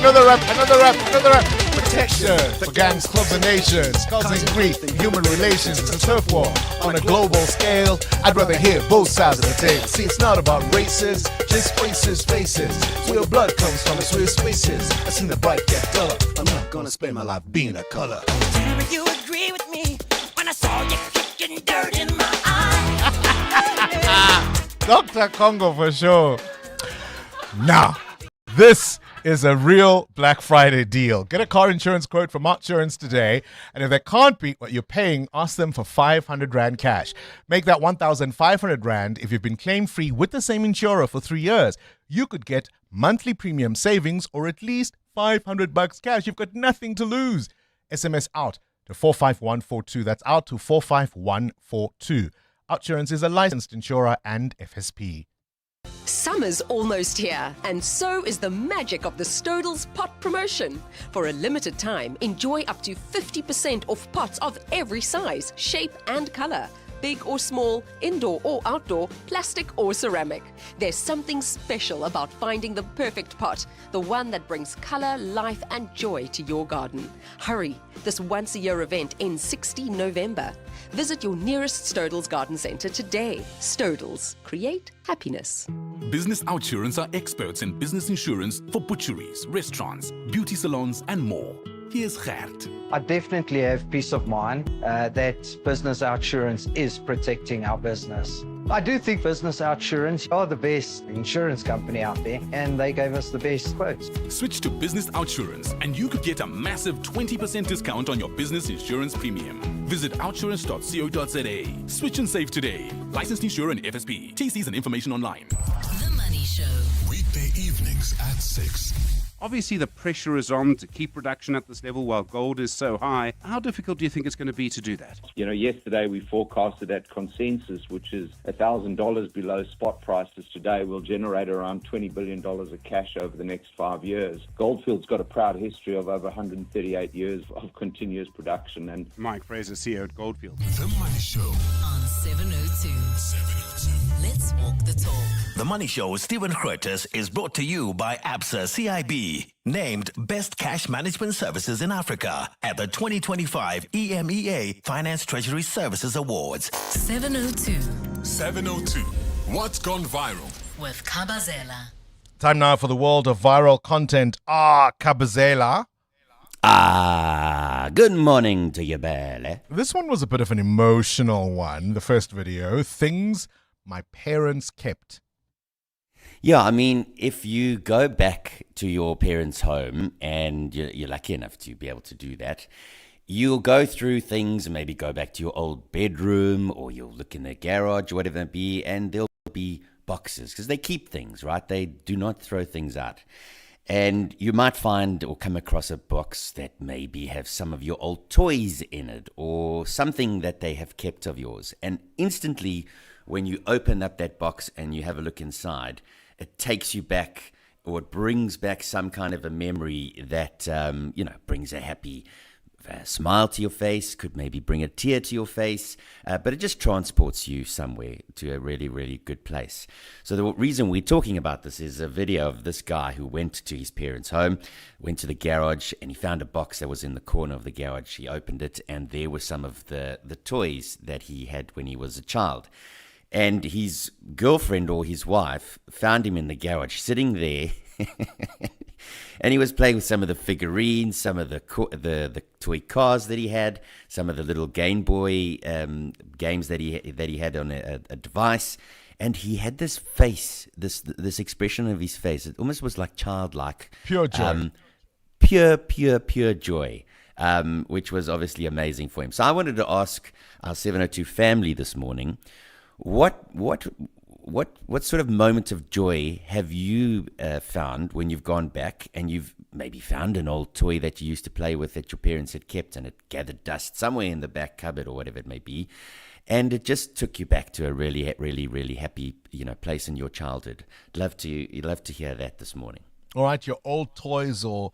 another rap, another rap, another rap. Protection for gangs, clubs, and nations, causing grief in human relations. It's a turf war on a global scale. I'd rather hear both sides of the table. See, it's not about races, just faces, faces. It's where blood comes from, it's where spaces. I seen the bright get duller. I'm not gonna spend my life being a color. Never you agree with me when I saw you kicking dirt in my eye. Dr. Congo for sure. Now, this is a real Black Friday deal. Get a car insurance quote from Outsurance today, and if they can't beat what you're paying, ask them for 500 Rand cash. Make that 1,500 Rand if you've been claim-free with the same insurer for 3 years. You could get monthly premium savings or at least 500 bucks cash. You've got nothing to lose. SMS out to 45142. That's out to 45142. Outsurance is a licensed insurer and FSP. Summer's almost here, and so is the magic of the Stodels pot promotion. For a limited time, enjoy up to 50% off pots of every size, shape and color. Big or small, indoor or outdoor, plastic or ceramic. There's something special about finding the perfect pot, the one that brings color, life and joy to your garden. Hurry, this once-a-year event ends 16 November. Visit your nearest Stodels Garden Centre today. Stodels, create happiness. Business Outsurance are experts in business insurance for butcheries, restaurants, beauty salons and more. Here's Gert. I definitely have peace of mind that Business Outsurance is protecting our business. I do think Business Outsurance are the best insurance company out there, and they gave us the best quotes. Switch to Business Outsurance and you could get a massive 20% discount on your business insurance premium. Visit outsurance.co.za. Switch and save today. Licensed insurer and FSP. TCs and information online. The Money Show. Weekday evenings at 6. Obviously, the pressure is on to keep production at this level while gold is so high. How difficult do you think it's going to be to do that? You know, yesterday we forecasted at consensus, which is $1,000 below spot prices today, will generate around $20 billion of cash over the next 5 years. Goldfields got a proud history of over 138 years of continuous production. And Mike Fraser, CEO at Goldfield. The Money Show on 702. Let's walk the talk. The Money Show with Stephen Curtis is brought to you by ABSA CIB, named Best Cash Management Services in Africa at the 2025 EMEA Finance Treasury Services Awards. 702. 702. What's gone viral? With Kabazela. Time now for the world of viral content. Kabazela. Good morning to you, Bele. This one was a bit of an emotional one, the first video. Things my parents kept. Yeah, I mean, if you go back to your parents' home, and you're lucky enough to be able to do that, you'll go through things, maybe go back to your old bedroom, or you'll look in their garage, or whatever it be, and there'll be boxes, because they keep things, right? They do not throw things out. And you might find or come across a box that maybe have some of your old toys in it, or something that they have kept of yours. And instantly, when you open up that box and you have a look inside, it takes you back, or it brings back some kind of a memory that, brings a happy smile to your face, could maybe bring a tear to your face, but it just transports you somewhere to a really, really good place. So the reason we're talking about this is a video of this guy who went to his parents' home, went to the garage, and he found a box that was in the corner of the garage. He opened it, and there were some of the toys that he had when he was a child. And his girlfriend or his wife found him in the garage sitting there, and he was playing with some of the figurines, some of the toy cars that he had, some of the little Game Boy games that he had on a device. And he had this face, this expression of his face. It almost was like childlike, pure joy, pure joy. Which was obviously amazing for him. So I wanted to ask our 702 family this morning, what sort of moment of joy have you found when you've gone back and you've maybe found an old toy that you used to play with that your parents had kept, and it gathered dust somewhere in the back cupboard or whatever it may be, and it just took you back to a really, really, really happy place in your childhood? You'd love to hear that this morning. All right, your old toys or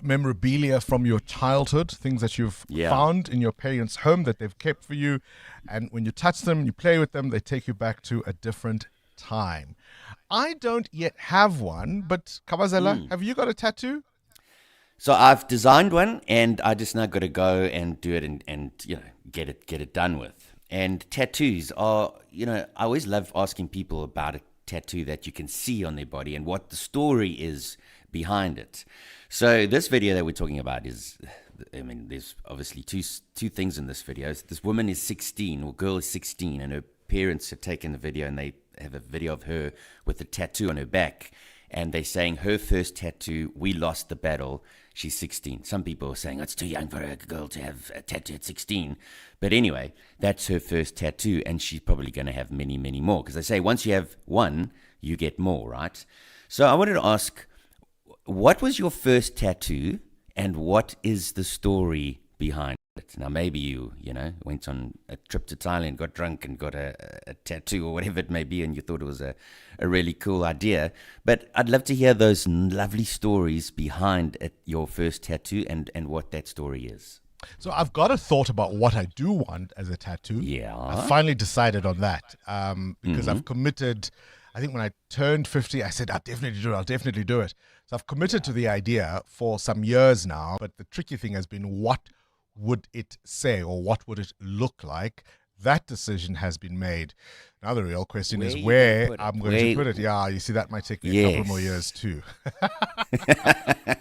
memorabilia from your childhood, things that you've found in your parents' home that they've kept for you. And when you touch them, you play with them, they take you back to a different time. I don't yet have one, but Kabazela, have you got a tattoo? So I've designed one, and I just now got to go and do it and get it done with. And tattoos are, I always love asking people about a tattoo that you can see on their body and what the story is behind it. So this video that we're talking about is, there's obviously two things in this video. This woman is 16, or girl is 16, and her parents have taken the video, and they have a video of her with a tattoo on her back. And they're saying her first tattoo, we lost the battle. She's 16. Some people are saying it's too young for a girl to have a tattoo at 16. But anyway, that's her first tattoo, and she's probably going to have many, many more. Because they say once you have one, you get more, right? So I wanted to ask, what was your first tattoo, and what is the story behind it? Now, maybe you went on a trip to Thailand, got drunk, and got a tattoo or whatever it may be, and you thought it was a really cool idea. But I'd love to hear those lovely stories behind your first tattoo and what that story is. So I've got a thought about what I do want as a tattoo. Yeah. I finally decided on that because I've committed. I think when I turned 50, I said, I'll definitely do it. So I've committed to the idea for some years now. But the tricky thing has been, what would it say, or what would it look like? That decision has been made. Now the real question is where I'm going to put it. Yeah, you see, that might take me a couple more years too.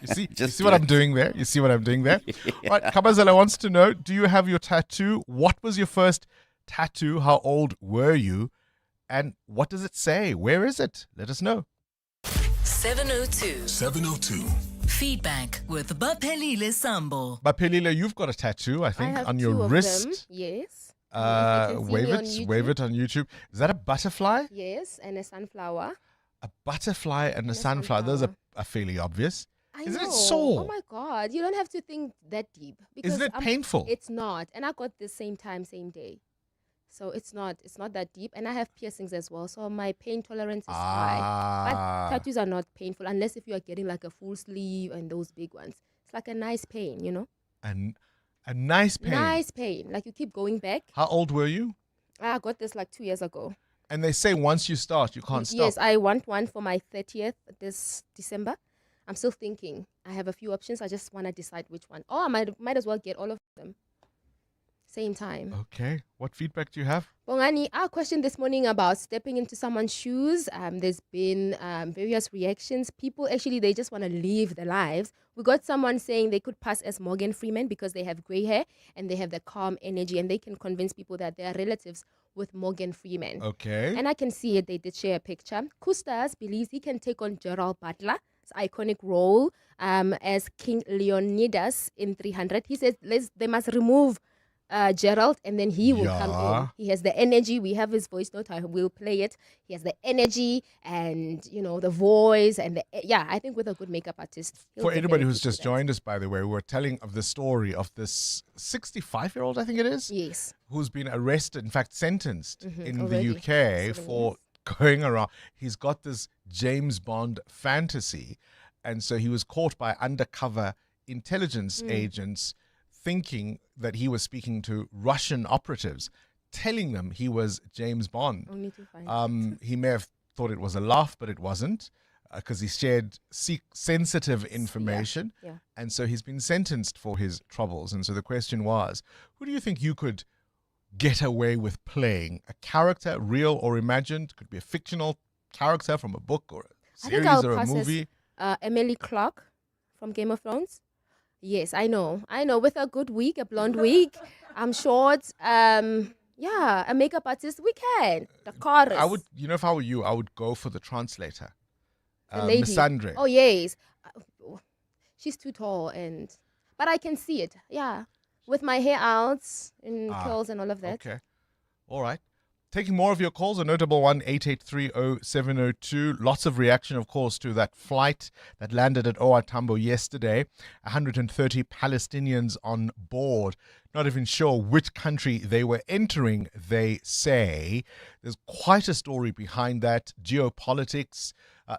You see what I'm doing there? You see what I'm doing there? Yeah. Right, Kabazela wants to know, do you have your tattoo? What was your first tattoo? How old were you? And what does it say? Where is it? Let us know. 702. Feedback with Baphelile Sambo. Baphelile, you've got a tattoo, I think, I have on your two of wrist. them. Yes. Wave it on YouTube. Is that a butterfly? Yes, and a sunflower. A butterfly and a sunflower. Those are fairly obvious. Isn't it Oh sore? my God. You don't have to think that deep. Isn't it painful? It's not. And I got the same time, same day. So it's not that deep. And I have piercings as well. So my pain tolerance is high. But tattoos are not painful unless if you are getting like a full sleeve and those big ones. It's like a nice pain, And a nice pain. Nice pain. Like you keep going back. How old were you? I got this like 2 years ago. And they say once you start, you can't stop. Yes, I want one for my 30th this December. I'm still thinking. I have a few options. I just want to decide which one. Oh, I might as well get all of them. Same time. Okay. What feedback do you have? Bongani, our question this morning about stepping into someone's shoes. There's been various reactions. People actually, they just want to live their lives. We got someone saying they could pass as Morgan Freeman because they have gray hair and they have the calm energy and they can convince people that they are relatives with Morgan Freeman. Okay. And I can see it. They did share a picture. Kustas believes he can take on Gerald Butler's iconic role as King Leonidas in 300. He says they must remove Gerald, and then he will come in. He has the energy. We have his voice note. I will play it. He has the energy and, the voice. And I think with a good makeup artist. For anybody who's just joined us, by the way, we're telling of the story of this 65-year-old, I think it is. Yes. Who's been arrested, in fact, sentenced in already. the UK for going around. He's got this James Bond fantasy. And so he was caught by undercover intelligence agents thinking that he was speaking to Russian operatives, telling them he was James Bond. Only to find he may have thought it was a laugh, but it wasn't, because he shared sensitive information. Yeah. And so he's been sentenced for his troubles. And so the question was, who do you think you could get away with playing? A character, real or imagined? Could be a fictional character from a book or a series or a movie. Emily Clark from Game of Thrones. Yes, I know. With a good wig, a blonde wig, I'm short. A makeup artist, we can. The chorus. I would, if I were you, I would go for the translator. The lady. Miss Andre. Oh, yes. She's too tall, but I can see it. Yeah. With my hair out in curls and all of that. Okay. All right. Taking more of your calls, a notable one, 8830702. Lots of reaction, of course, to that flight that landed at OR Tambo yesterday. 130 Palestinians on board. Not even sure which country they were entering, they say. There's quite a story behind that. Geopolitics.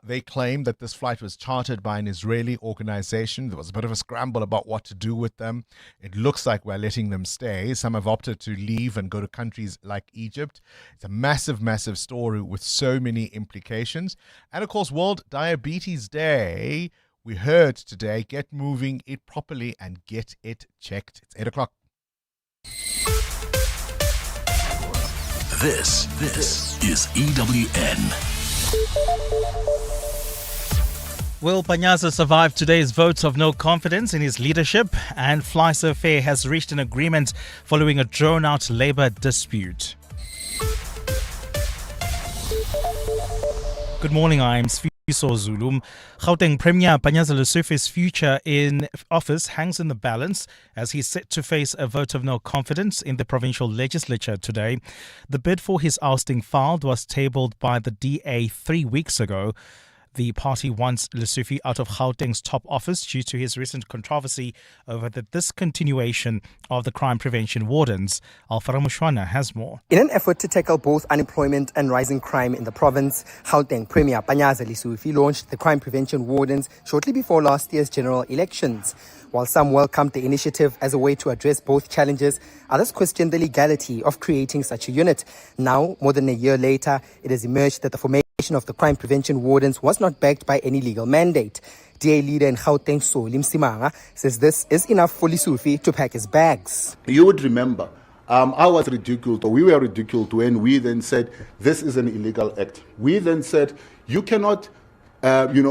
They claim that this flight was chartered by an Israeli organization. There was a bit of a scramble about what to do with them. It looks like we're letting them stay. Some have opted to leave and go to countries like Egypt. It's a massive, massive story with so many implications. And of course, World Diabetes Day we heard today. Get moving it properly and get it checked. It's 8 o'clock. This is EWN. Will Panyaza survive today's votes of no confidence in his leadership? And Fly-So-Fair has reached an agreement following a drawn-out labour dispute. Good morning, I'm Sfiso Zulu. Gauteng Premier Panyaza Lesofe's future in office hangs in the balance as he's set to face a vote of no confidence in the provincial legislature today. The bid for his ousting filed was tabled by the DA 3 weeks ago. The party wants Lesofe out of Gauteng's top office due to his recent controversy over the discontinuation of the crime prevention wardens. Alfara Mushwana has more. In an effort to tackle both unemployment and rising crime in the province, Gauteng Premier Panyaza Lesofe launched the crime prevention wardens shortly before last year's general elections. While some welcomed the initiative as a way to address both challenges, others questioned the legality of creating such a unit. Now, more than a year later, it has emerged that the formation of the crime prevention wardens was not backed by any legal mandate. DA leader in Gauteng, Solim Simanga, says this is enough for Lesofe to pack his bags. You would remember, I was ridiculed, or we were ridiculed when we then said this is an illegal act. We then said you cannot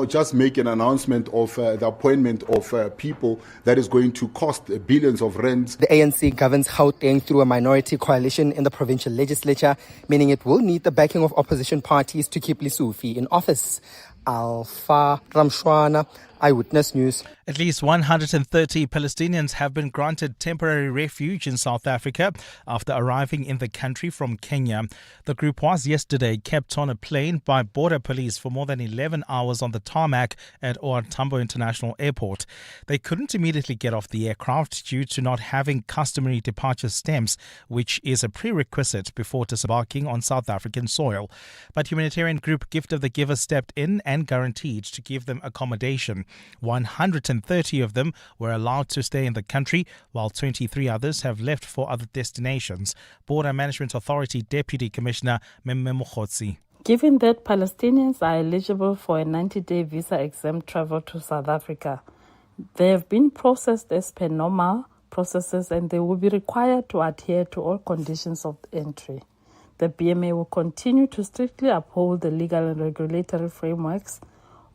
just make an announcement of the appointment of people that is going to cost billions of rands. The ANC governs Gauteng through a minority coalition in the provincial legislature, meaning it will need the backing of opposition parties to keep Lesofe in office. Alfa Ramshwana, Eyewitness News. At least 130 Palestinians have been granted temporary refuge in South Africa after arriving in the country from Kenya. The group was yesterday kept on a plane by border police for more than 11 hours on the tarmac at OR Tambo International Airport. They couldn't immediately get off the aircraft due to not having customary departure stamps, which is a prerequisite before disembarking on South African soil. But humanitarian group Gift of the Giver stepped in and guaranteed to give them accommodation. 130 of them were allowed to stay in the country, while 23 others have left for other destinations. Border Management Authority Deputy Commissioner Memme Mokhotsi. Given that Palestinians are eligible for a 90-day visa-exempt travel to South Africa, they have been processed as per normal processes and they will be required to adhere to all conditions of entry. The BMA will continue to strictly uphold the legal and regulatory frameworks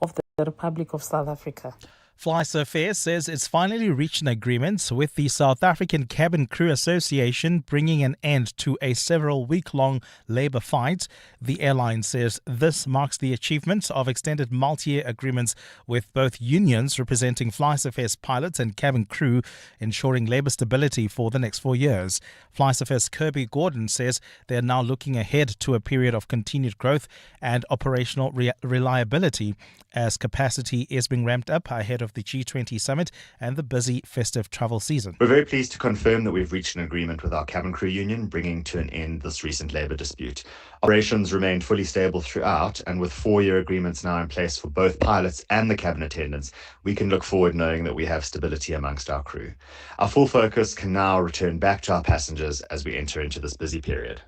of the Republic of South Africa. Fly-So-Fair says it's finally reached an agreement with the South African Cabin Crew Association, bringing an end to a several-week-long labour fight. The airline says this marks the achievement of extended multi-year agreements with both unions representing Fly-So-Fair's pilots and cabin crew, ensuring labour stability for the next 4 years. Fly-So-Fair's Kirby Gordon says they're now looking ahead to a period of continued growth and operational reliability as capacity is being ramped up ahead of the G20 summit and the busy festive travel season. We're very pleased to confirm that we've reached an agreement with our cabin crew union, bringing to an end this recent labour dispute. Operations remained fully stable throughout, and with 4-year agreements now in place for both pilots and the cabin attendants, we can look forward knowing that we have stability amongst our crew. Our full focus can now return back to our passengers as we enter into this busy period.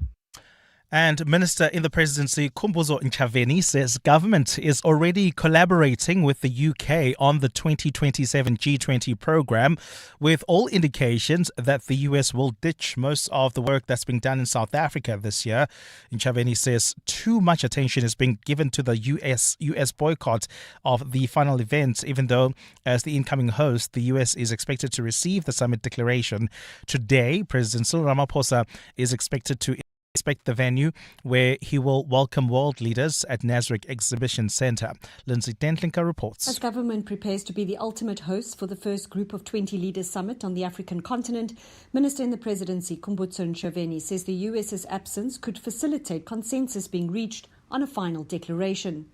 And Minister in the Presidency, Khumbudzo Ntshavheni, says government is already collaborating with the UK on the 2027 G20 program, with all indications that the US will ditch most of the work that's being done in South Africa this year. Ntshavheni says too much attention is being given to the US boycott of the final event, even though as the incoming host, the US is expected to receive the summit declaration. Today, President Cyril Ramaphosa is expected to inspect the venue where he will welcome world leaders at Nasrec Exhibition Centre. Lindsay Dentlinker reports. As government prepares to be the ultimate host for the first Group of 20 Leaders Summit on the African continent, Minister in the Presidency Khumbudzo Ntshavheni says the US's absence could facilitate consensus being reached on a final declaration.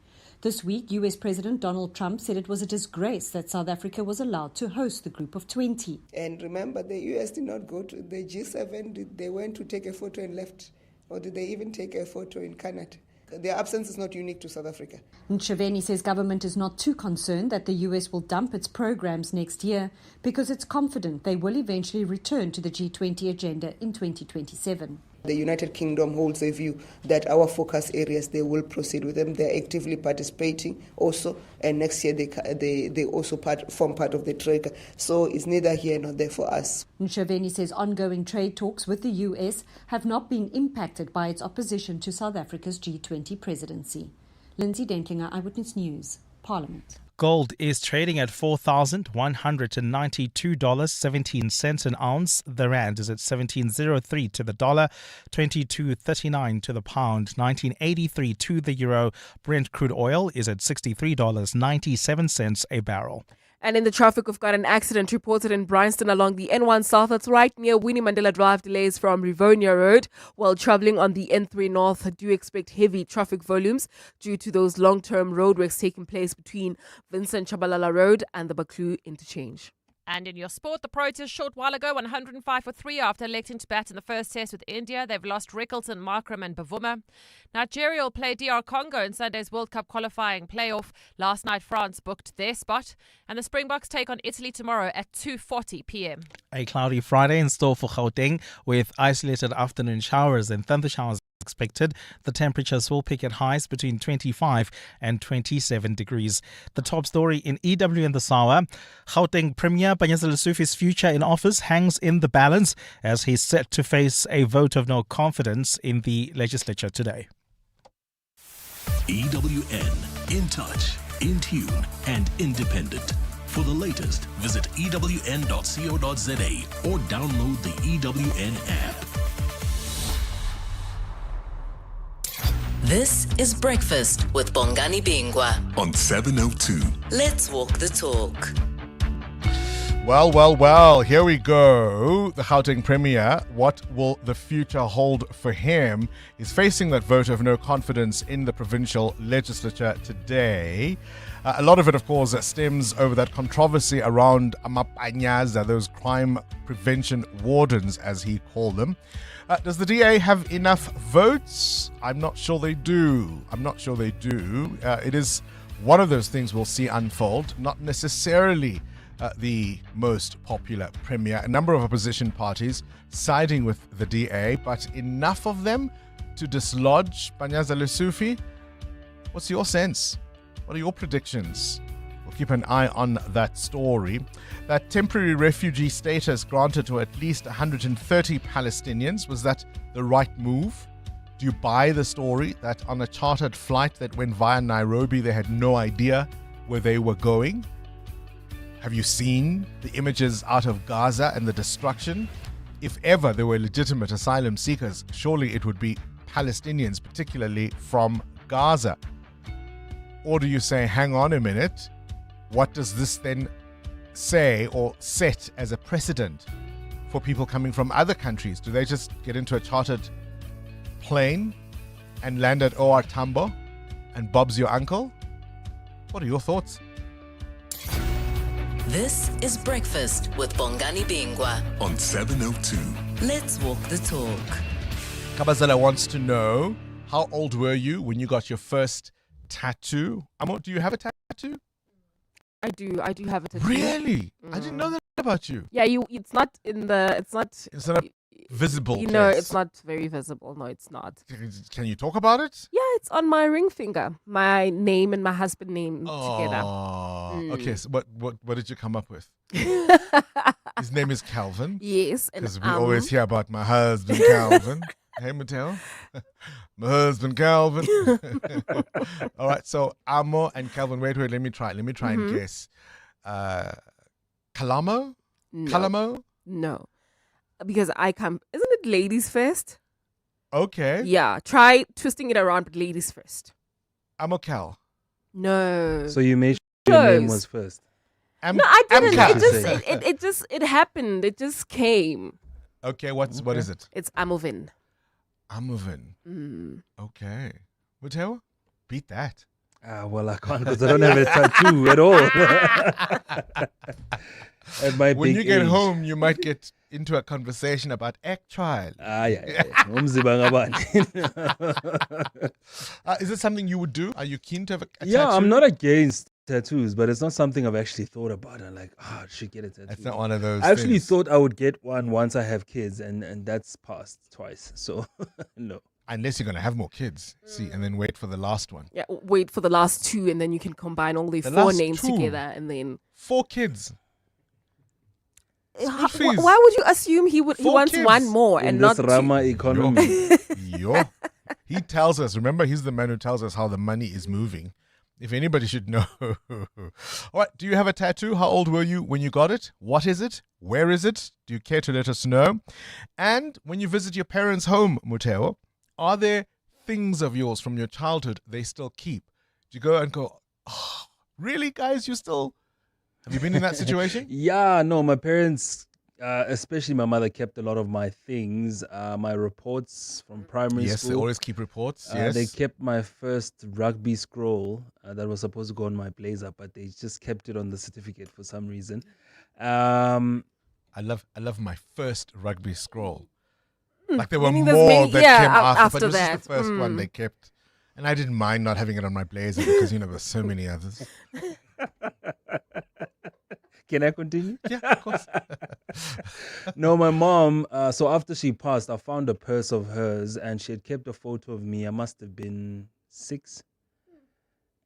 This week, US President Donald Trump said it was a disgrace that South Africa was allowed to host the Group of 20. And remember, the US did not go to the G7. They went to take a photo and left. Or did they even take a photo in Canada? Their absence is not unique to South Africa. Ntshavheni says government is not too concerned that the US will dump its programs next year because it's confident they will eventually return to the G20 agenda in 2027. The United Kingdom holds a view that our focus areas, they will proceed with them. They're actively participating also, and next year they also form part of the trade. So it's neither here nor there for us. Ntshavheni says ongoing trade talks with the US have not been impacted by its opposition to South Africa's G20 presidency. Lindsay Dentlinger, Eyewitness News, Parliament. Gold is trading at $4,192.17 an ounce. The rand is at 17.03 to the dollar, 22.39 to the pound, 19.83 to the euro. Brent crude oil is at $63.97 a barrel. And in the traffic, we've got an accident reported in Bryanston along the N1 South. That's right near Winnie Mandela Drive. Delays from Rivonia Road. While travelling on the N3 North, do expect heavy traffic volumes due to those long-term roadworks taking place between Vincent Chabalala Road and the Baklu interchange. And in your sport, the Proteas short while ago 105 for 3 after electing to bat in the first test with India. They've lost Rickleton, Markram and Bavuma. Nigeria will play DR Congo in Sunday's World Cup qualifying playoff. Last night, France booked their spot. And the Springboks take on Italy tomorrow at 2:40 p.m. A cloudy Friday in store for Gauteng with isolated afternoon showers and thunder showers expected. The temperatures will peak at highs between 25 and 27 degrees. The top story in EW this hour: Gauteng Premier Panyaza Lesufi's future in office hangs in the balance as he's set to face a vote of no confidence in the legislature today. EWN, in touch, in tune, and independent. For the latest, visit ewn.co.za or download the EWN app. This is Breakfast with Bongani Bingwa on 702. Let's walk the talk. Well, here we go. The Gauteng Premier, what will the future hold for him? Is facing that vote of no confidence in the provincial legislature today. A lot of it, of course, stems over that controversy around amapanyaza, those crime prevention wardens, as he called them. Does the DA have enough votes? I'm not sure they do. It is one of those things we'll see unfold, not necessarily the most popular premier. A number of opposition parties siding with the DA, but enough of them to dislodge Panyaza Lesufi. What's your sense? What are your predictions? We'll keep an eye on that story. That temporary refugee status granted to at least 130 Palestinians, was that the right move? Do you buy the story that on a chartered flight that went via Nairobi, they had no idea where they were going? Have you seen the images out of Gaza and the destruction? If ever there were legitimate asylum seekers, surely it would be Palestinians, particularly from Gaza. Or do you say, hang on a minute, what does this then say or set as a precedent for people coming from other countries? Do they just get into a chartered plane and land at OR Tambo and Bob's your uncle? What are your thoughts? This is Breakfast with Bongani Bingwa on 702. Let's walk the talk. Kabazela wants to know, how old were you when you got your first tattoo? Amo, do you have a tattoo? I do have a tattoo. Really? I didn't know that about you. Yeah, it's not visible. You know, it's not very visible. No, it's not. Can you talk about it? Yeah, it's on my ring finger. My name and my husband's name together. Okay, so what did you come up with? His name is Calvin. Yes. Because we always hear about my husband, Calvin. Hey, Mattel. My husband, Calvin. All right, so Amo and Calvin. Wait, let me try and guess. Kalamo? No. Kalamo? No. Because isn't it ladies first? Okay. Yeah, try twisting it around, but ladies first. Amo Cal. No. So you made sure your name was first. No, I didn't. It happened. It just came. Okay, what is it? It's Amovin. Amovin. Okay. Mateo, beat that. Well, I can't because I don't have a tattoo at all. At my when big you get age. home, you might get into a conversation about act trial. Yeah. Is it something you would do? Are you keen to have a Yeah, tattoo? I'm not against tattoos, but it's not something I've actually thought about. I'm like, I should get a tattoo. It's not one of those I actually things. thought I would get one once I have kids, and that's passed twice. So, no. Unless you're going to have more kids. See, and then wait for the last one. Yeah, wait for the last two, and then you can combine all the The four last names two? together, and then 4 kids. Why would you assume he 4 wants kids. one more In and this not Rama two? economy. Yo. He tells us, remember, he's the man who tells us how the money is moving. If anybody should know. All right, do you have a tattoo? How old were you when you got it? What is it? Where is it? Do you care to let us know? And when you visit your parents' home, Muteo, are there things of yours from your childhood they still keep? Do you go and go, oh, really, guys, you still... Have you been in that situation? Yeah, no, my parents, especially my mother, kept a lot of my things, my reports from primary Yes, school. they always keep reports. Yes. They kept my first rugby scroll that was supposed to go on my blazer, but they just kept it on the certificate for some reason. I love my first rugby scroll. Like there were Meaning there's more many- that yeah, came after, but after this is that. the first one they kept. And I didn't mind not having it on my blazer because, there's so many others. Can I continue? Yeah, of course. No, my mom, so after she passed, I found a purse of hers and she had kept a photo of me. I must have been 6.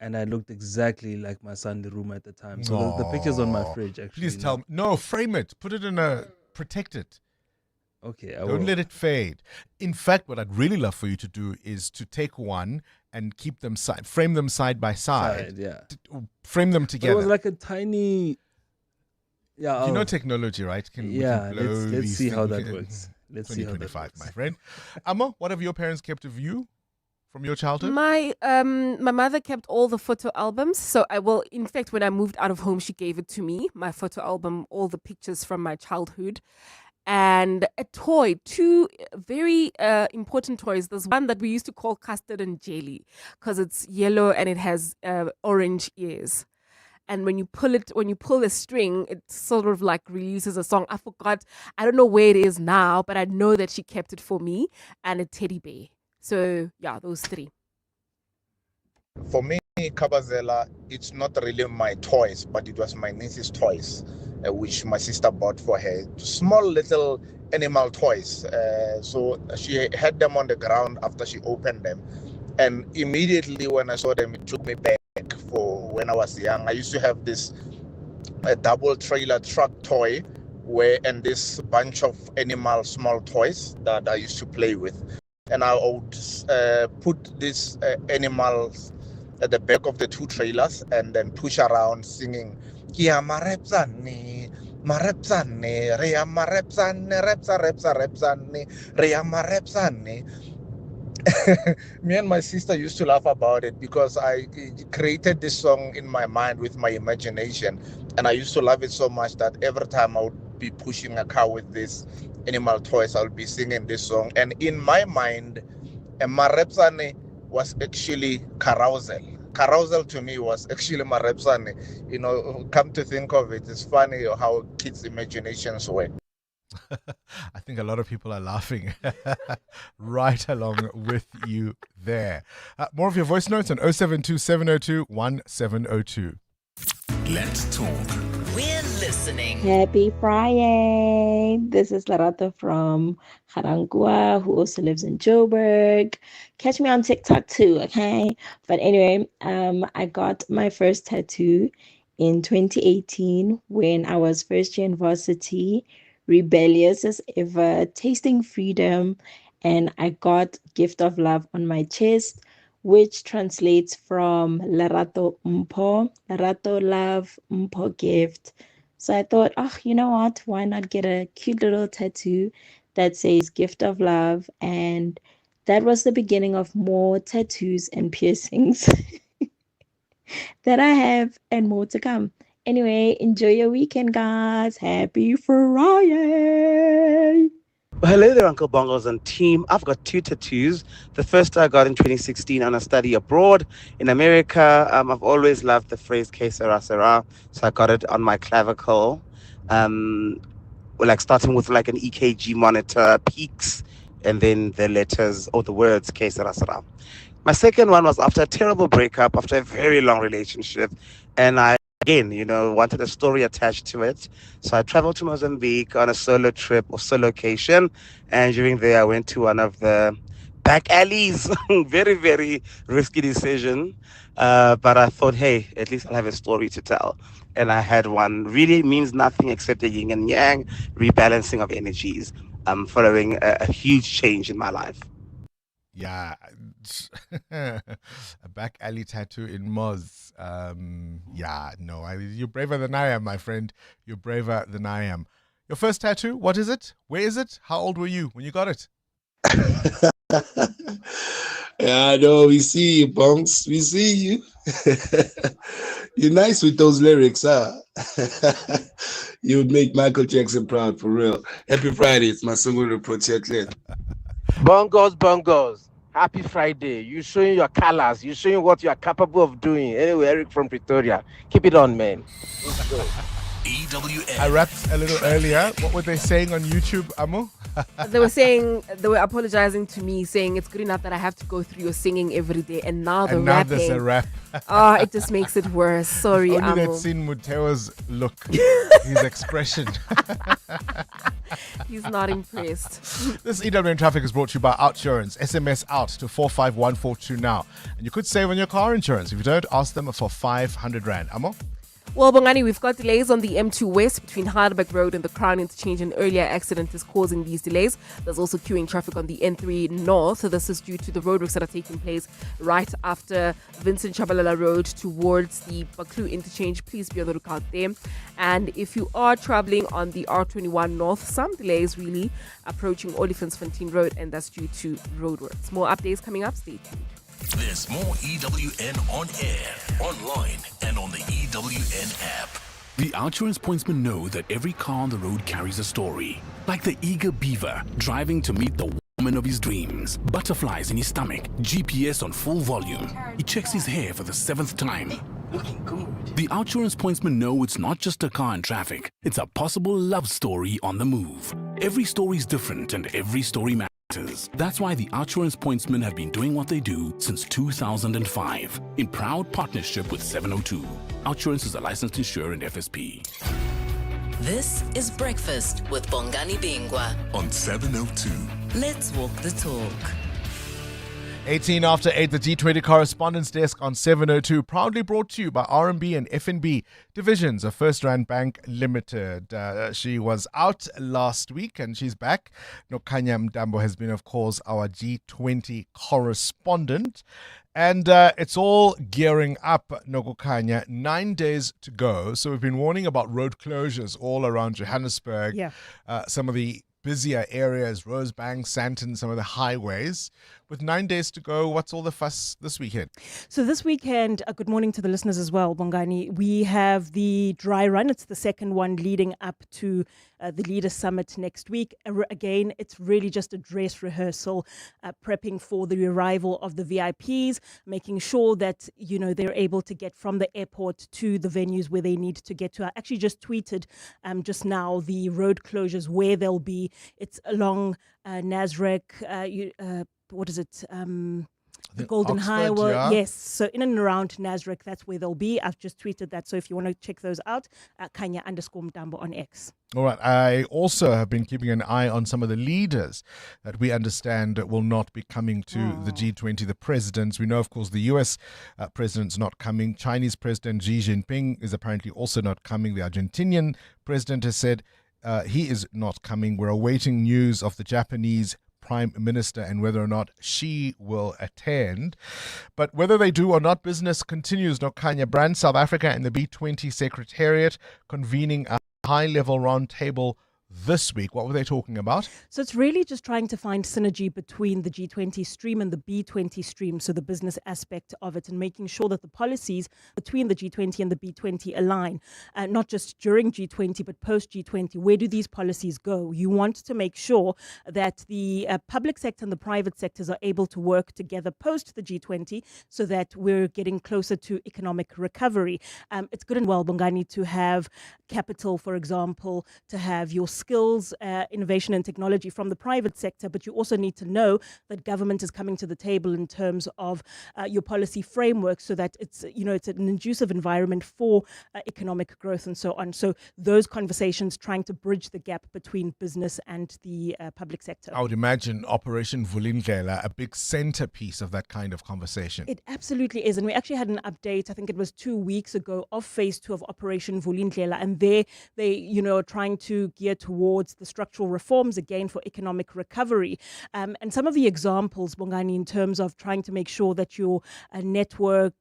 And I looked exactly like my Sunday room at the time. So the picture's on my fridge, actually. Please tell me. No, frame it. Put it in protect it. Okay, I Don't will. let it fade. In fact, what I'd really love for you to do is to take one and keep them frame them side by side. Yeah. Frame them But together. it was like a tiny... Yeah, You know technology, right? We Yeah, can blow let's these see how things. that works. Let's see how that 2025, works. my friend. Amma, what have your parents kept of you from your childhood? My mother kept all the photo albums. So in fact, when I moved out of home, she gave it to me, my photo album, all the pictures from my childhood. And a toy, 2 very important toys. There's one that we used to call custard and jelly because it's yellow and it has orange ears. And when you pull the string, it sort of like releases a song. I forgot. I don't know where it is now, but I know that she kept it for me, and a teddy bear. So yeah, those 3. For me, Kabazela, it's not really my toys, but it was my niece's toys, which my sister bought for her. Small little animal toys. So she had them on the ground after she opened them. And immediately when I saw them, it took me back for when I was young. I used to have this double trailer truck toy and this bunch of animal small toys that I used to play with. And I would put these animals at the back of the 2 trailers and then push around singing, Kia marepzane, marepzane, rea marepzane, repza, repza, repzane, rea marepzane. Me and my sister used to laugh about it because I created this song in my mind with my imagination. And I used to love it so much that every time I would be pushing a car with this animal toys, I would be singing this song. And in my mind, Marepsane was actually carousel. Carousel to me was actually Marepsane. Come to think of it, it's funny how kids' imaginations work. I think a lot of people are laughing right along with you there. More of your voice notes on 072 702 1702. Let's talk. We're listening. Happy Friday. This is Larato from Garangua, who also lives in Joburg. Catch me on TikTok too, okay? But anyway, I got my first tattoo in 2018 when I was first year in varsity, rebellious as ever, tasting freedom, and I got Gift of Love on my chest, which translates from Larato Mpo, Larato Love, Mpo Gift. So I thought, you know what? Why not get a cute little tattoo that says Gift of Love? And that was the beginning of more tattoos and piercings that I have and more to come. Anyway, enjoy your weekend, guys. Happy Friday. Well, hello there, Uncle Bongos and team. I've got 2 tattoos. The first I got in 2016 on a study abroad in America. I've always loved the phrase "Que sera, sera," so I got it on my clavicle. Starting with like an EKG monitor, peaks, and then the letters or the words "Que sera, sera." My second one was after a terrible breakup, after a very long relationship. and I, again, wanted a story attached to it. So I traveled to Mozambique on a solo trip or solocation, and during there I went to one of the back alleys. Very, very risky decision. But I thought, hey, at least I'll have a story to tell. And I had one. Really means nothing except a yin and yang, rebalancing of energies, following a huge change in my life. Yeah, a back alley tattoo in Moz. You're braver than I am, my friend. You're braver than I am. Your first tattoo, what is it? Where is it? How old were you when you got it? Yeah, I know. We see you, Bonks. We see you. You're nice with those lyrics, huh? You would make Michael Jackson proud, for real. Happy Friday. It's my single project. Bongos. Happy Friday. You're showing your colors. You're showing what you are capable of doing. Anyway, Eric from Pretoria. Keep it on, man. Let's go. EWN. I rapped a little earlier. What were they saying on YouTube, Amo? They were apologizing to me, saying it's good enough that I have to go through your singing every day, and now the rapping. There's a rap. It just makes it worse. Sorry, Only Amo. they'd seen Muteo's look, his expression. He's not impressed. This EWN Traffic is brought to you by Outsurance. SMS out to 45142 now. And you could save on your car insurance. If you don't, ask them for 500 Rand. Amo? Well, Bongani, we've got delays on the M2 West between Heidelberg Road and the Crown Interchange. An earlier accident is causing these delays. There's also queuing traffic on the N3 North. So this is due to the roadworks that are taking place right after Vincent Chabalala Road towards the Baklu Interchange. Please be on the lookout there. And if you are traveling on the R21 North, some delays really approaching Olifantsfontein Road, and that's due to roadworks. More updates coming up. Stay tuned. There's more EWN on air, online, and on the EWN app. The Outsurance pointsmen know that every car on the road carries a story. Like the eager beaver driving to meet the woman of his dreams. Butterflies in his stomach, GPS on full volume. He checks his hair for the 7th time. Looking good. The Outsurance pointsmen know it's not just a car in traffic. It's a possible love story on the move. Every story's different and every story matters. That's why the Outsurance pointsmen have been doing what they do since 2005 in proud partnership with 702. Outsurance is a licensed insurer and FSP. This is Breakfast with Bongani Bingwa on 702. Let's walk the talk. 18 after 8, the G20 Correspondents Desk on 702, proudly brought to you by RMB and FNB divisions of First Rand Bank Limited. She was out last week and she's back. Nokhanya Mtambo has been, of course, our G20 correspondent. And it's all gearing up, Nokukhanya. 9 days to go. So we've been warning about road closures all around Johannesburg. Yeah. Some of the busier areas, Rosebank, Sandton, some of the highways. With 9 days to go, what's all the fuss this weekend? So this weekend, good morning to the listeners as well, Bongani. We have the dry run. It's the second one leading up to the Leaders Summit next week. Again, it's really just a dress rehearsal, prepping for the arrival of the VIPs, making sure that, they're able to get from the airport to the venues where they need to get to. I actually just tweeted just now the road closures where they'll be. It's along Nasrec, what is it? The Golden Oxford, Highway. yeah. Yes. So in and around Nasrec, that's where they'll be. I've just tweeted that. So if you want to check those out, Kanya_Mtambo on X. All right. I also have been keeping an eye on some of the leaders that we understand will not be coming to the G20, the presidents. We know, of course, the US president's not coming. Chinese President Xi Jinping is apparently also not coming. The Argentinian president has said he is not coming. We're awaiting news of the Japanese Prime Minister and whether or not she will attend. But whether they do or not, business continues. Nokhanya Brand, South Africa and the B20 Secretariat convening a high-level roundtable this week. What were they talking about? So it's really just trying to find synergy between the G20 stream and the B20 stream, so the business aspect of it, and making sure that the policies between the G20 and the B20 align, not just during G20 but post G20. Where do these policies go? You want to make sure that the public sector and the private sectors are able to work together post the G20 so that we're getting closer to economic recovery. It's good and well, Bongani, to have capital, for example, to have your skills, innovation and technology from the private sector, but you also need to know that government is coming to the table in terms of your policy framework so that it's an conducive environment for economic growth and so on. So those conversations trying to bridge the gap between business and the public sector. I would imagine Operation Vulindlela a big centerpiece of that kind of conversation. It absolutely is. And we actually had an update, I think it was 2 weeks ago, of phase 2 of Operation Vulindlela. And they are trying to gear towards the structural reforms again for economic recovery. And some of the examples, Bongani, in terms of trying to make sure that your network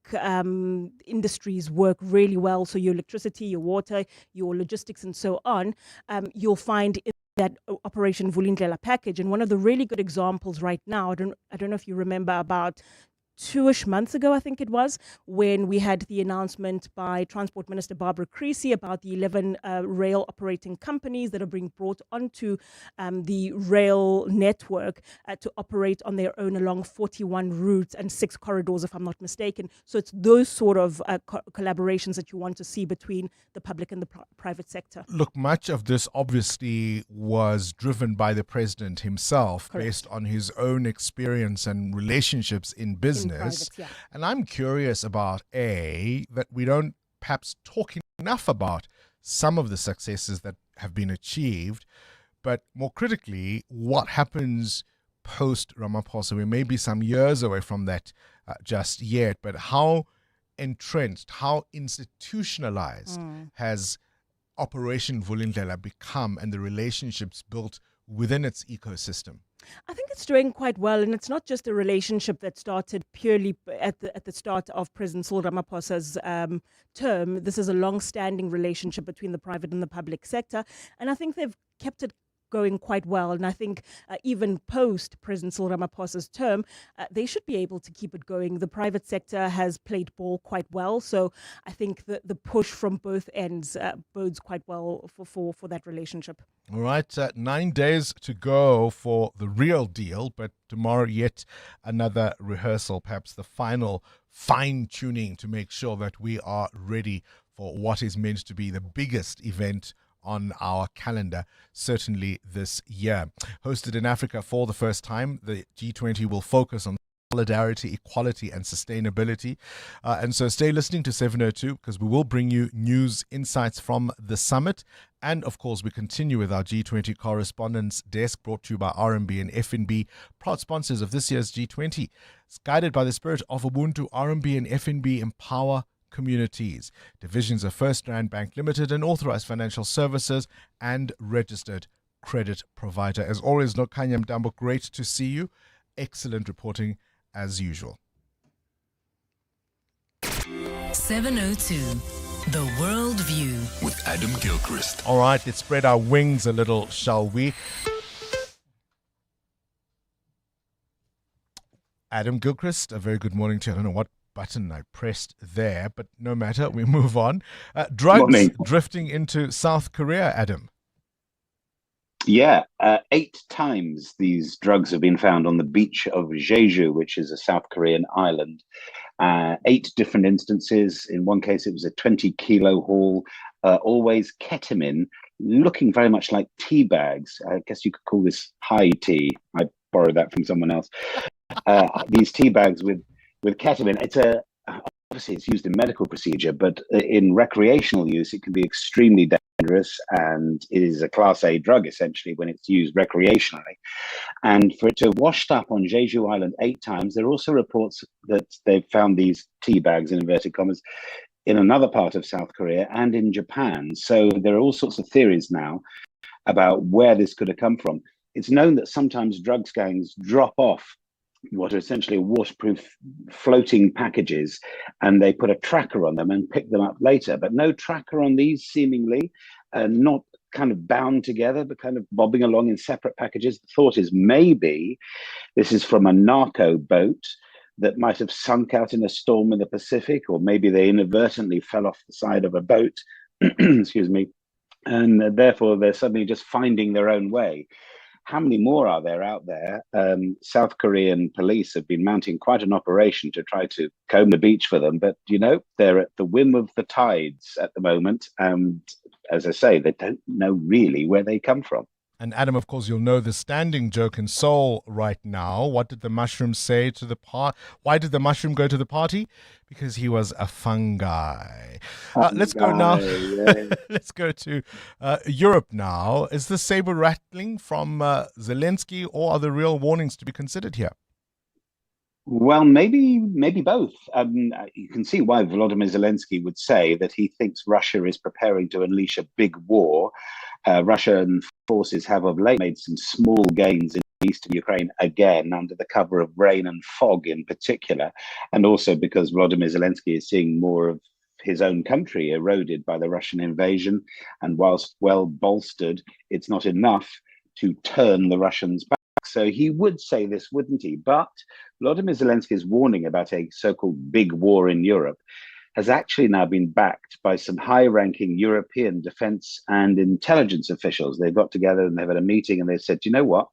industries work really well. So your electricity, your water, your logistics and so on, you'll find in that Operation Vulindlela package. And one of the really good examples right now, I don't know if you remember, about 2-ish months ago, I think it was, when we had the announcement by Transport Minister Barbara Creecy about the 11 rail operating companies that are being brought onto the rail network to operate on their own along 41 routes and 6 corridors, if I'm not mistaken. So it's those sort of collaborations that you want to see between the public and the private sector. Look, much of this obviously was driven by the president himself. Correct. Based on his own experience and relationships in business. Private, yeah. And I'm curious about, that we don't perhaps talk enough about some of the successes that have been achieved, but more critically, what happens post Ramaphosa. We may be some years away from that just yet, but how entrenched, how institutionalized has Operation Vulindlela become and the relationships built within its ecosystem? I think it's doing quite well, and it's not just a relationship that started purely at the start of President Cyril Ramaphosa's term. This is a long-standing relationship between the private and the public sector, and I think they've kept it going quite well. And I think even post President Cyril Ramaphosa's term, they should be able to keep it going. The private sector has played ball quite well, so I think the push from both ends bodes quite well for that relationship. All right, 9 days to go for the real deal, but tomorrow yet another rehearsal, perhaps the final fine-tuning to make sure that we are ready for what is meant to be the biggest event on our calendar, certainly this year. Hosted in Africa for the first time, the G20 will focus on solidarity, equality and sustainability. And so stay listening to 702 because we will bring you news, insights from the summit. And of course, we continue with our G20 correspondents desk brought to you by RMB and FNB, proud sponsors of this year's G20. It's guided by the spirit of Ubuntu. RMB and FNB empower communities. Divisions of First Rand Bank Limited, an authorized financial services and registered credit provider. As always, Nokanya Mdambo, great to see you. Excellent reporting as usual. 702, The World View with Adam Gilchrist. All right, let's spread our wings a little, shall we? Adam Gilchrist, a very good morning to you. I don't know what button I pressed there, but no matter, we move on. Drugs drifting into South Korea, Adam. Yeah, 8 times these drugs have been found on the beach of Jeju, which is a South Korean island. 8 different instances. In one case, it was a 20-kilo haul, always ketamine, looking very much like tea bags. I guess you could call this high tea. I borrowed that from someone else. These tea bags with ketamine. Obviously it's used in medical procedure, but in recreational use, it can be extremely dangerous, and it is a Class A drug essentially when it's used recreationally. And for it to have washed up on Jeju Island 8 times, there are also reports that they've found these tea bags, in inverted commas, in another part of South Korea and in Japan. So there are all sorts of theories now about where this could have come from. It's known that sometimes drugs gangs drop off what are essentially waterproof floating packages, and they put a tracker on them and pick them up later. But no tracker on these, seemingly, not kind of bound together, but kind of bobbing along in separate packages. The thought is maybe this is from a narco boat that might have sunk out in a storm in the Pacific, or maybe they inadvertently fell off the side of a boat, excuse me, and therefore they're suddenly just finding their own way. How many more are there out there? South Korean police have been mounting quite an operation to try to comb the beach for them, but they're at the whim of the tides at the moment, and as I say, they don't know really where they come from. And Adam, of course, you'll know the standing joke in Seoul right now. What did the mushroom say to the party? Why did the mushroom go to the party? Because he was a fungi. Let's go now. Yeah. Let's go to Europe now. Is the saber rattling from Zelensky, or are there real warnings to be considered here? Well, maybe both. You can see why Volodymyr Zelensky would say that he thinks Russia is preparing to unleash a big war. Russian forces have of late made some small gains in eastern Ukraine again, under the cover of rain and fog in particular, and also because Volodymyr Zelensky is seeing more of his own country eroded by the Russian invasion. And whilst well bolstered, it's not enough to turn the Russians back. So he would say this, wouldn't he? But Volodymyr Zelensky's warning about a so-called big war in Europe has actually now been backed by some high-ranking European defense and intelligence officials. They got together and they've had a meeting and they said, you know what?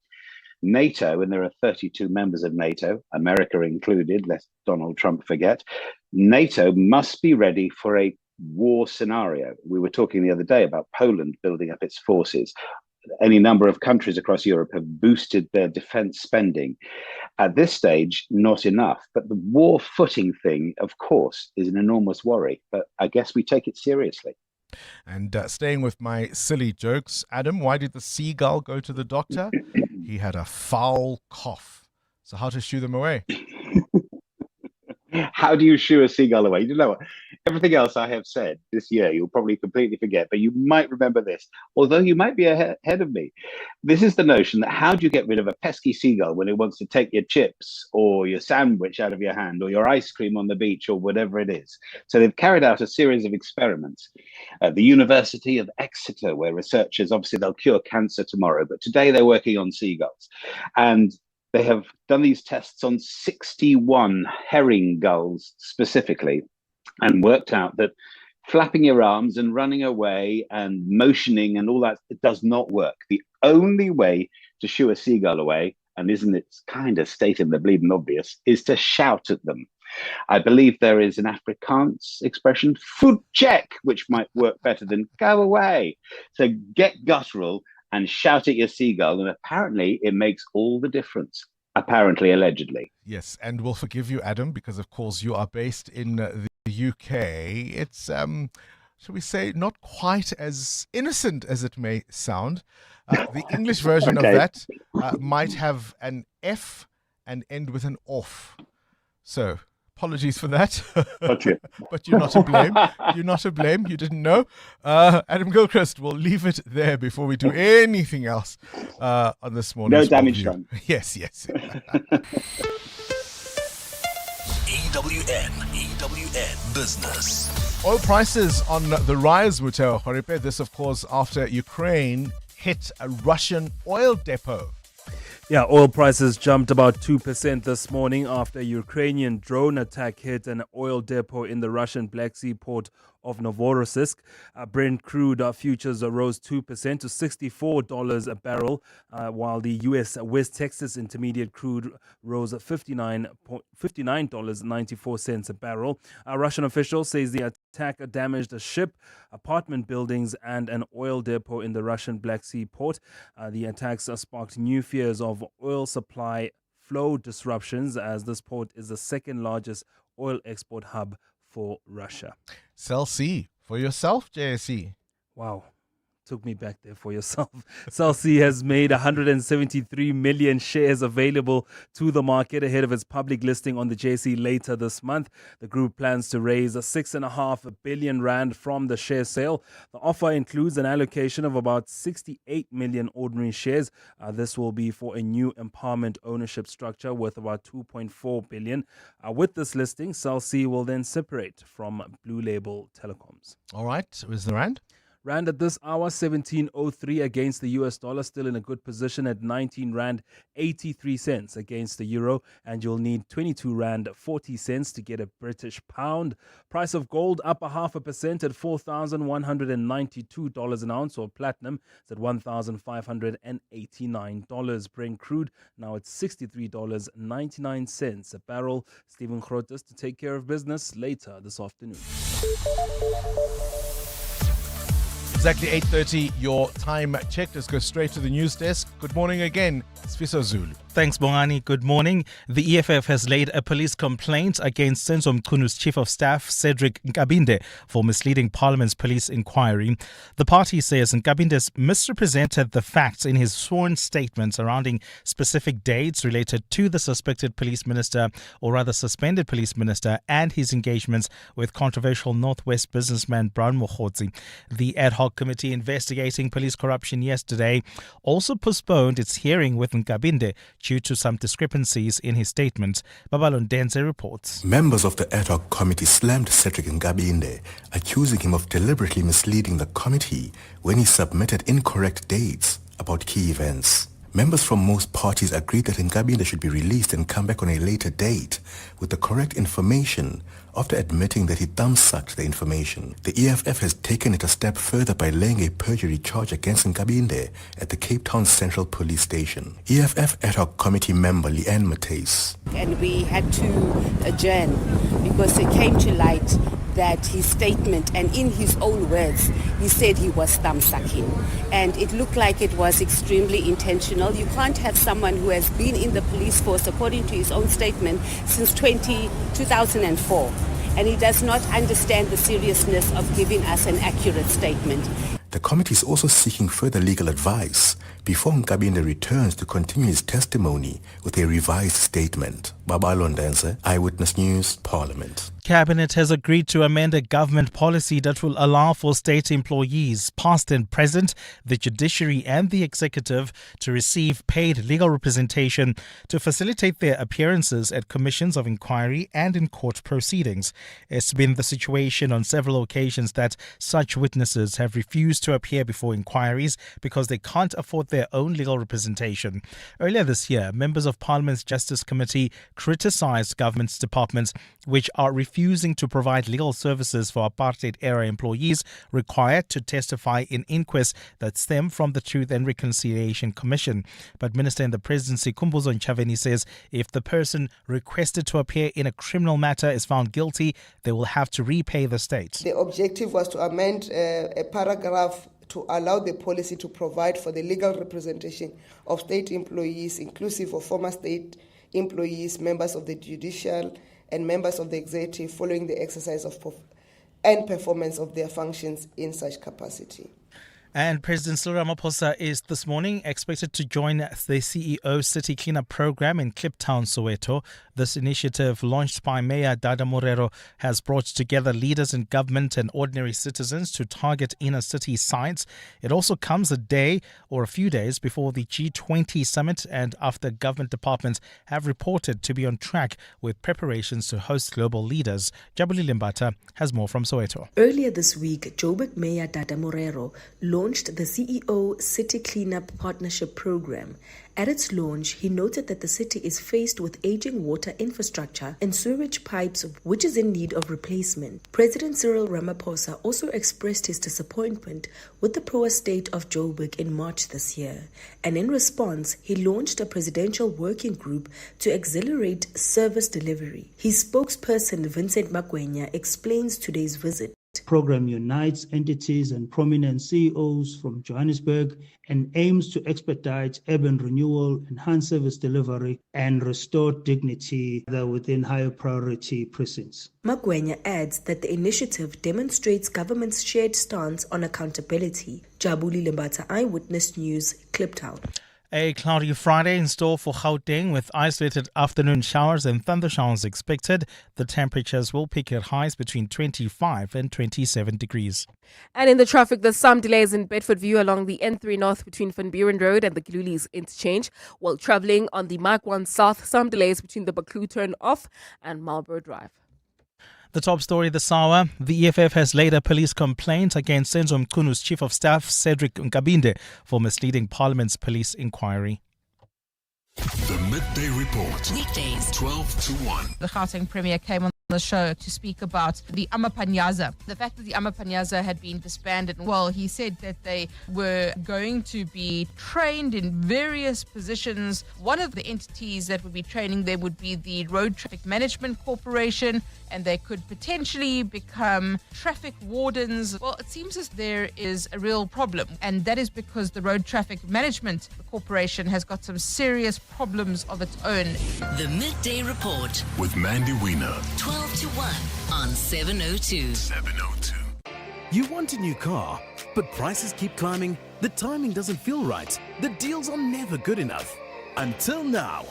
NATO, and there are 32 members of NATO, America included, lest Donald Trump forget, NATO must be ready for a war scenario. We were talking the other day about Poland building up its forces. Any number of countries across Europe have boosted their defense spending. At this stage, not enough. But the war footing thing, of course, is an enormous worry. But I guess we take it seriously. And staying with my silly jokes, Adam, why did the seagull go to the doctor? He had a foul cough. So how to shoo them away? How do you shoo a seagull away? You know what? Everything else I have said this year, you'll probably completely forget, but you might remember this, although you might be ahead of me. This is the notion that how do you get rid of a pesky seagull when it wants to take your chips or your sandwich out of your hand or your ice cream on the beach or whatever it is? So they've carried out a series of experiments at the University of Exeter, where researchers, obviously they'll cure cancer tomorrow, but today they're working on seagulls. And they have done these tests on 61 herring gulls specifically, and worked out that flapping your arms and running away and motioning and all that, it does not work. The only way to shoo a seagull away, and isn't it kind of stating the bleeding obvious, is to shout at them. I believe there is an Afrikaans expression, "food check," which might work better than "go away." So get guttural and shout at your seagull, and apparently it makes all the difference. Apparently, allegedly. Yes, and we'll forgive you, Adam, because of course you are based in the UK. It's, shall we say, not quite as innocent as it may sound. The English version of that might have an F and end with an off. So, apologies for that. Gotcha. But you're not to blame. You're not to blame. You didn't know. Adam Gilchrist, we'll leave it there before we do anything else on this morning. No damage done. Yes. EWN Business. Oil prices on the rise, Muteo Horipe. This, of course, after Ukraine hit a Russian oil depot. Yeah, oil prices jumped about 2% this morning after a Ukrainian drone attack hit an oil depot in the Russian Black Sea port of Novorossiysk. Brent crude futures rose 2% to $64 a barrel, while the U.S. West Texas Intermediate crude rose $59.94 a barrel. A Russian official says the attack damaged a ship, apartment buildings, and an oil depot in the Russian Black Sea port. The attacks sparked new fears of oil supply flow disruptions, as this port is the second largest oil export hub for Russia. Cell C for yourself, JSE. Wow. Took me back there for yourself. Cell C has made 173 million shares available to the market ahead of its public listing on the JSE later this month. The group plans to raise 6.5 billion rand from the share sale. The offer includes an allocation of about 68 million ordinary shares. This will be for a new empowerment ownership structure worth about 2.4 billion. With this listing, Cell C will then separate from Blue Label Telecoms. All right. Where's the rand? Rand at this hour, 17.03 against the US dollar, still in a good position at 19 Rand 83 cents against the euro, and you'll need 22 Rand 40 cents to get a British pound. Price of gold up 0.5% at $4,192 an ounce, or platinum is at $1,589. Brent crude now at $63.99 a barrel. Stephen Grotes to take care of business later this afternoon. Exactly 8:30, your time check. Let's go straight to the news desk. Good morning again. It's Fiso Zulu. Thanks, Bongani. Good morning. The EFF has laid a police complaint against Senzo Mkunu's Chief of Staff, Cedric Nkabinde, for misleading Parliament's police inquiry. The party says Nkabinde misrepresented the facts in his sworn statement surrounding specific dates related to the suspected police minister, or rather suspended police minister, and his engagements with controversial Northwest businessman Brown Mokgotsi. The ad hoc committee investigating police corruption yesterday also postponed its hearing with Nkabinde due to some discrepancies in his statement. Babalon Denze reports. Members of the ad hoc committee slammed Cedric Nkabinde, accusing him of deliberately misleading the committee when he submitted incorrect dates about key events. Members from most parties agreed that Nkabinde should be released and come back on a later date with the correct information after admitting that he thumbsucked the information. The EFF has taken it a step further by laying a perjury charge against Nkabinde at the Cape Town Central Police Station. EFF ad hoc committee member Leanne Matthys. And we had to adjourn because it came to light that his statement, and in his own words, he said he was thumbsucking. And it looked like it was extremely intentional. You can't have someone who has been in the police force, according to his own statement, since 2004. And he does not understand the seriousness of giving us an accurate statement. The committee is also seeking further legal advice before Nkabinde returns to continue his testimony with a revised statement. Babalon Denze, Eyewitness News, Parliament. Cabinet has agreed to amend a government policy that will allow for state employees, past and present, the judiciary and the executive, to receive paid legal representation to facilitate their appearances at commissions of inquiry and in court proceedings. It's been the situation on several occasions that such witnesses have refused to appear before inquiries because they can't afford their own legal representation. Earlier this year, members of Parliament's Justice Committee criticised government's departments which are refusing to provide legal services for apartheid-era employees required to testify in inquests that stem from the Truth and Reconciliation Commission. But Minister in the Presidency, Khumbudzo Ntshavheni, says if the person requested to appear in a criminal matter is found guilty, they will have to repay the state. The objective was to amend a paragraph to allow the policy to provide for the legal representation of state employees, inclusive of former state employees, members of the judicial and members of the executive following the exercise of and performance of their functions in such capacity. And President Cyril Ramaphosa is this morning expected to join the CEO City Cleanup Program in Kliptown, Soweto. This initiative, launched by Mayor Dada Morero, has brought together leaders in government and ordinary citizens to target inner city sites. It also comes a day or a few days before the G20 summit and after government departments have reported to be on track with preparations to host global leaders. Jabuli Limbata has more from Soweto. Earlier this week, Joburg Mayor Dada Morero launched the CEO City Cleanup Partnership Program. At its launch, he noted that the city is faced with aging water infrastructure and sewage pipes, which is in need of replacement. President Cyril Ramaphosa also expressed his disappointment with the poor state of Joburg in March this year. And in response, he launched a presidential working group to accelerate service delivery. His spokesperson, Vincent Magwenya, explains today's visit. Program unites entities and prominent CEOs from Johannesburg and aims to expedite urban renewal, enhance service delivery, and restore dignity within higher priority precincts. Magwenya adds that the initiative demonstrates government's shared stance on accountability. Jabuli Limbata, Eyewitness News, Kliptown. A cloudy Friday in store for Gauteng with isolated afternoon showers and thundershowers expected. The temperatures will peak at highs between 25 and 27 degrees. And in the traffic, there's some delays in Bedfordview along the N3 North between Van Buren Road and the Gilulis interchange. While travelling on the Mark 1 South, some delays between the Baklu turn off and Marlborough Drive. The top story this hour, the EFF has laid a police complaint against Senzo Mkunu's Chief of Staff, Cedric Nkabinde, for misleading Parliament's police inquiry. The Midday Report. Weekdays, 12 to 1. The Gauteng Premier came on the show to speak about the Amapanyaza. The fact that the Amapanyaza had been disbanded. Well, he said that they were going to be trained in various positions. One of the entities that would be training them would be the Road Traffic Management Corporation, and they could potentially become traffic wardens. Well, it seems as there is a real problem, and that is because the Road Traffic Management Corporation has got some serious problems of its own. The Midday Report with Mandy Wiener. 12 to 1 on 702. 702. You want a new car, but prices keep climbing, the timing doesn't feel right, the deals are never good enough. Until now.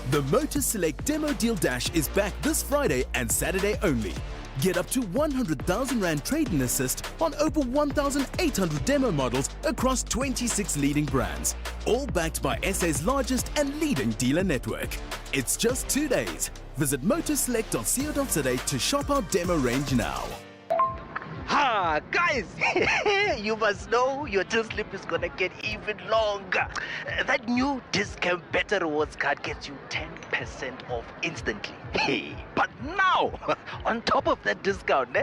The Motor Select Demo Deal Dash is back this Friday and Saturday only. Get up to 100,000 Rand trade-in assist on over 1,800 demo models across 26 leading brands. All backed by SA's largest and leading dealer network. It's just 2 days. Visit motorselect.co.za to shop our demo range now. Ha, guys, you must know your till slip is gonna get even longer. That new Discount Better Rewards card gets you 10% off instantly. Hey, but now, on top of that discount,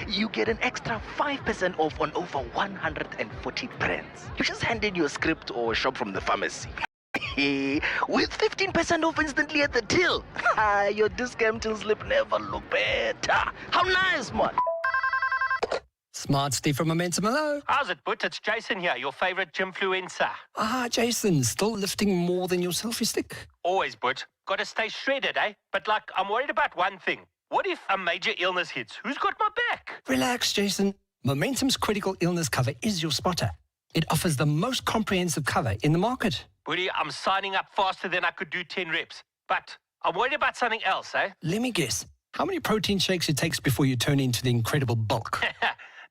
you get an extra 5% off on over 140 brands. You just hand in your script or shop from the pharmacy. With 15% off instantly at the till. Your discount till slip never look better. How nice, man. Smart Steve from Momentum, hello. How's it, But? It's Jason here, your favorite gymfluencer. Jason, still lifting more than your selfie stick? Always, But. Gotta stay shredded, eh? But I'm worried about one thing. What if a major illness hits? Who's got my back? Relax, Jason. Momentum's critical illness cover is your spotter. It offers the most comprehensive cover in the market. Buddy, I'm signing up faster than I could do 10 reps. But I'm worried about something else, eh? Let me guess. How many protein shakes it takes before you turn into the incredible bulk?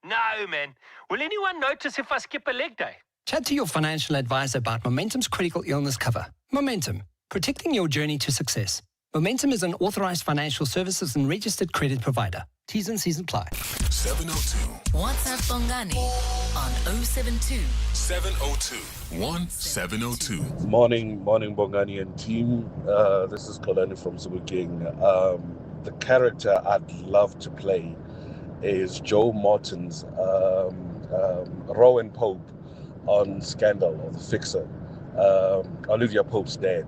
No, man. Will anyone notice if I skip a leg day? Chat to your financial advisor about Momentum's critical illness cover. Momentum, protecting your journey to success. Momentum is an authorized financial services and registered credit provider. T's and C's apply. 702. WhatsApp Bongani on 072 702 1702. Morning, Bongani and team. This is Kolani from Sebokeng. The character I'd love to play is Joe Morton's Rowan Pope on Scandal, or The Fixer. Olivia Pope's dad.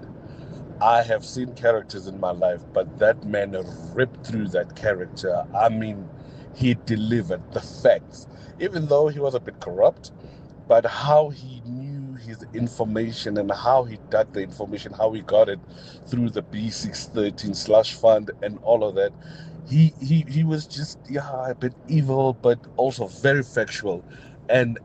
I have seen characters in my life, but that man ripped through that character. I mean, he delivered the facts, even though he was a bit corrupt, but how he knew his information and how he dug the information, how he got it through the B613 slush fund and all of that. He was just a bit evil, but also very factual, and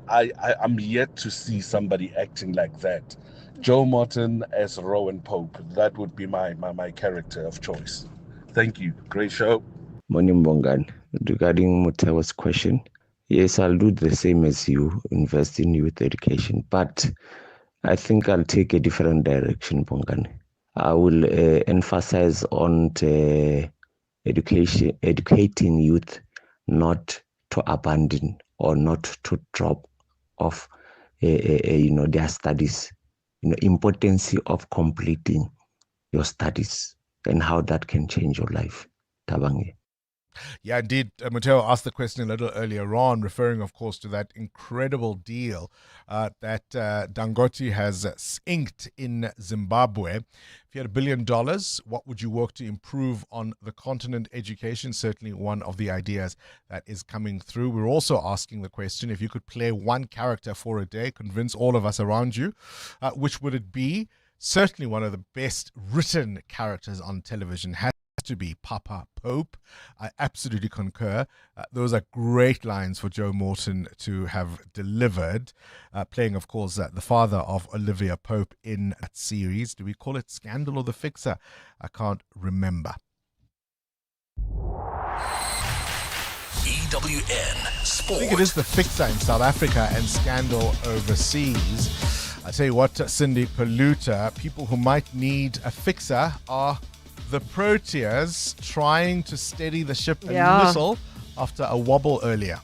I'm yet to see somebody acting like that. Joe Morton as Rowan Pope, that would be my character of choice. Thank you. Great show. Morning, Bongan. Regarding Mutewa's question, yes, I'll do the same as you, invest in youth education, but I think I'll take a different direction, Bongan. I will emphasize on educating youth not to abandon or not to drop off their studies, importance of completing your studies and how that can change your life. Tabange. Yeah, indeed. Mateo asked the question a little earlier on, referring, of course, to that incredible deal that Dangote has inked in Zimbabwe. If you had $1 billion, what would you work to improve on the continent? Education, certainly one of the ideas that is coming through. We're also asking the question, if you could play one character for a day, convince all of us around you, which would it be? Certainly one of the best written characters on television has to be Papa Pope. I absolutely concur. Those are great lines for Joe Morton to have delivered, playing, of course, the father of Olivia Pope in that series. Do we call it Scandal or The Fixer? I can't remember. EWN Sport. I think it is The Fixer in South Africa and Scandal overseas. I tell you what, Cindy Paluta, people who might need a fixer are the Proteas, trying to steady the ship a little after a wobble earlier.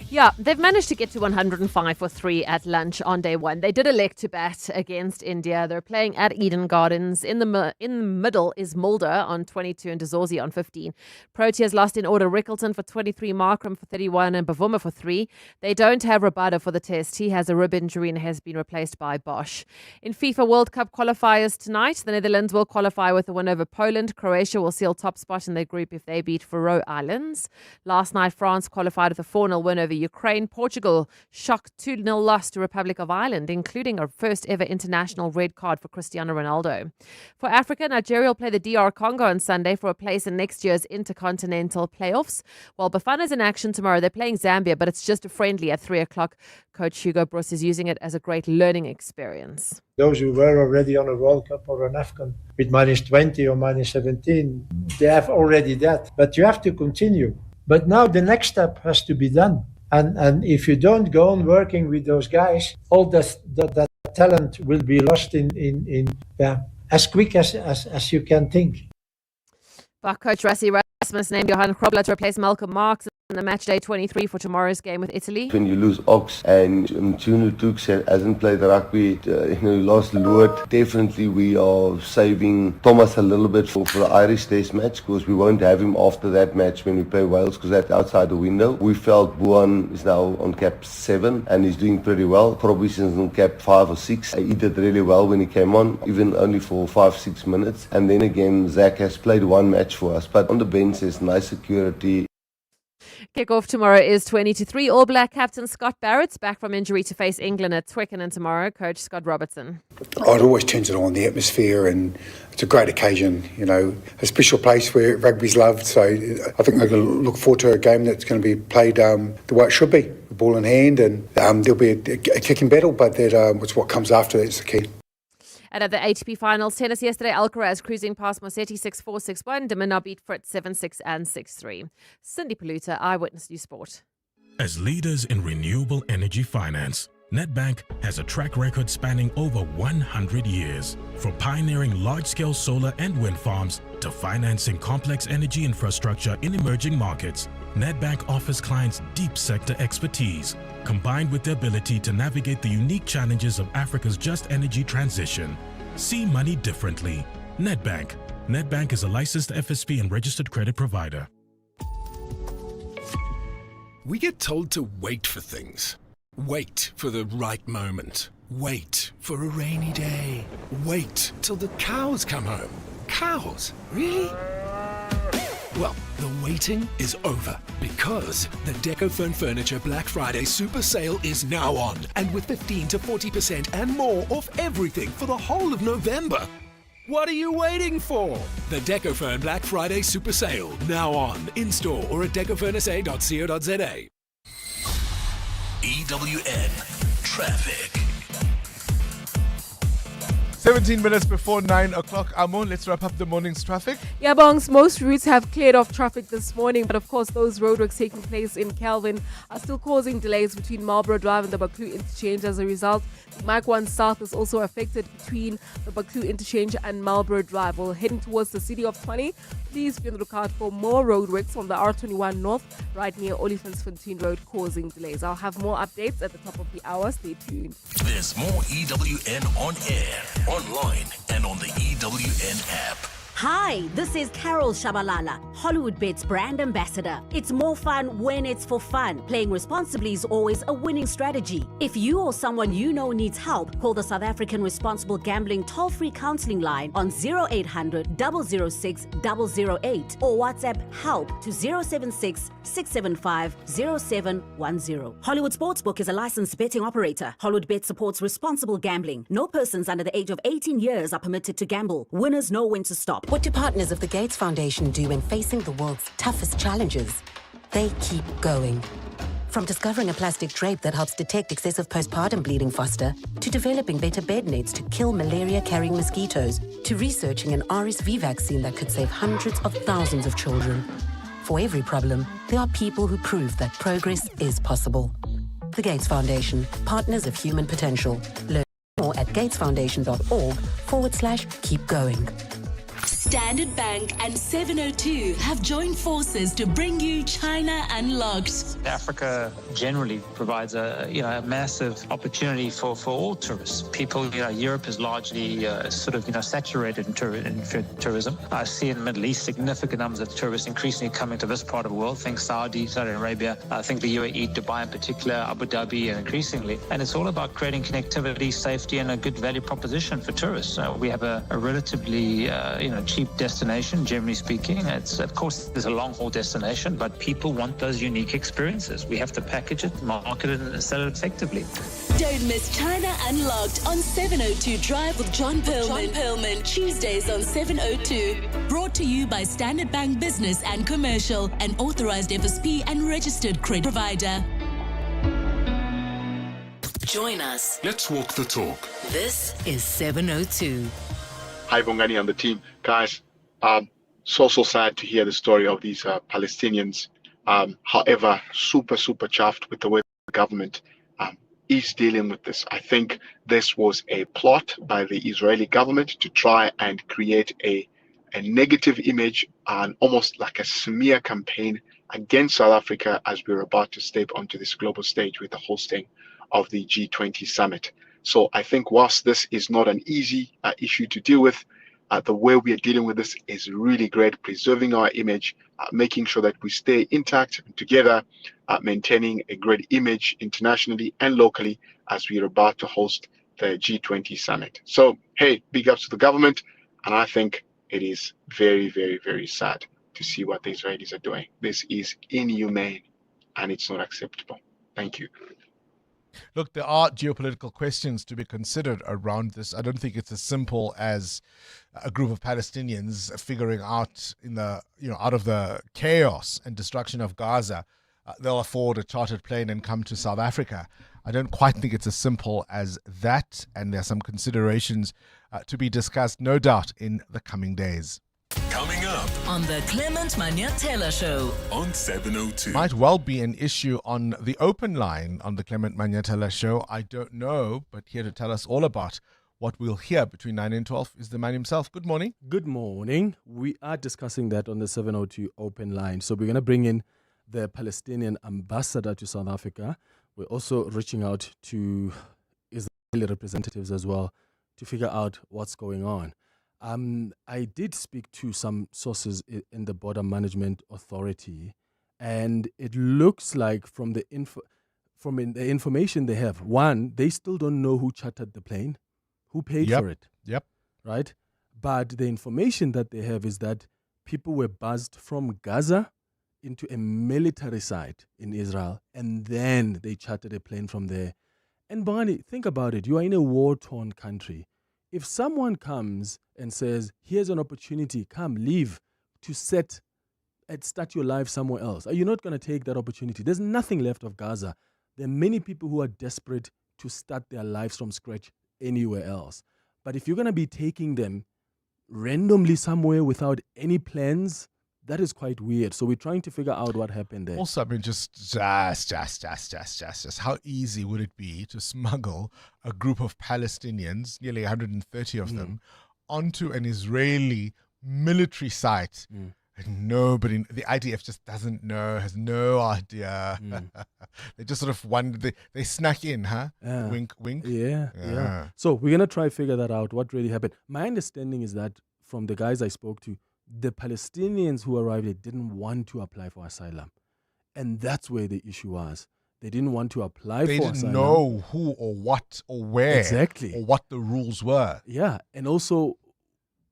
Yeah, they've managed to get to 105 for 3 at lunch on day one. They did elect to bat against India. They're playing at Eden Gardens. In the middle is Mulder on 22 and Dazorzi on 15. Proteas lost in order. Rickleton for 23, Markram for 31 and Bavuma for 3. They don't have Rabada for the test. He has a rib injury and has been replaced by Bosch. In FIFA World Cup qualifiers tonight, the Netherlands will qualify with a win over Poland. Croatia will seal top spot in their group if they beat Faroe Islands. Last night, France qualified with a 4-0 win over Ukraine. Portugal shocked 2-0 loss to Republic of Ireland, including a first ever international red card for Cristiano Ronaldo. For Africa, Nigeria will play the DR Congo on Sunday for a place in next year's intercontinental playoffs. While Bafana's in action tomorrow, they're playing Zambia, but it's just a friendly at 3 o'clock. Coach Hugo Broos is using it as a great learning experience. Those who were already on a World Cup or an AFCON with -20 or -17, they have already that. But you have to continue. But now the next step has to be done. And if you don't go on working with those guys, all that talent will be lost in as quick as you can think. But Coach Rassie Rasmus named Johan Krobler to replace Malcolm Marx in the match day 23 for tomorrow's game with Italy. When you lose Ox and Mchunu Tux hasn't played rugby, lost Loord, definitely we are saving Thomas a little bit for the Irish Test match, because we won't have him after that match when we play Wales, because that's outside the window. We felt Buan is now on cap 7 and he's doing pretty well. Probison's on cap 5 or 6. He did really well when he came on, even only for 5-6 minutes. And then again, Zach has played one match for us, but on the bench there's nice security. Kick-off tomorrow is 20-3. All Black captain Scott Barrett's back from injury to face England at Twickenham tomorrow. Coach Scott Robertson. It always turns it on, the atmosphere, and it's a great occasion, a special place where rugby's loved. So I think they're going to look forward to a game that's going to be played the way it should be, the ball in hand, and there'll be a kicking battle, but it's what comes after that's the key. And at the ATP finals, tennis yesterday, Alcaraz cruising past Musetti 6-4, 6-1. Demina beat Fritz 7-6 and 6-3. Cindy Paluta, Eyewitness News Sport. As leaders in renewable energy finance, Nedbank has a track record spanning over 100 years. From pioneering large-scale solar and wind farms to financing complex energy infrastructure in emerging markets, Nedbank offers clients deep sector expertise, combined with the ability to navigate the unique challenges of Africa's just energy transition. See money differently. Nedbank. Nedbank is a licensed FSP and registered credit provider. We get told to wait for things. Wait for the right moment. Wait for a rainy day. Wait till the cows come home. Cows? Really? Well, the waiting is over, because the Decophone Furniture Black Friday Super Sale is now on, and with 15 to 40% and more off everything for the whole of November. What are you waiting for? The Decophone Black Friday Super Sale, now on, in-store or at decophoneSA.co.za. EWN Traffic. 17 minutes before 9 o'clock. Amon, let's wrap up the morning's traffic. Yeah, Bongs, most routes have cleared off traffic this morning, but of course those roadworks taking place in Kelvin are still causing delays between Marlborough Drive and the Baklu interchange. As a result, Mike 1 South is also affected between the Baklu interchange and Marlborough Drive. While heading towards the city of Tshwane, please be on the lookout for more roadworks on the R21 North, right near Olifantsfontein Road, causing delays. I'll have more updates at the top of the hour. Stay tuned. There's more EWN on air, online, and on the EWN app. Hi, this is Carol Shabalala, Hollywood Bet's brand ambassador. It's more fun when it's for fun. Playing responsibly is always a winning strategy. If you or someone you know needs help, call the South African Responsible Gambling toll-free counseling line on 0800 006 008 or WhatsApp help to 076 675 0710. Hollywood Sportsbook is a licensed betting operator. Hollywood Bet supports responsible gambling. No persons under the age of 18 years are permitted to gamble. Winners know when to stop. What do partners of the Gates Foundation do when facing the world's toughest challenges? They keep going. From discovering a plastic drape that helps detect excessive postpartum bleeding faster, to developing better bed nets to kill malaria-carrying mosquitoes, to researching an RSV vaccine that could save hundreds of thousands of children. For every problem, there are people who prove that progress is possible. The Gates Foundation, partners of human potential. Learn more at gatesfoundation.org/keep going. Standard Bank and 702 have joined forces to bring you China Unlocked. Africa generally provides a massive opportunity for all tourists. People, Europe is largely saturated in tourism. I see in the Middle East significant numbers of tourists increasingly coming to this part of the world. Think Saudi Arabia, I think the UAE, Dubai in particular, Abu Dhabi, and increasingly. And it's all about creating connectivity, safety, and a good value proposition for tourists. We have a relatively cheap destination, generally speaking. It's, of course, there's a long-haul destination, but people want those unique experiences. We have to package it, market it, and sell it effectively. Don't miss China Unlocked on 702 Drive with John Perlman. Tuesdays on 702. Brought to you by Standard Bank Business and Commercial, an authorized FSP and registered credit provider. Join us. Let's walk the talk. This is 702. Hi, Bongani and the team. Guys, so sad to hear the story of these Palestinians. However, super chuffed with the way the government is dealing with this. I think this was a plot by the Israeli government to try and create a negative image and almost like a smear campaign against South Africa as we're about to step onto this global stage with the hosting of the G20 summit. So I think whilst this is not an easy issue to deal with, the way we are dealing with this is really great, preserving our image, making sure that we stay intact and together, maintaining a great image internationally and locally as we are about to host the G20 summit. So, hey, big ups to the government. And I think it is very sad to see what the Israelis are doing. This is inhumane and it's not acceptable. Thank you. Look, there are geopolitical questions to be considered around this. I don't think it's as simple as a group of Palestinians figuring out out of the chaos and destruction of Gaza, they'll afford a chartered plane and come to South Africa. I don't quite think it's as simple as that, and there are some considerations to be discussed, no doubt, in the coming days. Coming up on the Clement Manatella Show on 702. Might well be an issue on the open line on the Clement Manatella Show. I don't know, but here to tell us all about what we'll hear between 9 and 12 is the man himself. Good morning. Good morning. We are discussing that on the 702 open line. So we're going to bring in the Palestinian ambassador to South Africa. We're also reaching out to Israeli representatives as well to figure out what's going on. I did speak to some sources in the Border Management Authority, and it looks like from the information they have, one, they still don't know who chartered the plane, who paid for it. Yep. Right? But the information that they have is that people were buzzed from Gaza into a military site in Israel, and then they chartered a plane from there. And Bongani, think about it. You are in a war-torn country. If someone comes and says, here's an opportunity, come, leave, to start your life somewhere else, are you not going to take that opportunity? There's nothing left of Gaza. There are many people who are desperate to start their lives from scratch anywhere else. But if you're going to be taking them randomly somewhere without any plans, that is quite weird. So we're trying to figure out what happened there. Also, I mean, just how easy would it be to smuggle a group of Palestinians, nearly 130 of them, onto an Israeli military site? And nobody, the IDF just doesn't know, has no idea. They just sort of they snuck in, huh? Wink, wink. Yeah. So we're going to try to figure that out, what really happened. My understanding is that from the guys I spoke to, the Palestinians who arrived there didn't want to apply for asylum. And that's where the issue was. They didn't want to apply for asylum. They didn't know who or what or where. Exactly. Or what the rules were. Yeah. And also,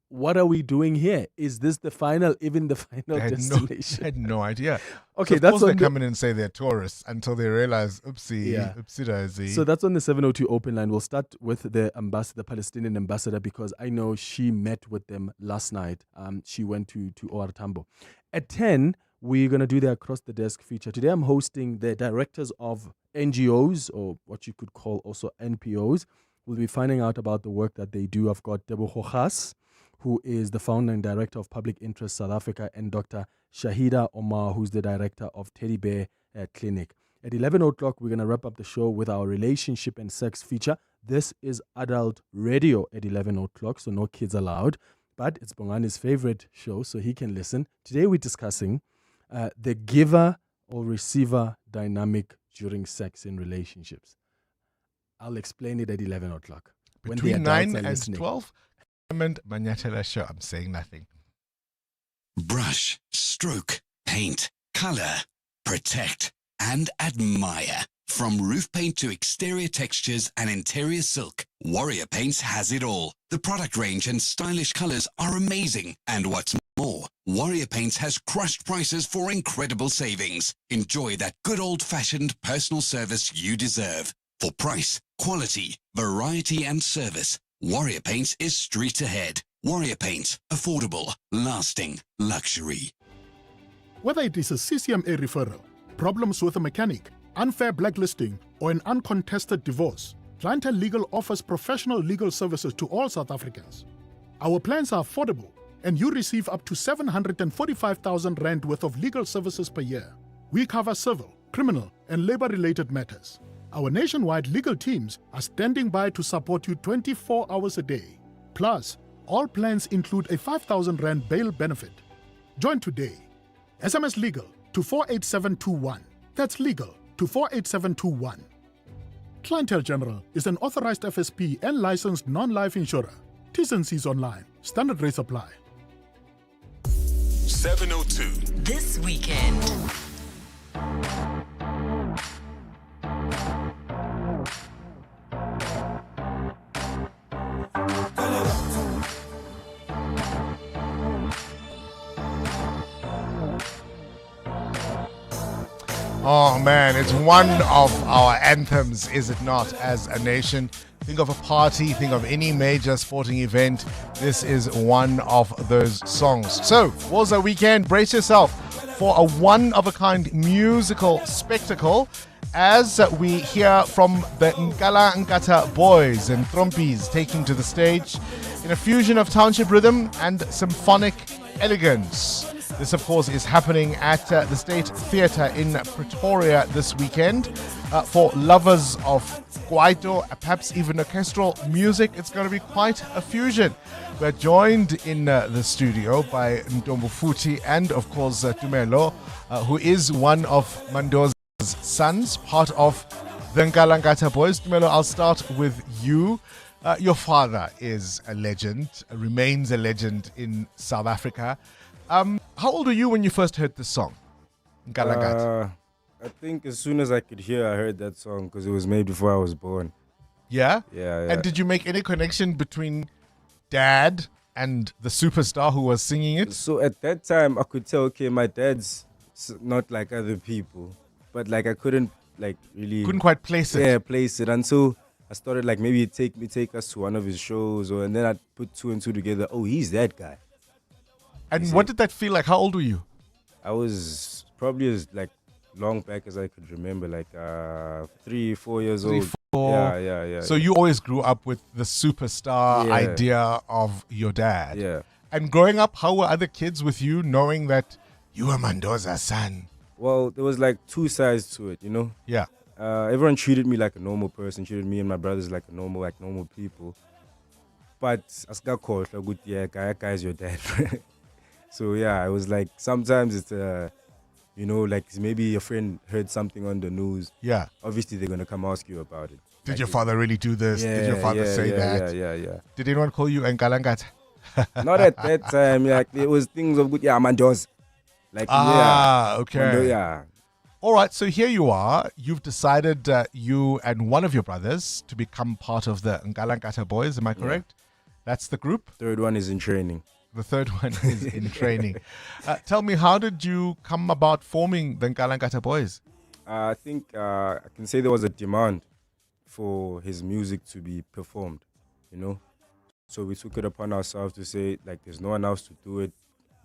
what are we doing here? Is this the final destination? They had no idea. Okay, so that's they come in and say they're tourists until they realize, oopsie daisy. So that's on the 702 open line. We'll start with the Palestinian ambassador, because I know she met with them last night. She went to OR Tambo. At 10, we're going to do the Across the Desk feature. Today I'm hosting the directors of NGOs, or what you could call also NPOs. We'll be finding out about the work that they do. I've got Debo Hochas, who is the founder and director of Public Interest South Africa, and Dr. Shahida Omar, who's the director of Teddy Bear Clinic. At 11 o'clock, we're going to wrap up the show with our relationship and sex feature. This is adult radio at 11 o'clock, so no kids allowed. but it's Bongani's favorite show, so he can listen. Today we're discussing the giver or receiver dynamic during sex in relationships. I'll explain it at 11 o'clock. Between 9 and 12, Clement Manatella show. I'm saying nothing. Brush, stroke, paint, color, protect, and admire. From roof paint to exterior textures and interior silk, Warrior Paints has it all. The product range and stylish colors are amazing. And what's more, Warrior Paints has crushed prices for incredible savings. Enjoy that good old-fashioned personal service you deserve. For price, quality, variety, and service, Warrior Paints is street ahead. Warrior Paints, affordable, lasting, luxury. Whether it is a CCMA referral, problems with a mechanic, unfair blacklisting, or an uncontested divorce, Clientele Legal offers professional legal services to all South Africans. Our plans are affordable, and you receive up to 745,000 Rand worth of legal services per year. We cover civil, criminal, and labor-related matters. Our nationwide legal teams are standing by to support you 24 hours a day. Plus, all plans include a 5,000 Rand bail benefit. Join today. SMS Legal to 48721. That's legal to 48721. Clientele General is an authorized FSP and licensed non-life insurer. T's and C's online. Standard rates apply. 702. This weekend. Oh man, it's one of our anthems, is it not, as a nation? Think of a party, think of any major sporting event. This is one of those songs. So, Woza Weekend, brace yourself for a one-of-a-kind musical spectacle as we hear from the Galangata Boys and Trompis taking to the stage in a fusion of township rhythm and symphonic elegance. This, of course, is happening at the State Theatre in Pretoria this weekend. For lovers of kwaito, perhaps even orchestral music, it's going to be quite a fusion. We're joined in the studio by Ntombo Futhi and, of course, Tumelo, who is one of Mandoza's sons, part of the Galangata Boys. Tumelo, I'll start with you. Your father is a legend, remains a legend in South Africa. How old were you when you first heard this song, Galangata? I think as soon as I could hear, I heard that song because it was made before I was born. Yeah? Yeah. And did you make any connection between Dad and the superstar who was singing it? So at that time, I could tell, okay, my dad's not like other people, but like I couldn't like really... Couldn't quite place it. Yeah, place it. And so I started like maybe take us to one of his shows, and then I'd put two and two together. Oh, he's that guy. And what did that feel like? How old were you? I was probably as like long back as I could remember, like 3, 4 years old. 4. Yeah. So you always grew up with the superstar idea of your dad. Yeah. And growing up, how were other kids with you, knowing that you were Mandoza's son? Well, there was like two sides to it, you know? Yeah. Everyone treated me like a normal person, treated me and my brothers like normal people. But as got called, good, yeah, guy is your dad. So yeah, I was like, sometimes it's you know, like maybe your friend heard something on the news. Yeah. Obviously, they're gonna come ask you about it. Did like your father really do this? Did your father say that? Yeah. Did anyone call you Ngalangata? Not at that time. Like it was things of good. Yeah, Mandos. Like okay. Mando, yeah. All right. So here you are. You've decided you and one of your brothers to become part of the Galangata Boys. Am I correct? Yeah. That's the group. Third one is in training. The third one is in training. Tell me, how did you come about forming the Galangata Boys? I think I can say there was a demand for his music to be performed, you know. So we took it upon ourselves to say, like, there's no one else to do it.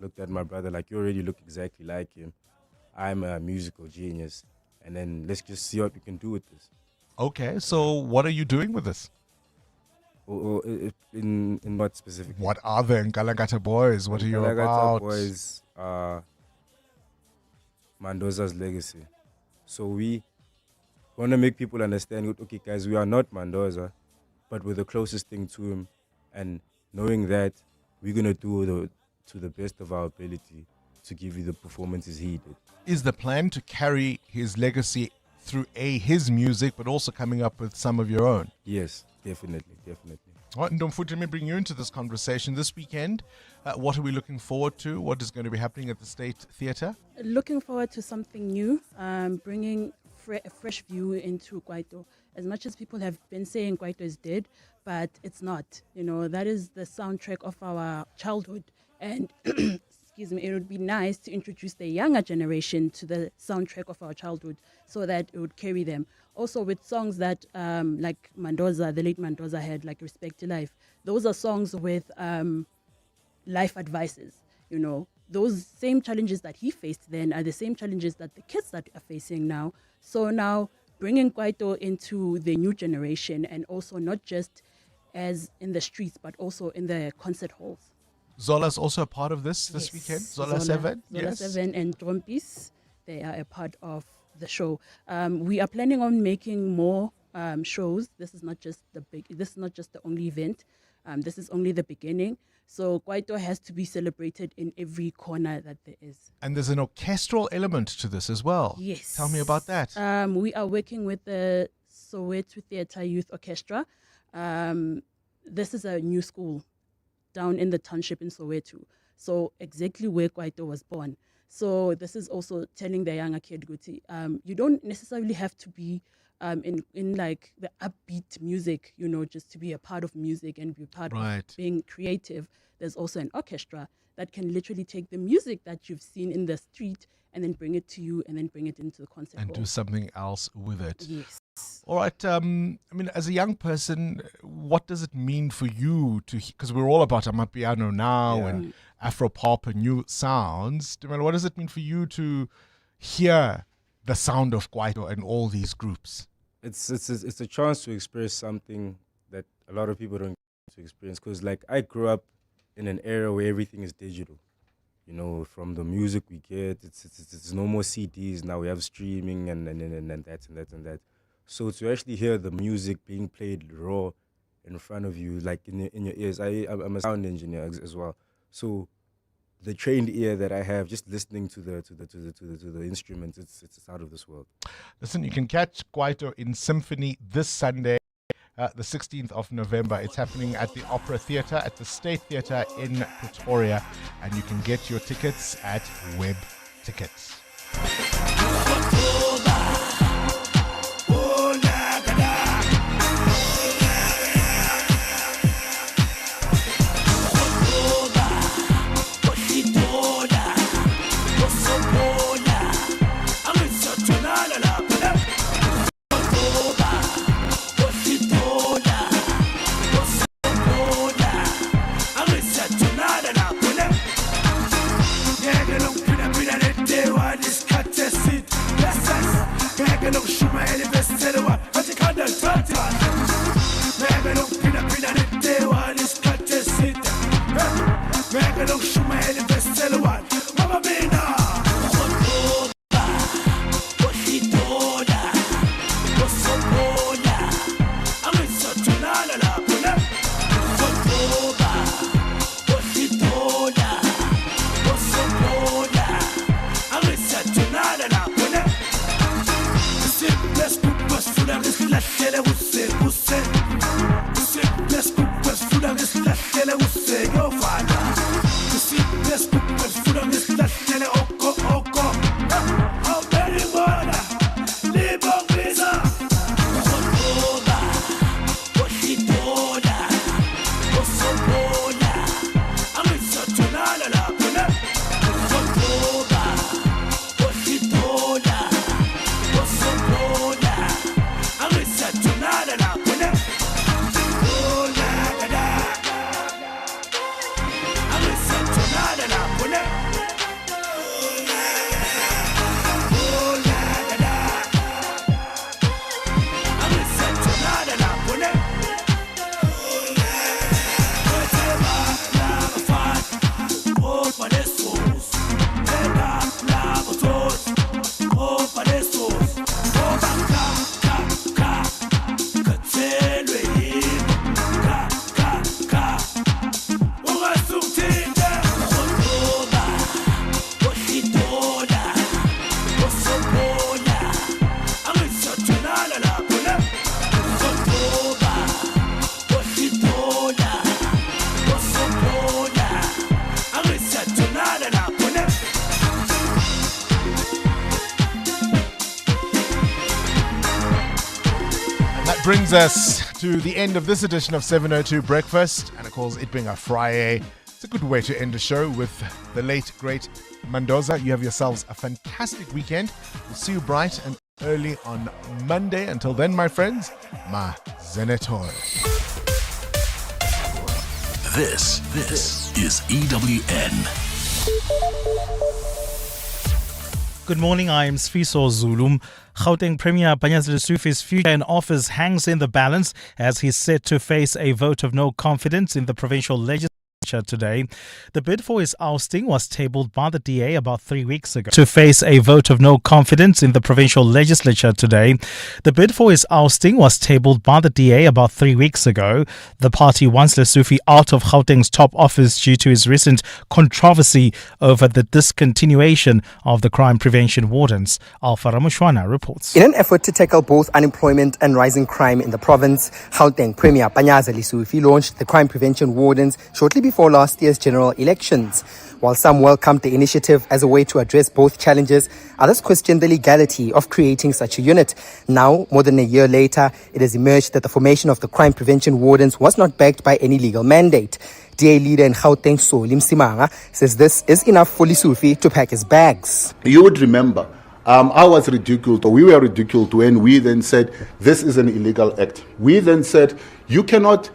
Looked at my brother, like, you already look exactly like him. I'm a musical genius. And then let's just see what we can do with this. Okay, so what are you doing with this? In what specific? What are the Galangata Boys? What are you about? Galangata Boys are Mandoza's legacy. So we want to make people understand, okay, guys, we are not Mandoza, but we're the closest thing to him. And knowing that, we're going to do to the best of our ability to give you the performances he did. Is the plan to carry his legacy through his music, but also coming up with some of your own? Yes, definitely. All right, Ndomfuthi, let me bring you into this conversation this weekend. What are we looking forward to? What is going to be happening at the State Theatre? Looking forward to something new, bringing a fresh view into Kwaito. As much as people have been saying Kwaito is dead, but it's not. That is the soundtrack of our childhood. And excuse me, it would be nice to introduce the younger generation to the soundtrack of our childhood so that it would carry them. Also with songs that like Mandoza, the late Mandoza had, like Respect to Life. Those are songs with life advices. Those same challenges that he faced then are the same challenges that the kids that are facing now. So now bringing Kwaito into the new generation, and also not just as in the streets, but also in the concert halls. Zola's also a part of this weekend? Zola 7? Zola 7 and Drompis, they are a part of the show. We are planning on making more shows. This is not just the only event. This is only the beginning. So Kwaito has to be celebrated in every corner that there is. And there's an orchestral element to this as well. Yes. Tell me about that. We are working with the Soweto Theatre Youth Orchestra. This is a new school down in the township in Soweto. So exactly where Kwaito was born. So this is also telling the younger kid, Guti, you don't necessarily have to be in like the upbeat music, just to be a part of music and be part of being creative. There's also an orchestra that can literally take the music that you've seen in the street and then bring it to you and then bring it into the concert hall. And do something else with it. Yes. All right. As a young person, what does it mean for you to, because we're all about Amapiano now and Afro-pop and new sounds. What does it mean for you to hear the sound of Kwaito and all these groups? It's a chance to express something that a lot of people don't get to experience, because like I grew up in an era where everything is digital. From the music we get, it's no more CDs now. We have streaming and that. So to actually hear the music being played raw in front of you, like in your ears. I'm a sound engineer as well. So the trained ear that I have, just listening to the instruments, it's out of this world. Listen, you can catch Kwaito in Symphony this Sunday, the 16th of November. It's happening at the Opera Theatre at the State Theatre in Pretoria, and you can get your tickets at Web Tickets. One brings us to the end of this edition of 702 Breakfast, and of course, it being a Friday, it's a good way to end the show with the late, great Mendoza. You have yourselves a fantastic weekend. We'll see you bright and early on Monday. Until then, my friends, ma zenetoy. This is EWN. Good morning, I am Sfiso Zulum. Gauteng Premier Panyaza Lesufi's future in office hangs in the balance as he's set to face a vote of no confidence in the provincial legislature today. The bid for his ousting was tabled by the DA about 3 weeks ago. To face a vote of no confidence in the provincial legislature today. The bid for his ousting was tabled by the DA about 3 weeks ago. The party wants Lesufi out of Gauteng's top office due to his recent controversy over the discontinuation of the crime prevention wardens. Alpha Ramushwana reports. In an effort to tackle both unemployment and rising crime in the province, Gauteng Premier Panyaza Lesufi launched the crime prevention wardens shortly before last year's general elections. While some welcomed the initiative as a way to address both challenges, others questioned the legality of creating such a unit. Now, more than a year later, it has emerged that the formation of the crime prevention wardens was not backed by any legal mandate. DA leader in Gauteng, Solim Simanga, says this is enough for Lesufi to pack his bags. You would remember, I was ridiculed, or we were ridiculed when we then said, this is an illegal act. We then said, you cannot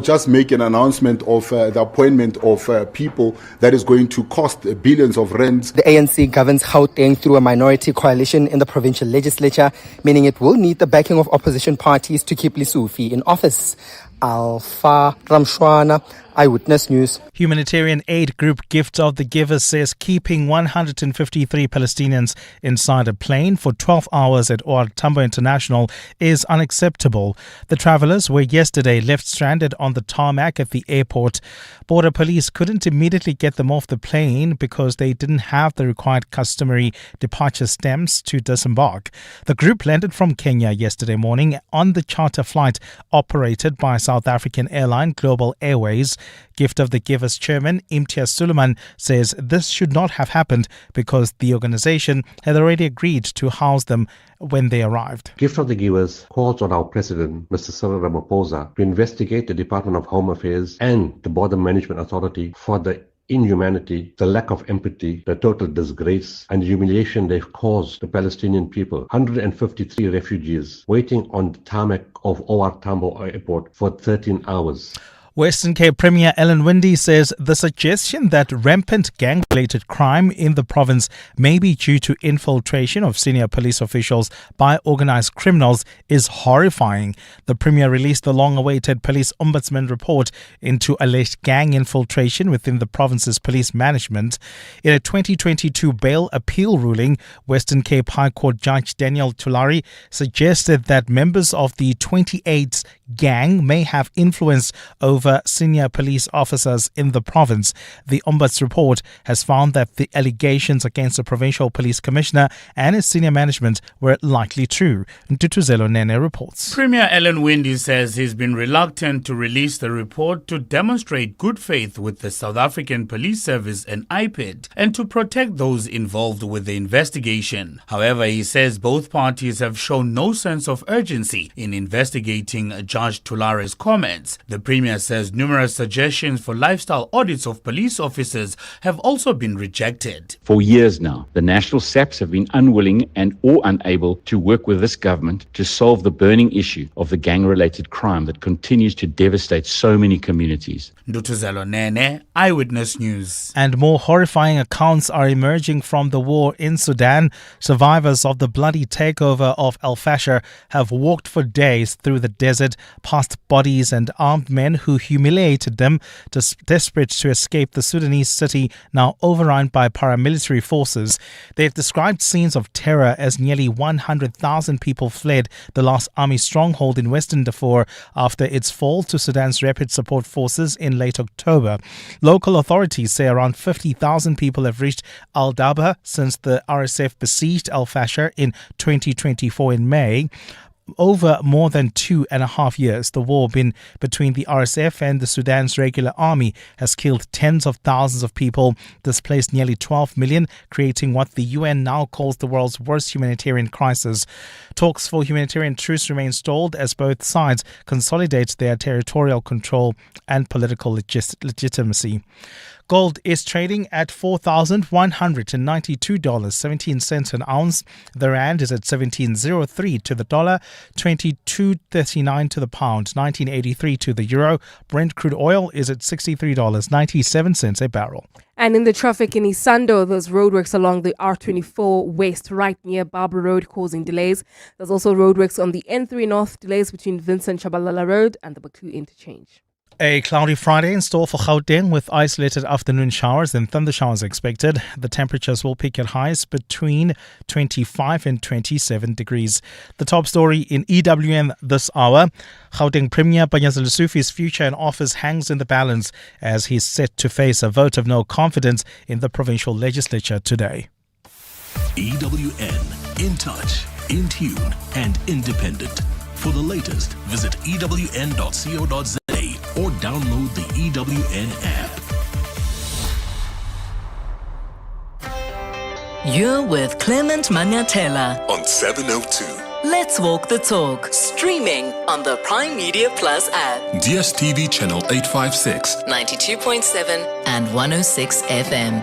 just make an announcement of the appointment of people that is going to cost billions of rands. The ANC governs Gauteng through a minority coalition in the provincial legislature, meaning it will need the backing of opposition parties to keep Lesufi in office. Alpha Ramshwana, Eyewitness News. Humanitarian aid group Gift of the Givers says keeping 153 Palestinians inside a plane for 12 hours at OR Tambo International is unacceptable. The travellers were yesterday left stranded on the tarmac at the airport. Border police couldn't immediately get them off the plane because they didn't have the required customary departure stamps to disembark. The group landed from Kenya yesterday morning on the charter flight operated by South African airline Global Airways. Gift of the Givers chairman Imtiaz Suleiman says this should not have happened because the organization had already agreed to house them when they arrived. Gift of the Givers calls on our president, Mr. Cyril Ramaphosa, to investigate the Department of Home Affairs and the Border Management Authority for the inhumanity, the lack of empathy, the total disgrace and humiliation they've caused the Palestinian people. 153 refugees waiting on the tarmac of OR Tambo Airport for 13 hours. Western Cape Premier Ellen Windy says the suggestion that rampant gang-related crime in the province may be due to infiltration of senior police officials by organised criminals is horrifying. The Premier released the long-awaited Police Ombudsman report into alleged gang infiltration within the province's police management. In a 2022 bail appeal ruling, Western Cape High Court Judge Daniel Tulare suggested that members of the 28 gang may have influence over senior police officers in the province. The Ombuds report has found that the allegations against the Provincial Police Commissioner and his senior management were likely true. Ntutuzelo Nene reports. Premier Ellen Windy says he's been reluctant to release the report to demonstrate good faith with the South African Police Service and IPED and to protect those involved with the investigation. However, he says both parties have shown no sense of urgency in investigating Judge Tulare's comments. The Premier says numerous suggestions for lifestyle audits of police officers have also been rejected. For years now, the national SAPs have been unwilling and or unable to work with this government to solve the burning issue of the gang-related crime that continues to devastate so many communities. Ndutuzelo Nene, Eyewitness News. And more horrifying accounts are emerging from the war in Sudan. Survivors of the bloody takeover of Al Fasher have walked for days through the desert past bodies and armed men who humiliated them, desperate to escape the Sudanese city now overrun by paramilitary forces. They've described scenes of terror as nearly 100,000 people fled the last army stronghold in Western Darfur after its fall to Sudan's Rapid Support Forces in late October. Local authorities say around 50,000 people have reached Al-Daba since the RSF besieged Al Fasher in 2024 in May. over more than 2.5 years. The war between the RSF and the Sudan's regular army has killed tens of thousands of people, displaced nearly 12 million, creating what the UN now calls the world's worst humanitarian crisis. Talks for humanitarian truce remain stalled as both sides consolidate their territorial control and political legitimacy. Gold is trading at $4,192.17 an ounce. The rand is at 17.03 to the dollar, 22.39 to the pound, 19.83 to the euro. Brent crude oil is at $63.97 a barrel. And in the traffic in Isando, there's roadworks along the R24 West right near Barbara Road causing delays. There's also roadworks on the N3 North, delays between Vincent Chabalala Road and the Baku interchange. A cloudy Friday in store for Gauteng with isolated afternoon showers and thunder showers expected. The temperatures will peak at highs between 25 and 27 degrees. The top story in EWN this hour. Gauteng Premier Panyaza Lesufi's future in office hangs in the balance as he's set to face a vote of no confidence in the provincial legislature today. EWN, in touch, in tune, and independent. For the latest, visit ewn.co.za or download the EWN app. You're with Clement Manatella On 702. Let's Walk the Talk, streaming on the Prime Media Plus app, DSTV channel 856, 92.7 and 106 FM.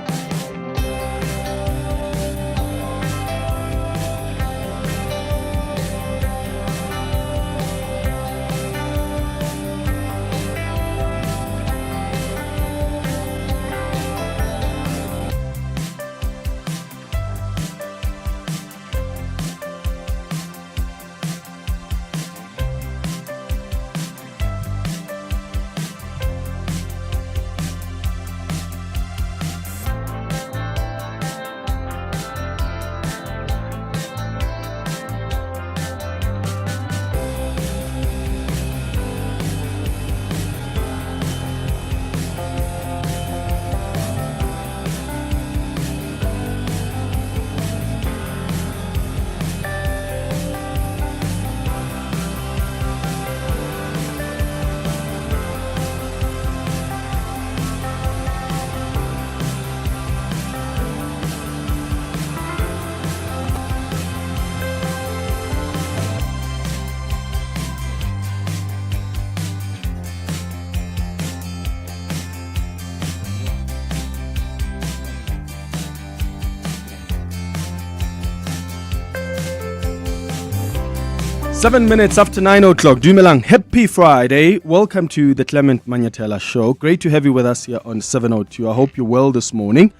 Seven minutes after 9 o'clock. Dumelang, happy Friday. Welcome to the Clement Manatella Show. Great to have you with us here on 702. I hope you're well this morning.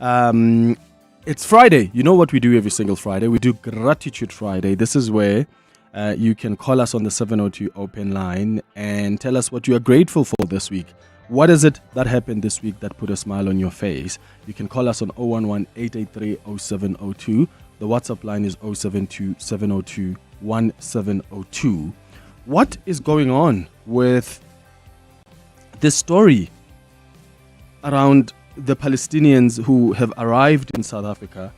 It's Friday. You know what we do every single Friday? We do Gratitude Friday. This is where you can call us on the 702 open line and tell us what you are grateful for this week. What is it that happened this week that put a smile on your face? You can call us on 011-883-0702. The WhatsApp line is 072-702-1702. What is going on with this story around the Palestinians who have arrived in South Africa